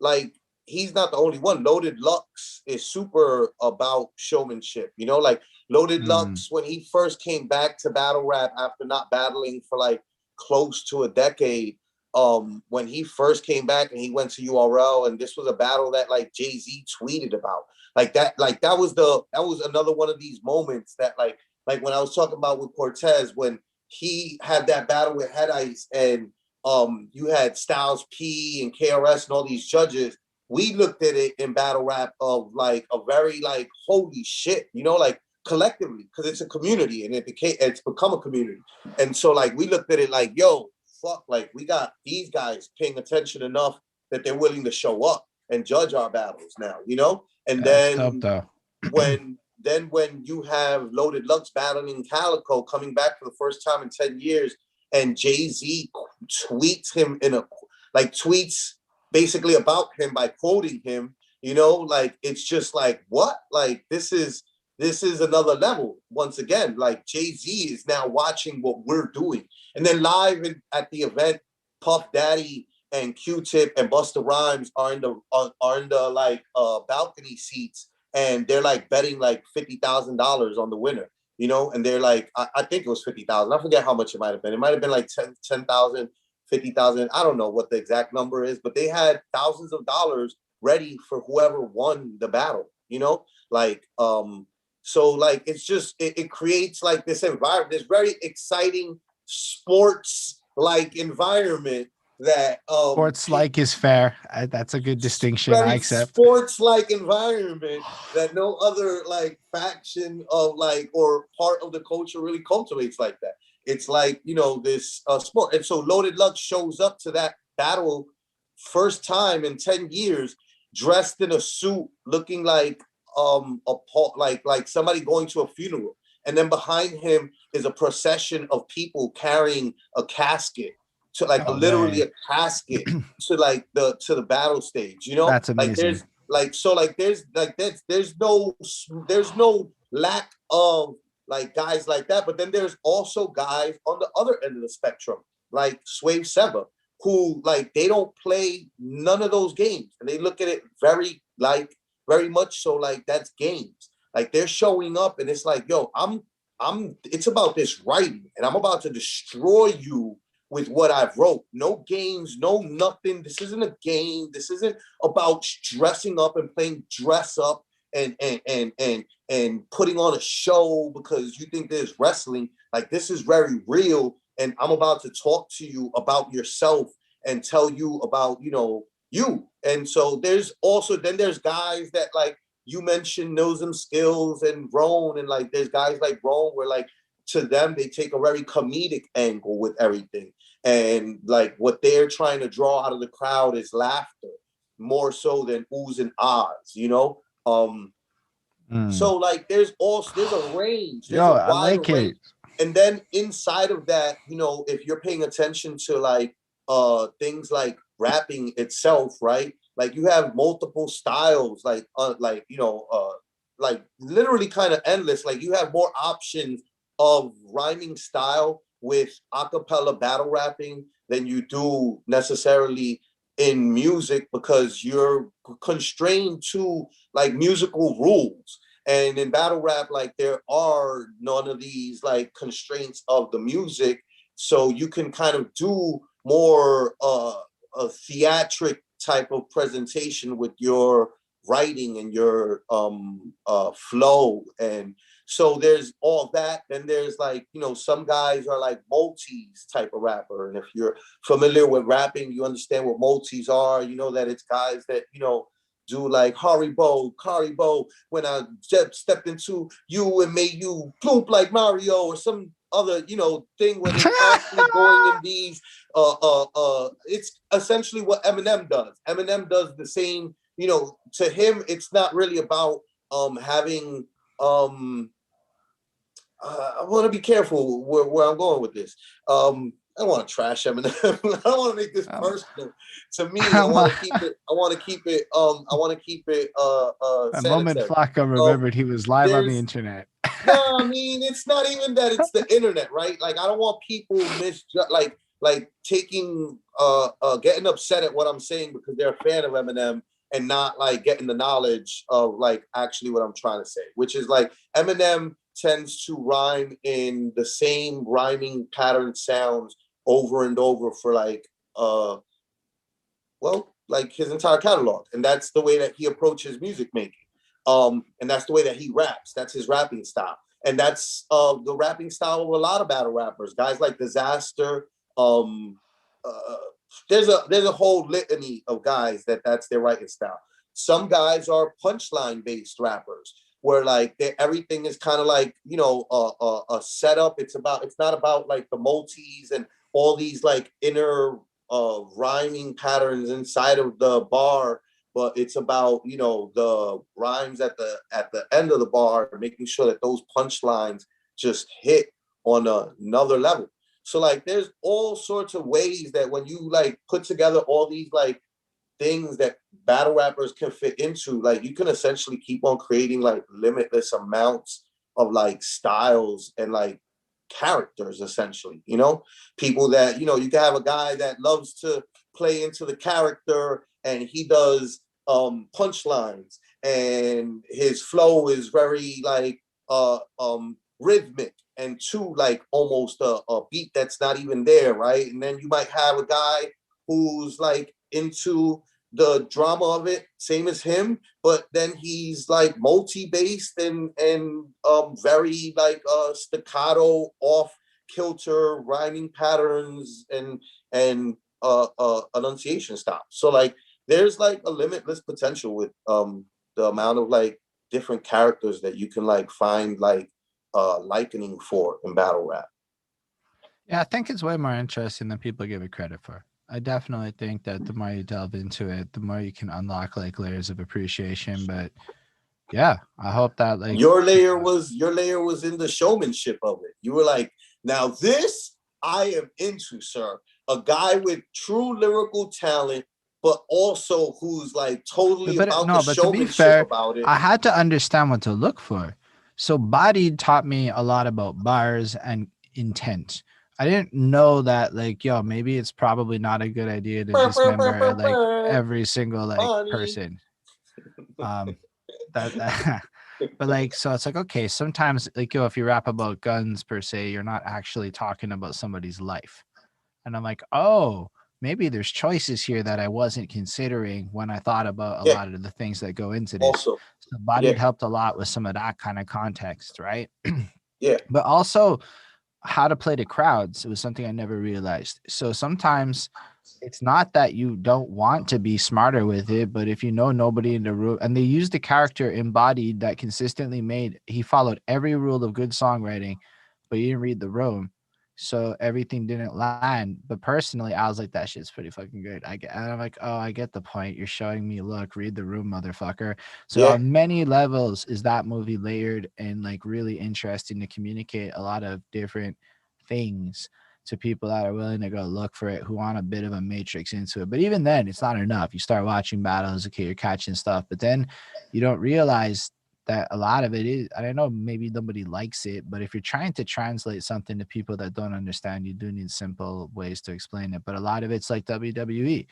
Like he's not the only one. Loaded Lux is super about showmanship. Like Loaded Mm. Lux when he first came back to battle rap after not battling for like close to a decade. When he first came back and he went to URL, and this was a battle that like Jay-Z tweeted about. That was another one of these moments that like when I was talking about with Cortez when he had that battle with Head Ice and you had Styles P and KRS and all these judges. We looked at it in battle rap of like a very like holy shit, like collectively because it's a community and it's become a community. And so like we looked at it like, yo, fuck, like we got these guys paying attention enough that they're willing to show up and judge our battles now. And That's dope then though. when you have Loaded Lux battling Calico coming back for the first time in 10 years, and Jay-Z tweets him tweets basically about him by quoting him, like it's just like what? Like this is another level. Once again, like Jay-Z is now watching what we're doing. And then live at the event, Puff Daddy and Q-Tip and Busta Rhymes are in the like balcony seats and they're like betting like $50,000 on the winner, and they're like, I think it was 50,000. I forget how much it might have been. It might have been like 10,000, 50,000. I don't know what the exact number is, but they had thousands of dollars ready for whoever won the battle, like, so like, it's just, it creates like this environment, this very exciting sports like environment that Sports like is fair. That's a good distinction. I very accept. sports-like environment that no other like faction of like or part of the culture really cultivates like that. It's like this sport, and so Loaded Lux shows up to that battle first time in 10 years, dressed in a suit, looking like like somebody going to a funeral, and then behind him is a procession of people carrying a casket to like No literally way. a casket to like the battle stage, you know? That's Like amazing. there's like so like there's no lack of like guys like that, but then there's also guys on the other end of the spectrum, like Swave Seba, who like they don't play none of those games and they look at it very much so like that's games. Like they're showing up and it's like, yo, it's about this writing and I'm about to destroy you with what I've wrote. No games, no nothing. This isn't a game. This isn't about dressing up and playing dress up and putting on a show because you think there's wrestling. Like this is very real. And I'm about to talk to you about yourself and tell you about, you. And so there's guys that like you mentioned Nosem Skills and Roan, and like there's guys like Roan where like to them they take a very comedic angle with everything. And like what they're trying to draw out of the crowd is laughter more so than oohs and ahs, So like there's a range, there's Yo, a I wide like range. it. And then inside of that, if you're paying attention to like things like rapping itself, right? Like you have multiple styles, like literally kind of endless. Like you have more options of rhyming style with acapella battle rapping than you do necessarily in music because you're constrained to like musical rules. And in battle rap, like there are none of these like constraints of the music. So you can kind of do more a theatric type of presentation with your writing and your flow. And so there's all that. Then there's like, some guys are like multis type of rapper. And if you're familiar with rapping, you understand what multis are. You know that it's guys that, do like Haribo, when I stepped into you and made you plump like Mario or some other, thing where they constantly going in these, it's essentially what Eminem does. Eminem does the same, to him, it's not really about having, I want to be careful where I'm going with this. I don't want to trash Eminem. I don't want to make this personal. To me, I want to keep it. I want to keep it. I want to keep it. A moment Sanitary. Flacco remembered he was live on the internet. No, I mean it's not even that. It's the internet, right? Like I don't want people like taking getting upset at what I'm saying because they're a fan of Eminem and not like getting the knowledge of like actually what I'm trying to say, which is like Eminem tends to rhyme in the same rhyming pattern sounds over and over for like like his entire catalog. And that's the way that he approaches music making. And that's the way that he raps. That's his rapping style. And that's the rapping style of a lot of battle rappers. Guys like Disaster. There's a whole litany of guys that's their writing style. Some guys are punchline based rappers where like everything is kind of like a setup. It's not about like the multis and all these like inner rhyming patterns inside of the bar, but it's about the rhymes at the end of the bar, making sure that those punchlines just hit on another level. So like there's all sorts of ways that when you like put together all these like things that battle rappers can fit into, like you can essentially keep on creating like limitless amounts of like styles and like characters, essentially. People that you can have a guy that loves to play into the character and he does punchlines and his flow is very like rhythmic and to like almost a beat that's not even there, right? And then you might have a guy who's like into the drama of it, same as him, but then he's like multi-based and very like staccato, off kilter rhyming patterns and enunciation style. So like there's like a limitless potential with the amount of like different characters that you can like find like likening for in battle rap. Yeah, I think it's way more interesting than people give it credit for. I definitely think that the more you delve into it, the more you can unlock like layers of appreciation. But yeah, I hope that like your layer was in the showmanship of it. You were like, now this I am into, sir. A guy with true lyrical talent, but also who's like totally But about the no, but to be showmanship fair, about it. I had to understand what to look for. So Body taught me a lot about bars and intent. I didn't know that, like, yo, maybe it's probably not a good idea to dismember like every single like Bonnie. person. Um, that but like, so it's like, okay, sometimes like, yo, if you rap about guns per se, you're not actually talking about somebody's life. And I'm like, oh, maybe there's choices here that I wasn't considering when I thought about a Yeah, lot of the things that go into this. also. So Yeah, Bodied helped a lot with some of that kind of context, right? yeah, But also how to play to crowds. It was something I never realized. So sometimes it's not that you don't want to be smarter with it, but if you know nobody in the room, and they used the character embodied that consistently made, he followed every rule of good songwriting, but he didn't read the room. So everything didn't land. But personally, I was like, that shit's pretty fucking good. And I'm like, oh, I get the point. You're showing me, look, read the room, motherfucker. So yeah, on many levels, is that movie layered and like really interesting to communicate a lot of different things to people that are willing to go look for it, who want a bit of a matrix into it. But even then, it's not enough. You start watching battles, okay, you're catching stuff, but then you don't realize that a lot of it is, I don't know, maybe nobody likes it, but if you're trying to translate something to people that don't understand, you do need simple ways to explain it. But a lot of it's like WWE.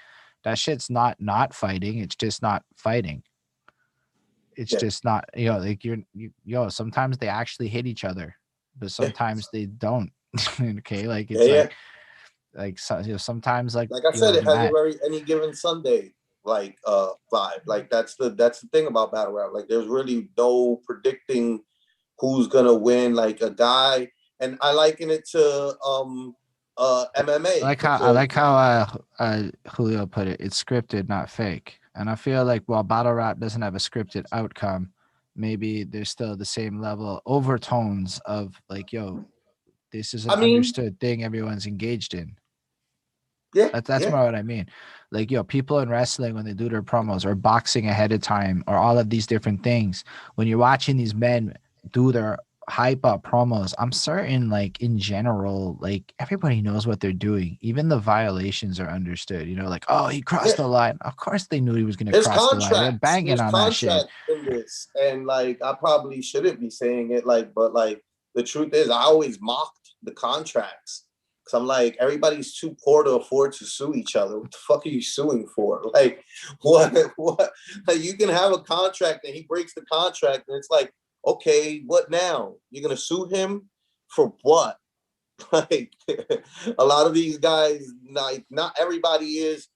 That shit's not fighting. It's just not fighting. It's yeah, just not, like sometimes they actually hit each other, but yeah, sometimes they don't. Okay. Like yeah, it's yeah. like so, sometimes like Like I said, it has a Matt, very any given Sunday like vibe. Like that's the thing about battle rap. Like there's really no predicting who's gonna win. Like a guy, and I liken it to MMA I because like how Julio put it. It's scripted, not fake. And I feel like while battle rap doesn't have a scripted outcome, maybe there's still the same level overtones of like, yo, this is an I mean, understood thing everyone's engaged in. yeah, That's yeah, more what I mean. Like, people in wrestling, when they do their promos, or boxing ahead of time, or all of these different things, when you're watching these men do their hype up promos, I'm certain, like, in general, like, everybody knows what they're doing. Even the violations are understood, like, oh, he crossed yeah. the line. Of course they knew he was going to There's cross the line. They're contracts. banging There's on that shit. contracts in this, and like I probably shouldn't be saying it, like, but like the truth is, I always mocked the contracts because I'm like, everybody's too poor to afford to sue each other. What the fuck are you suing for? Like, what? Like, you can have a contract and he breaks the contract, and it's like, okay, what now? You're gonna sue him for what? Like, a lot of these guys, like, not everybody is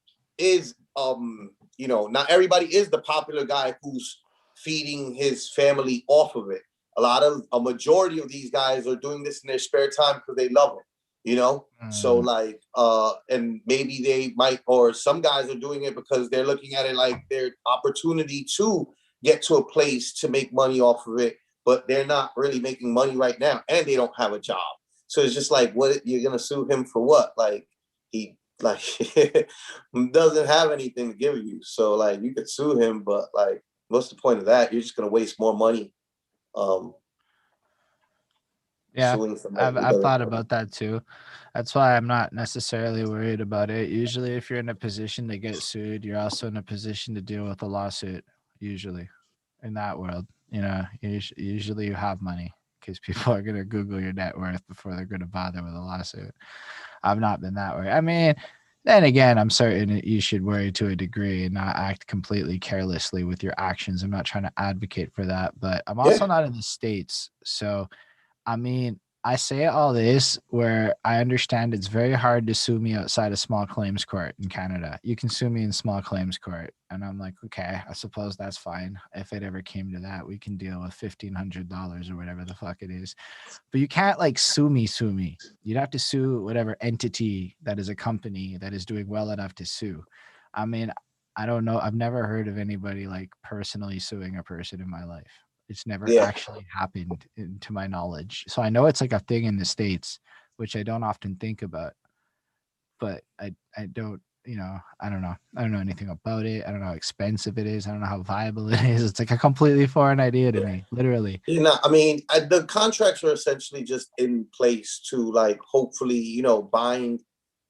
not everybody is the popular guy who's feeding his family off of it. A majority of these guys are doing this in their spare time because they love it. So Mm, like and maybe they might, or some guys are doing it because they're looking at it like their opportunity to get to a place to make money off of it, but they're not really making money right now and they don't have a job. So it's just like, what, you're gonna sue him for what? Like, he like doesn't have anything to give you. So like, you could sue him, but like, what's the point of that? You're just gonna waste more money um yeah, suing somebody I've who I've doesn't thought have about that too. That's why I'm not necessarily worried about it. Usually, if you're in a position to get sued, you're also in a position to deal with a lawsuit. Usually, in that world, usually you have money because people are gonna Google your net worth before they're gonna bother with a lawsuit. I've not been that way. I mean, then again, I'm certain that you should worry to a degree and not act completely carelessly with your actions. I'm not trying to advocate for that, but I'm also yeah, not in the States. So, I mean, I say all this where I understand it's very hard to sue me outside a small claims court in Canada. You can sue me in small claims court. And I'm like, okay, I suppose that's fine. If it ever came to that, we can deal with $1,500 or whatever the fuck it is. But you can't like sue me, sue me. You'd have to sue whatever entity that is a company that is doing well enough to sue. I mean, I don't know. I've never heard of anybody like personally suing a person in my life. It's never yeah, actually happened to my knowledge. So I know it's like a thing in the States, which I don't often think about, but I don't you know, I don't know. I don't know anything about it. I don't know how expensive it is. I don't know how viable it is. It's like a completely foreign idea to me, literally. You know, I mean, the contracts are essentially just in place to like hopefully, you know, bind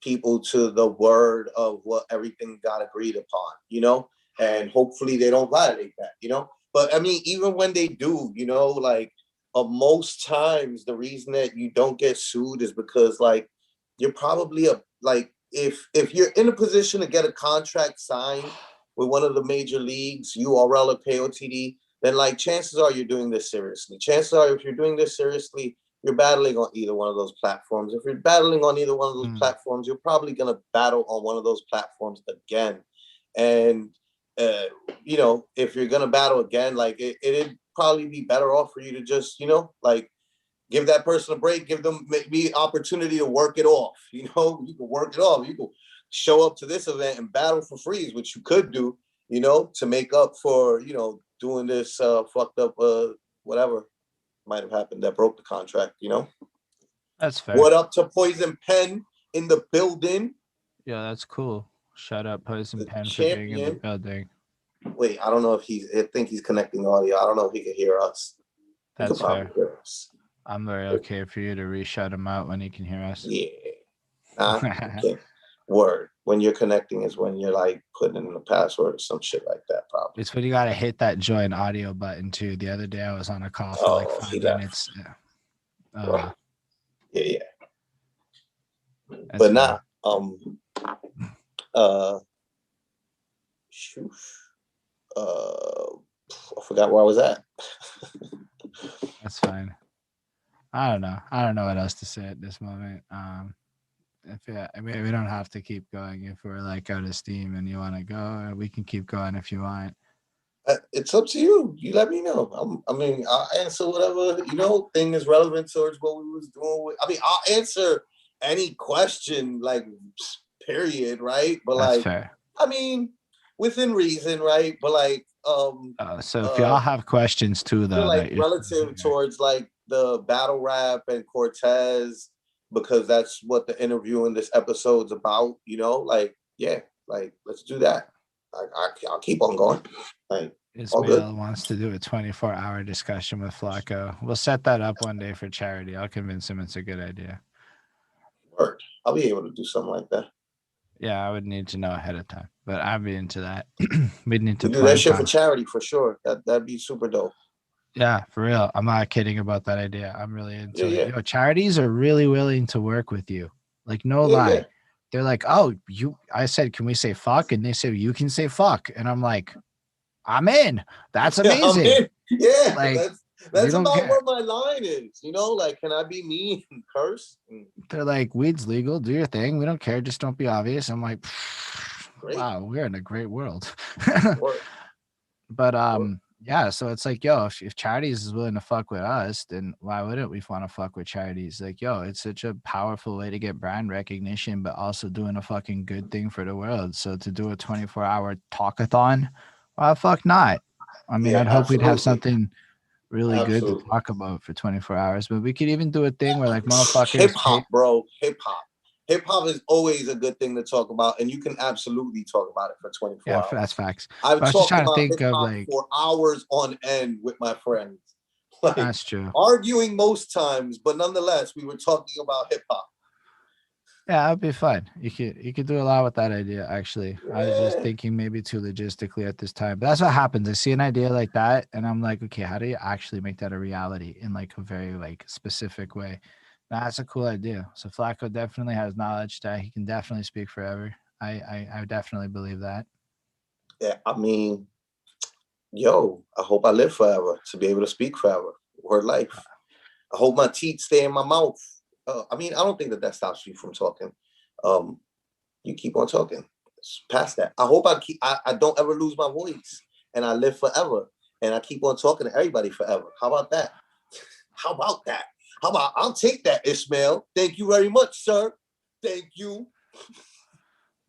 people to the word of what everything got agreed upon, you know, and hopefully they don't violate that, you know. But I mean, even when they do, you know, like most times the reason that you don't get sued is because like you're probably a like if you're in a position to get a contract signed with one of the major leagues, URL or KOTD, then like chances are you're doing this seriously. Chances are if you're doing this seriously, you're battling on either one of those platforms. If you're battling on either one of those platforms, you're probably going to battle on one of those platforms again. And, uh, you know, if you're going to battle again, like it'd probably be better off for you to just, you know, like give that person a break, give them maybe opportunity to work it off. You know, you can work it off. You can show up to this event and battle for free, which you could do, you know, to make up for, you know, doing this fucked up whatever might have happened that broke the contract, you know. That's fair. What up to Poison Pen in the building? Yeah, that's cool. Shut up, Poison The Pen, for being in the champion. building. Wait, I don't know if I think he's connecting audio. I don't know if he can hear us. He could That's probably fair. hear us. I'm very okay for you to re-shut him out when he can hear us. Yeah. Okay. Word. When you're connecting is when you're like putting in the password or some shit like that, probably. It's when you gotta hit that join audio button too. The other day I was on a call for like 5 minutes. Yeah, yeah. That's But fair. shoot. I forgot where I was at. That's fine. I don't know. I don't know what else to say at this moment. I mean, we don't have to keep going. If we're like out of steam and you want to go, we can keep going if you want. It's up to you. You let me know. I mean, I'll answer whatever, you know, thing is relevant towards what we was doing. I mean, I'll answer any question, like, period, right? But That's like, fair. I mean, within reason, right? But like, so if y'all have questions too, though, like that relative towards like the battle rap and Cortez, because that's what the interview in this episode's about, you know, like, yeah, like, let's do that. I'll keep on going. Like, Ismail wants to do a 24-hour discussion with Flacco. We'll set that up one day for charity. I'll convince him it's a good idea. Word. I'll be able to do something like that. Yeah, I would need to know ahead of time, but I'd be into that. We'd need to do that shit for charity for sure. That'd be super dope. Yeah, for real. I'm not kidding about that idea. I'm really into it. Yo, charities are really willing to work with you. Like, no lie. Yeah. They're like, oh, I said, can we say fuck? And they say, you can say fuck. And I'm like, I'm in. That's amazing. I'm in. Yeah, like, that's about where my line is. You know, like, can I be mean and curse? They're like, weed's legal. Do your thing. We don't care. Just don't be obvious. I'm like, wow, we're in a great world. But yeah, so it's like, yo, if charities is willing to fuck with us, then why wouldn't we want to fuck with charities? Like, yo, it's such a powerful way to get brand recognition, but also doing a fucking good thing for the world. So to do a 24-hour talkathon, why fuck not? I mean, I'd hope we'd have something really good to talk about for 24 hours, but we could even do a thing where like motherfuckers hip hop, bro, hip hop. Hip hop is always a good thing to talk about, and you can absolutely talk about it for 24 hours. That's facts. I've talked about hip hop for hours on end with my friends. Like, that's true. Arguing most times, but nonetheless, we were talking about hip hop. Yeah, that'd be fun. You could do a lot with that idea, actually. Yeah. I was just thinking maybe too logistically at this time. But that's what happens. I see an idea like that, and I'm like, okay, how do you actually make that a reality in like a very like specific way? That's a cool idea. So Flacco definitely has knowledge that he can definitely speak forever. I definitely believe that. Yeah, I mean, yo, I hope I live forever to be able to speak forever. Word life. I hope my teeth stay in my mouth. I mean, I don't think that stops you from talking. You keep on talking. It's past that. I hope I don't ever lose my voice, and I live forever, and I keep on talking to everybody forever. How about that? How about that? How about I'll take that, Ismail. Thank you very much, sir. Thank you.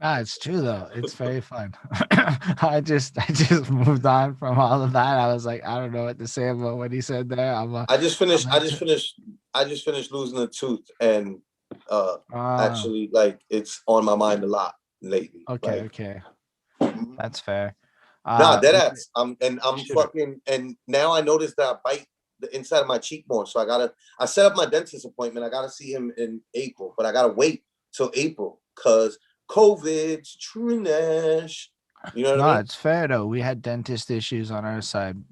It's true though. It's very fun. I just moved on from all of that. I was like, I don't know what to say about what he said there. I just finished losing a tooth, and actually, like, it's on my mind a lot. lately. Okay, Like, okay, mhm. that's fair. Nah, dead Look, ass. I'm shoot it. fucking, and now I noticed that I bite the inside of my cheek more. So I set up my dentist appointment. I gotta see him in April, but I gotta wait till April because COVID's trash. You know what I No, mean? it's fair though. We had dentist issues on our side.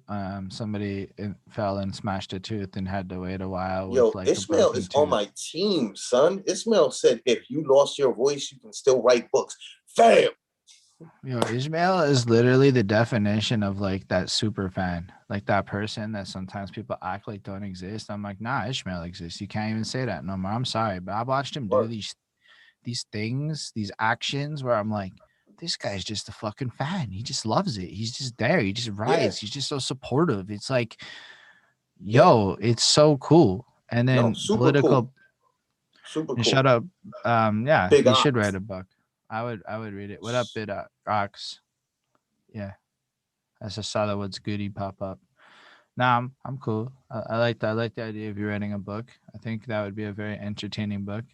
Somebody fell and smashed a tooth and had to wait a while with Yo, like a Ishmael broken is on tooth. my team, son. Ishmael said if you lost your voice, you can still write books. Fam. Ishmael is literally the definition of like that super fan, like that person that sometimes people act like don't exist. I'm like, nah, Ishmael exists. You can't even say that no more. I'm sorry, but I watched him do Word. these things, these actions where I'm like, this guy's just a fucking fan. He just loves it. He's just there. He just Yeah, rides. He's just so supportive. It's like, yeah. yo, it's so cool. And No, then super cool. political Super and shut cool. up. Yeah, Big he should write ox. a book. I would read it. What up, bit Ox? Yeah. I just saw that what's goody pop up. Nah, I'm cool. I like that. I like the idea of you writing a book. I think that would be a very entertaining book.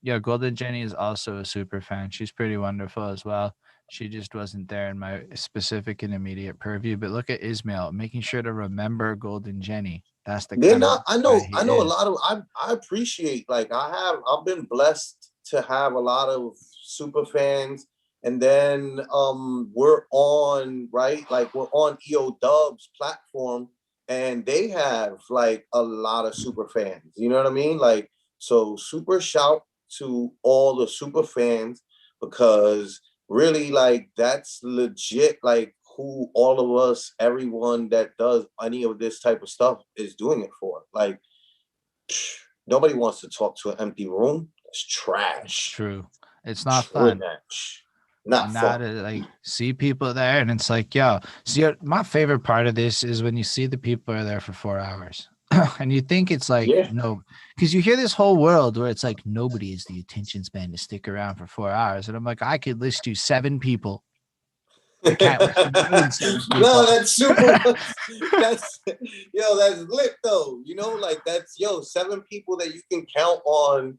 Yeah, Golden Jenny is also a super fan. She's pretty wonderful as well. She just wasn't there in my specific and immediate purview. But look at Ismail, making sure to remember Golden Jenny. That's the They're kind of not. I guy know. he I know a is. lot of. I appreciate. Like I've been blessed to have a lot of super fans, and then we're on right. Like we're on EO Dub's platform, and they have like a lot of super fans. You know what I mean? Like so, super shout to all the super fans because really like that's legit. Like who all of us, everyone that does any of this type of stuff is doing it for. Like, nobody wants to talk to an empty room. It's It's trash. true. It's not fun. Trash. Not And now fun. to like see people there, and it's like, yo, see, my favorite part of this is when you see the people are there for 4 hours, and you think it's like Yeah. no, because you hear this whole world where it's like nobody is the attention span to stick around for 4 hours, and I'm like, I could list you 7 people. I can't list you more than seven No, people. that's super. That's yo, that's lit though. You know, like that's yo, 7 people that you can count on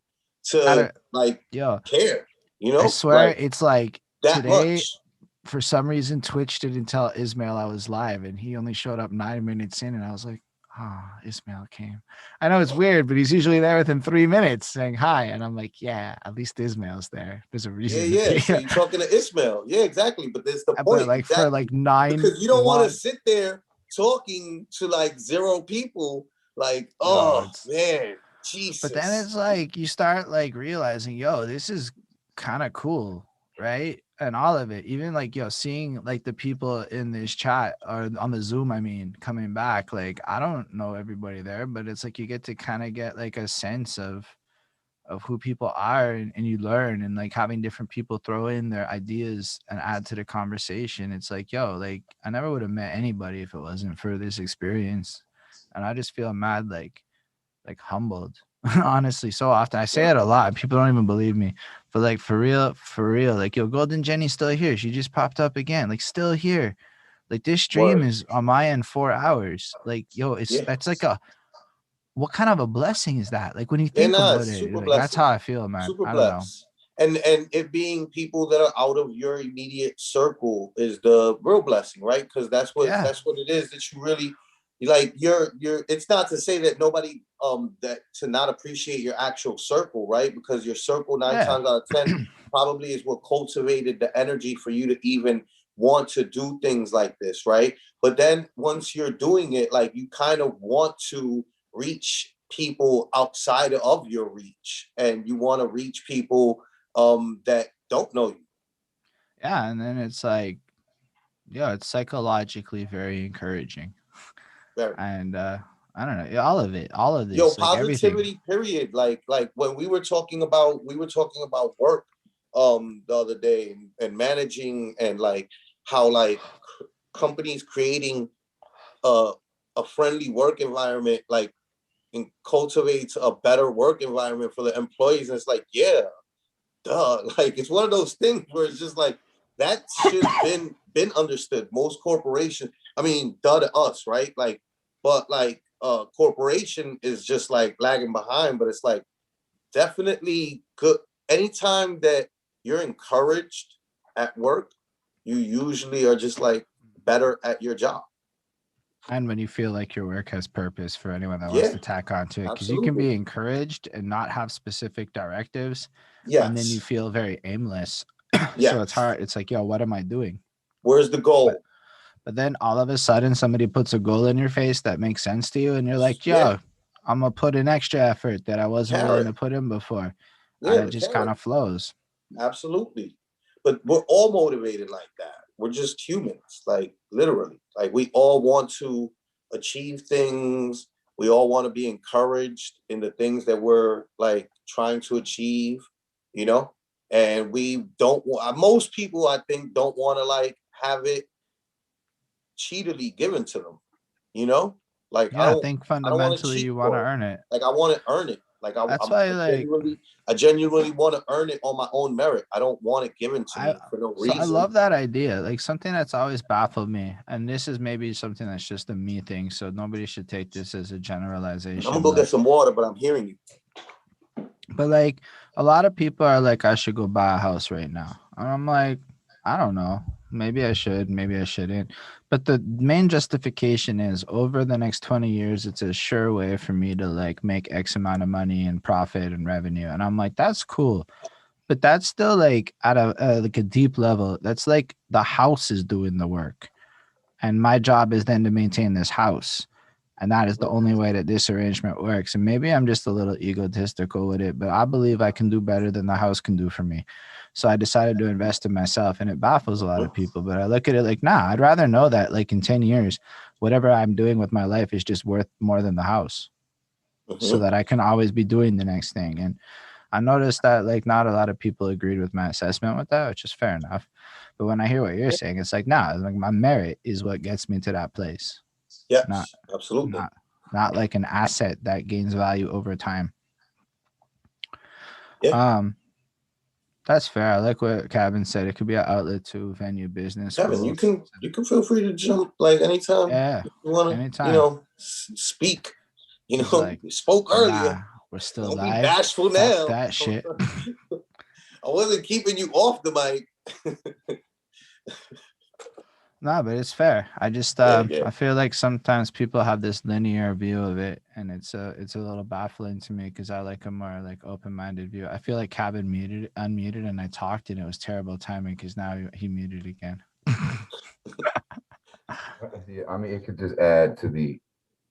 I to don't, like yo, care, you I know, swear like it's like that today. much. For some reason, Twitch didn't tell Ismail I was live, and he only showed up 9 minutes in, and I was like, "Ah, oh, Ismail came." I know it's weird, but he's usually there within 3 minutes saying hi, and I'm like, "Yeah, at least Ismail's there. There's a Yeah, reason to yeah. be So here." you're talking to Ishmael. Yeah, exactly. But there's the But point. like for Exactly. like nine Because you don't want to one, sit there talking to like 0 people. Like, yo, oh it's. man, But then Jesus. it's like you start like realizing, yo, this is kind of cool, right? And all of it, even like yo, seeing like the people in this chat or on the Zoom, I mean, coming back, like I don't know everybody there, but it's like you get to kind of get like a sense of who people are, and you learn, and like having different people throw in their ideas and add to the conversation. It's like, yo, like I never would have met anybody if it wasn't for this experience. And I just feel mad like humbled. Honestly, so often I say Yeah. it a lot. People don't even believe me, but like for real, like yo, Golden Jenny's still here. She just popped up again, like still here. Like this stream Word. is on my end 4 hours. Like yo, it's Yeah. that's like a what kind of a blessing is that? Like when you Yeah, think nah, about it's it, super like that's blessing. how I feel, man. Super I don't know. blessed. And it being people that are out of your immediate circle is the real blessing, right? Because Yeah, that's what it is that you really like you're it's not to say that nobody that to not appreciate your actual circle, right? Because your circle nine yeah, times out of ten probably is what cultivated the energy for you to even want to do things like this, right? But then once you're doing it, like you kind of want to reach people outside of your reach, and you want to reach people that don't know you. yeah. And then it's like, yeah, it's psychologically very encouraging, Very. and I don't know, yeah, all of it, all of Yo, this, like everything. positivity period. Like when we were talking about work the other day, and managing, and like how like companies creating a a friendly work environment, like, and cultivates a better work environment for the employees. And it's like, yeah, duh. Like it's one of those things where it's just like that should been understood. Most corporations, I mean, duh to us, right? Like, but like corporation is just like lagging behind, but it's like definitely good anytime that you're encouraged at work, you usually are just like better at your job. And when you feel like your work has purpose for anyone that wants Yeah, to tack onto it, because you can absolutely. be encouraged and not have specific directives, and then you Yes. feel very aimless. So it's Yes. hard. It's like, yo, what am I doing? Where's the But goal? but then all of a sudden somebody puts a goal in your face that makes sense to you, and you're like, Yeah. yo, I'm gonna put an extra effort that I The wasn't willing to carrot. put in before. And Yeah, it the just kind carrot. of flows. Absolutely. But we're all motivated like that. We're just humans, like literally. Like we all want to achieve things. We all want to be encouraged in the things that we're like trying to achieve, you know? And we don't want, most people I think don't want to like have it cheatily given to them, you know? Like Yeah, I think I don't want to fundamentally cheat you want to for it. earn it. Like I want to earn it. Like That's why, like, I genuinely want to earn it on my own merit. I don't want it given to I me for no so I reason. love that idea. Like something that's always baffled me, and this is maybe something that's just a me thing, so nobody should take this as a I'm gonna generalization. go get some water, but I'm hearing you. But like a lot of people are like, I should go buy a house right now. And I'm like, I don't know. Maybe I should, maybe I shouldn't. But the main justification is over the next 20 years, it's a sure way for me to like make X amount of money and profit and revenue. And I'm like, that's cool. But that's still like at a like a deep level. That's like the house is doing the work. And my job is then to maintain this house. And that is the only way that this arrangement works. And maybe I'm just a little egotistical with it, but I believe I can do better than the house can do for me. So I decided to invest in myself, and it baffles a lot of people. But I look at it like, nah, I'd rather know that like in 10 years, whatever I'm doing with my life is just worth more than the house, so Mm-hmm. that I can always be doing the next thing. And I noticed that like not a lot of people agreed with my assessment with that, which is fair enough. But when I hear what you're saying, it's like, nah, like my merit is what gets me to that place. Not Yes, absolutely. not not like an asset that gains value over time. Yeah, Um, that's fair. I like what Cabin said. It could be an outlet to venue business Kevin, schools. you can feel free to jump like anytime Yeah, you want to, anytime. speak. You He's know, like, you spoke earlier. nah, we're still Don't be live. bashful Fuck now. that shit. I wasn't keeping you off the mic. No, but it's fair. I just Yeah, yeah. I feel like sometimes people have this linear view of it, and it's a little baffling to me because I like a more like open minded view. I feel like Cabin unmuted, and I talked, and it was terrible timing because now he muted again. Yeah, I mean, it could just add to the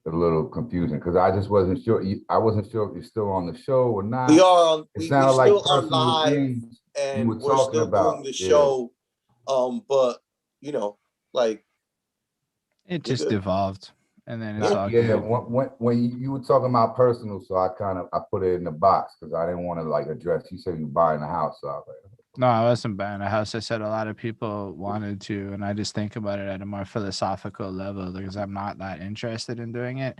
little confusion because I just wasn't sure. I wasn't sure if you're still on the show or We not. are on, It we sounded like still are personal live things you and were we're talking still doing about. the Yeah. show. But like It you're just good. evolved, and then it's Yeah. all Yeah, good. when you were talking about personal, so I put it in the box because I didn't want to like address. You said you buying a house, so I was like, No, I wasn't buying a house. I said a lot of people wanted to, and I just think about it at a more philosophical level because I'm not that interested in doing it.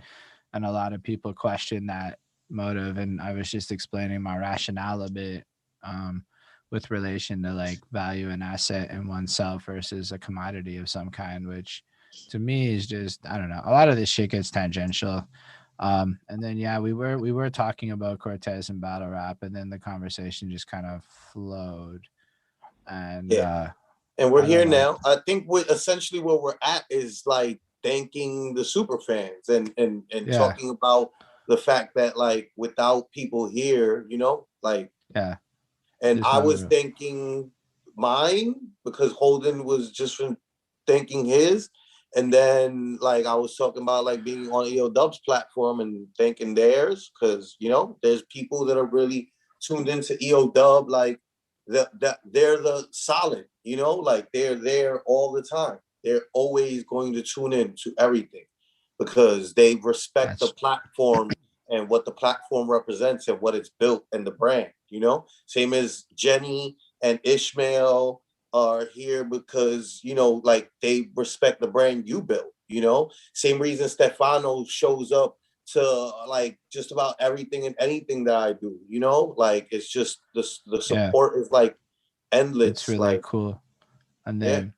And a lot of people question that motive. And I was just explaining my rationale a bit um, with relation to like value an asset in oneself versus a commodity of some kind, which to me is just, I don't know. A lot of this shit gets tangential. And then yeah, we were talking about Cortez and battle rap, and then the conversation just kind of flowed. And Yeah. And we're I don't here know. now. I think what essentially where we're at is like thanking the super fans and Yeah, talking about the fact that like without people here, like yeah. and There's I no was real. thinking mine because Holden was just from thinking his. And then like I was talking about like being on EO Dub's platform and thinking theirs because there's people that are really tuned into EO Dub like that they're the solid, like they're there all the time. They're always going to tune in to everything because they respect the That's platform and what the platform represents and what it's built and the brand, Same as Jenny and Ishmael are here because, like they respect the brand you built, Same reason Stefano shows up to like just about everything and anything that I do, Like it's just the yeah. support is like It's endless. really Like, cool. And yeah. then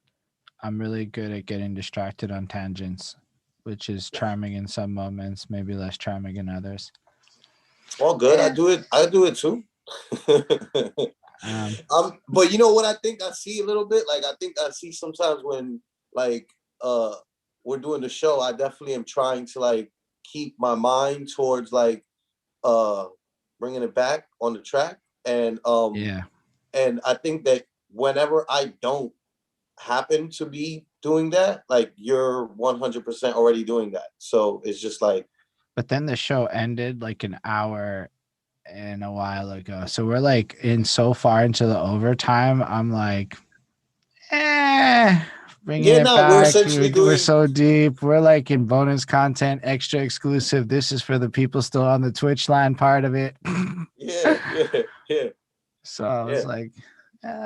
I'm really good at getting distracted on tangents, which is charming in some moments, maybe less charming in others. All good. Yeah. I do it too. But you know what I think I see a little bit? Like I think I see sometimes when like we're doing the show, I definitely am trying to like keep my mind towards like uh bringing it back on the track. Yeah. And I think that whenever I don't happen to be doing that, like you're 100% already doing that. So it's just like, But then the show ended like an hour and a while ago. So we're like in so far into the overtime. I'm like, bringing yeah, it no, we're back. essentially We're doing, so deep. We're like in bonus content, extra exclusive. This is for the people still on the Twitch line part of it. yeah, yeah, yeah, So I was yeah. like,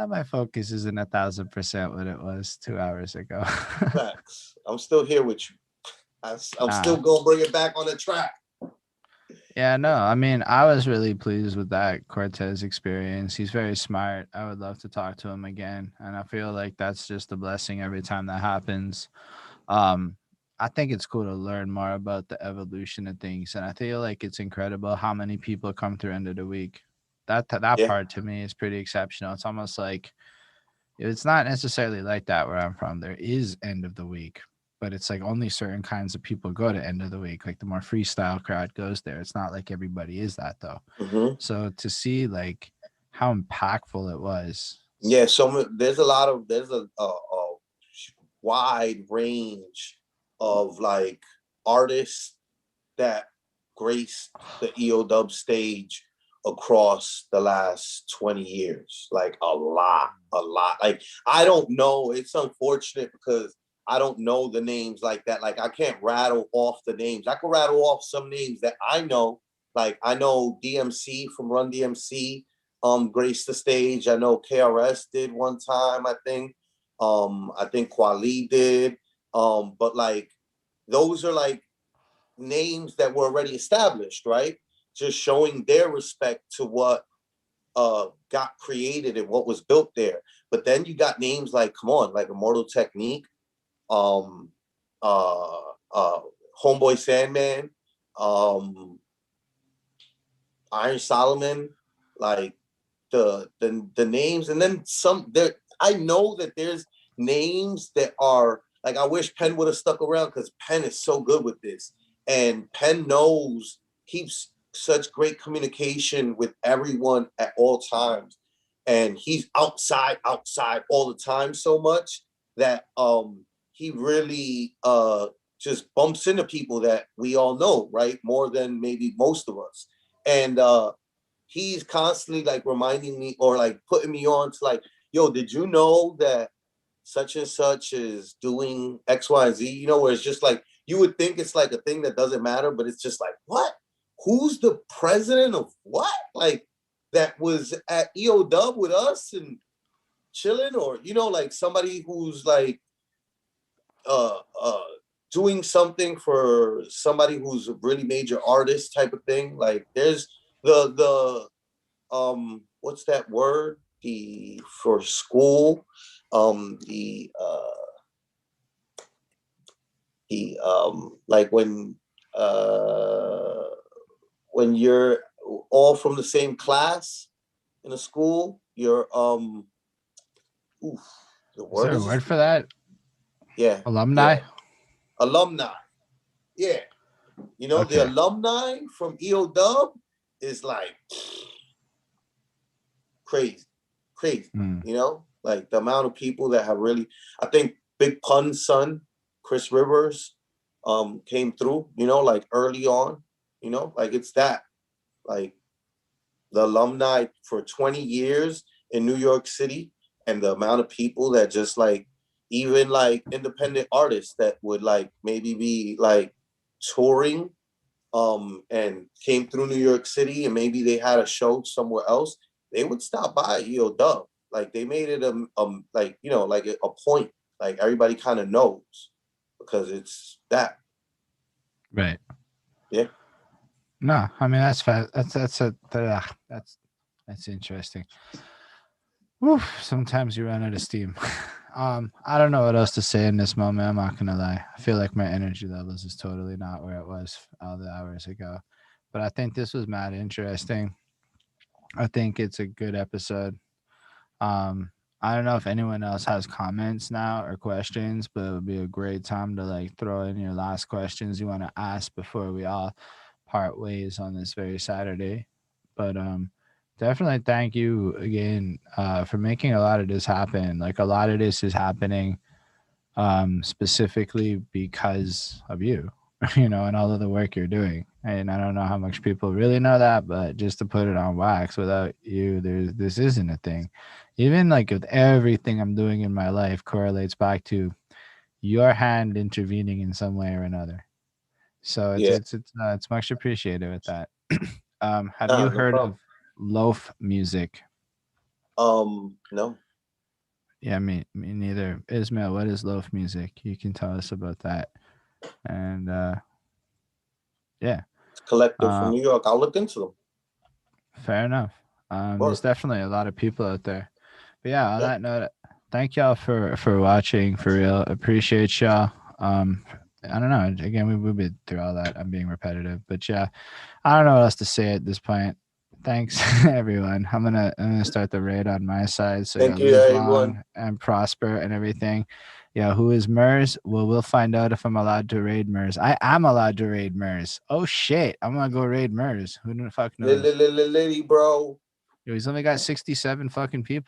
my focus isn't 1,000% what it was 2 hours ago. Facts. I'm still here with you. I'm Nah. still gonna bring it back on the track. Yeah, no, I mean, I was really pleased with that Cortez experience. He's very smart. I would love to talk to him again. And I feel like that's just a blessing every time that happens. Um, I think it's cool to learn more about the evolution of things. And I feel like it's incredible how many people come through end of the week. That Yeah. part to me is pretty exceptional. It's almost like it's not necessarily like that where I'm from. There is end of the week, but it's like only certain kinds of people go to end of the week. Like the more freestyle crowd goes there. It's not like everybody is that though. Mm-hmm. So to see like how impactful it was. Yeah. So there's a wide range of like artists that grace the EO stage across the last 20 years. Like a lot. Like I don't know. It's unfortunate because I don't know the names like that. Like I can't rattle off the names. I can rattle off some names that I know. Like I know DMC from Run DMC graced the stage. I know KRS did one time, I think Kweli did. But like those are like names that were already established, right? Just showing their respect to what got created and what was built there. But then you got names like, come on, like Immortal Technique, um, uh, uh, Homeboy Sandman, um, Iron Solomon, like the names, and then some. There, I know that there's names that are like I wish Penn would have stuck around because Penn is so good with this, and Penn knows keeps such great communication with everyone at all times, and he's outside all the time so much that he really just bumps into people that we all know, right, more than maybe most of us, and he's constantly like reminding me or like putting me on to like, yo, did you know that such and such is doing X, Y, and Z? You know, where it's just like you would think it's like a thing that doesn't matter, but it's just like, what? Who's the president of what? Like that was at EO Dub with us and chilling, or you know, like somebody who's like uh uh doing something for somebody who's a really major artist type of thing. Like there's the what's that word, the for school, the like when you're all from the same class in a school, you're oof, the Is word there a is word for that? yeah, Alumni? yeah, alumni, yeah, you know, the Okay. alumni from EO Dub is like crazy, crazy. Mm. You know, like the amount of people that have really. I think Big Pun's son, Chris Rivers, came through. You know, like early on. You know, like it's that, like the alumni for 20 years in New York City, and the amount of people that just like, even like independent artists that would like maybe be like touring and came through New York City and maybe they had a show somewhere else, they would stop by EO Dub. Like they made it like, you know, like a point. Like everybody kind of knows because it's that. Right. Yeah. No, I mean that's interesting. Whew, sometimes you run out of steam. I don't know what else to say in this moment. I'm not gonna lie. I feel like my energy levels is totally not where it was all the hours ago. But I think this was mad interesting. I think it's a good episode. I don't know if anyone else has comments now or questions, but it would be a great time to like throw in your last questions you want to ask before we all part ways on this very Saturday. But definitely thank you again for making a lot of this happen. Like a lot of this is happening specifically because of you, and all of the work you're doing. And I don't know how much people really know that, but just to put it on wax, without you, this isn't a thing. Even like with everything I'm doing in my life correlates back to your hand intervening in some way or another. So Yeah. it's much appreciated with that. Have Nah, you no heard problem. of loaf music? No. Yeah, me neither. Ismail, what is loaf music? You can tell us about that. And yeah, It's collective from uh, New York. I'll look into them. fair enough. There's Word. definitely a lot of people out there. But yeah, on Yeah. that note, thank y'all for watching. For real, appreciate y'all. I don't know. Again, we've been through all that. I'm being repetitive, but yeah, I don't know what else to say at this point. Thanks everyone. I'm gonna start the raid on my side. So yeah, Thank you, live everyone. long and prosper and everything. Yeah, who is Mers? Well, we'll find out if I'm allowed to raid Mers. I am allowed to raid Mers. Oh shit, I'm gonna go raid Mers. Who the fuck knows? Lily, bro. Yo, he's only got 67 fucking people.